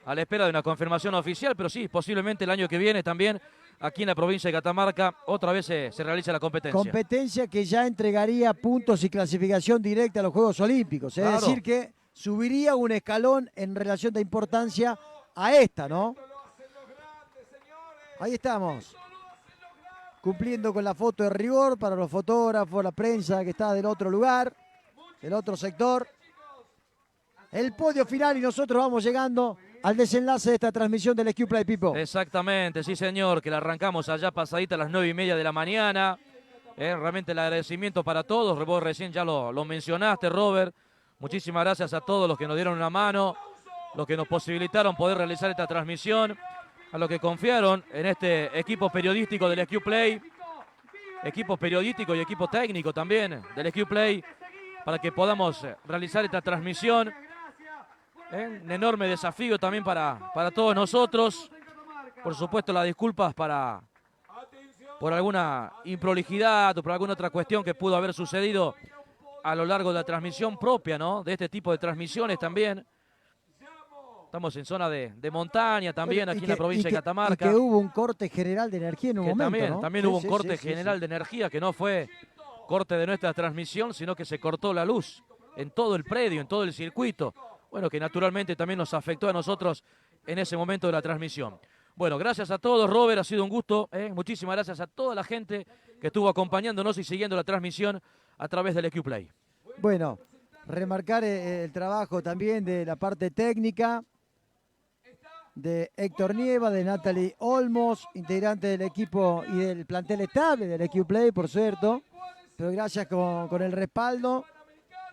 A la espera de una confirmación oficial, pero sí, posiblemente el año que viene también aquí en la provincia de Catamarca otra vez se realiza la competencia. Competencia que ya entregaría puntos y clasificación directa a los Juegos Olímpicos. Claro. Es decir que subiría un escalón en relación de importancia a esta, ¿no? Ahí estamos. Cumpliendo con la foto de rigor para los fotógrafos, la prensa que está del otro lugar, del otro sector. El podio final y nosotros vamos llegando al desenlace de esta transmisión del Q-Play, Pipo. Exactamente, sí señor, que la arrancamos allá pasadita a las 9:30 de la mañana. Realmente el agradecimiento para todos, vos recién ya lo mencionaste, Robert. Muchísimas gracias a todos los que nos dieron una mano, los que nos posibilitaron poder realizar esta transmisión, a los que confiaron en este equipo periodístico del Q-Play, equipo periodístico y equipo técnico también del Q-Play, para que podamos realizar esta transmisión. Un enorme desafío también para todos nosotros. Por supuesto, las disculpas por alguna improlijidad o por alguna otra cuestión que pudo haber sucedido a lo largo de la transmisión propia, ¿no? De este tipo de transmisiones también. Estamos en zona de montaña también, aquí en la provincia de Catamarca. Y que hubo un corte general de energía en un momento, ¿no? También hubo un corte general de energía, que no fue corte de nuestra transmisión, sino que se cortó la luz en todo el predio, en todo el circuito. Bueno, que naturalmente también nos afectó a nosotros en ese momento de la transmisión. Bueno, gracias a todos, Robert, ha sido un gusto. Muchísimas gracias a toda la gente que estuvo acompañándonos y siguiendo la transmisión a través del EQ Play. Bueno, remarcar el trabajo también de la parte técnica de Héctor Nieva, de Natalie Olmos, integrante del equipo y del plantel estable del EQ Play, por cierto, pero gracias con el respaldo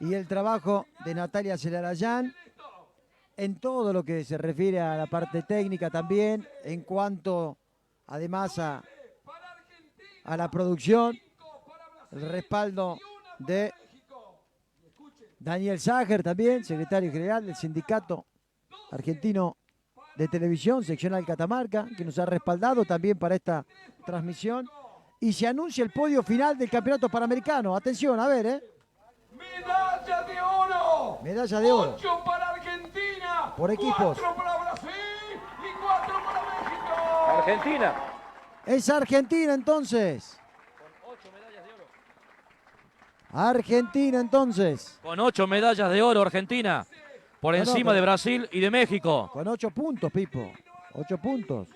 y el trabajo de Natalia Celarayán en todo lo que se refiere a la parte técnica también, en cuanto además a la producción, el respaldo de Daniel Sager también, secretario general del Sindicato Argentino de Televisión, seccional Catamarca, que nos ha respaldado también para esta transmisión. Y se anuncia el podio final del Campeonato Panamericano. Atención, a ver, Medalla de oro. Medalla de oro. 8 para Argentina. Por equipos. 4 para Brasil y 4 para México. Argentina. Es Argentina entonces. Argentina entonces. Con 8 medallas de oro, Argentina. Por encima de Brasil y de México. Con 8 puntos, Pipo. 8 puntos.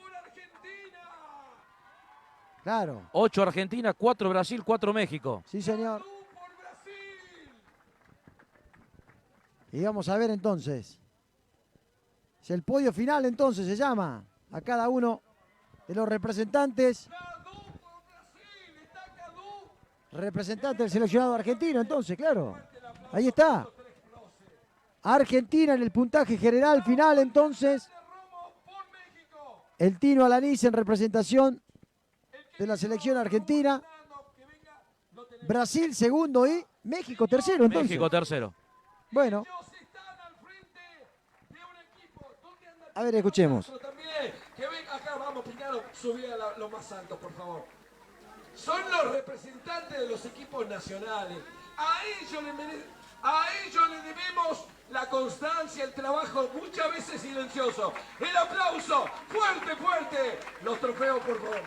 Claro. 8 Argentina, 4 Brasil, 4 México. Sí, señor. Y vamos a ver entonces. Es el podio final entonces, se llama. A cada uno de los representantes. Representante del seleccionado argentino, entonces, claro. Ahí está. Argentina en el puntaje general final, entonces. El Tino Alanís en representación de la selección argentina. Brasil segundo y México tercero, entonces. México tercero. Bueno. A ver, escuchemos. Que ven acá, vamos, Pinaro, subí a lo más alto, por favor. Son los representantes de los equipos nacionales. A ellos le debemos la constancia, el trabajo, muchas veces silencioso. El aplauso, fuerte, fuerte. Los trofeos, por favor.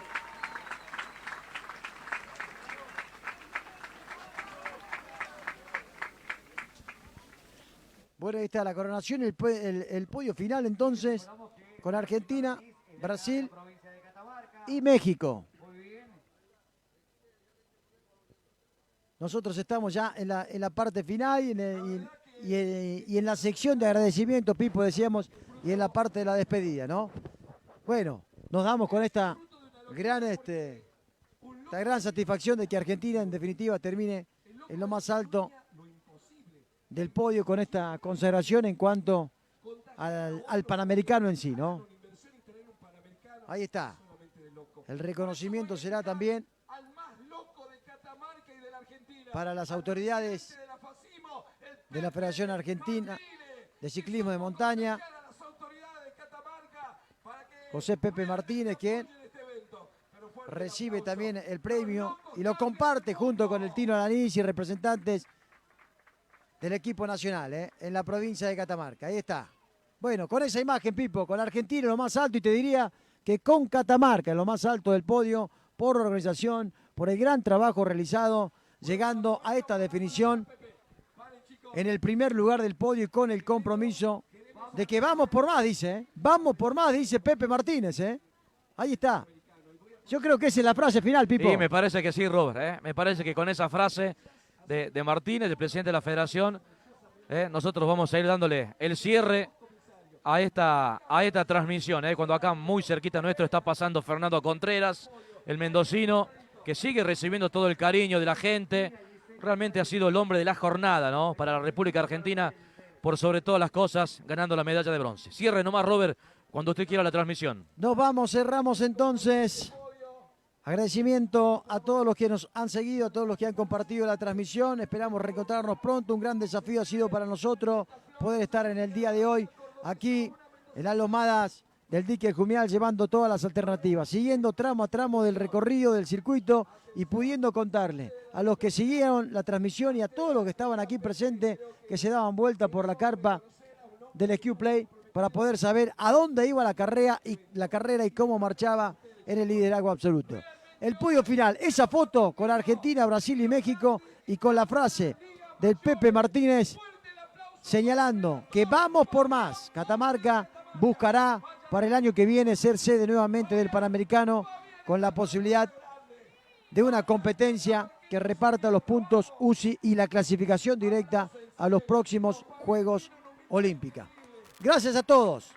Bueno, ahí está la coronación, el podio final entonces, con Argentina, Brasil y México. Nosotros estamos ya en la parte final y en la sección de agradecimiento, Pipo, decíamos, y en la parte de la despedida, ¿no? Bueno, nos damos con esta gran satisfacción de que Argentina, en definitiva, termine en lo más alto del podio con esta consagración en cuanto al Panamericano en sí, ¿no? Ahí está. El reconocimiento será también para las autoridades de la Federación Argentina de Ciclismo de Montaña, José Pepe Martínez, quien recibe también el premio y lo comparte junto con el Tino Alanís y representantes del equipo nacional en la provincia de Catamarca. Ahí está. Bueno, con esa imagen, Pipo, con Argentina en lo más alto, y te diría que con Catamarca en lo más alto del podio, por la organización, por el gran trabajo realizado, llegando a esta definición en el primer lugar del podio y con el compromiso de que vamos por más, dice. Vamos por más, dice Pepe Martínez. Ahí está. Yo creo que esa es la frase final, Pipo. Sí, me parece que sí, Robert. Me parece que con esa frase de Martínez, del presidente de la federación, nosotros vamos a ir dándole el cierre a esta transmisión. Cuando acá muy cerquita nuestro está pasando Fernando Contreras, el mendocino, que sigue recibiendo todo el cariño de la gente. Realmente ha sido el hombre de la jornada, ¿no? Para la República Argentina, por sobre todas las cosas, ganando la medalla de bronce. Cierre nomás, Robert, cuando usted quiera la transmisión. Nos vamos, cerramos entonces. Agradecimiento a todos los que nos han seguido, a todos los que han compartido la transmisión. Esperamos reencontrarnos pronto. Un gran desafío ha sido para nosotros poder estar en el día de hoy aquí en las lomadas del dique Jumial, llevando todas las alternativas, siguiendo tramo a tramo del recorrido del circuito y pudiendo contarle a los que siguieron la transmisión y a todos los que estaban aquí presentes, que se daban vuelta por la carpa del EQ Play para poder saber a dónde iba la carrera y cómo marchaba en el liderazgo absoluto. El podio final, esa foto con Argentina, Brasil y México, y con la frase del Pepe Martínez señalando que vamos por más. Catamarca buscará para el año que viene ser sede nuevamente del Panamericano, con la posibilidad de una competencia que reparta los puntos UCI y la clasificación directa a los próximos Juegos Olímpicos. Gracias a todos.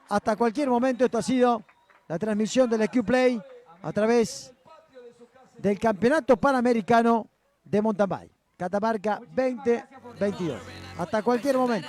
Hasta cualquier momento. Esto ha sido la transmisión del Q-Play a través del Campeonato Panamericano de Mountain Bike, Catamarca 2022. Hasta cualquier momento.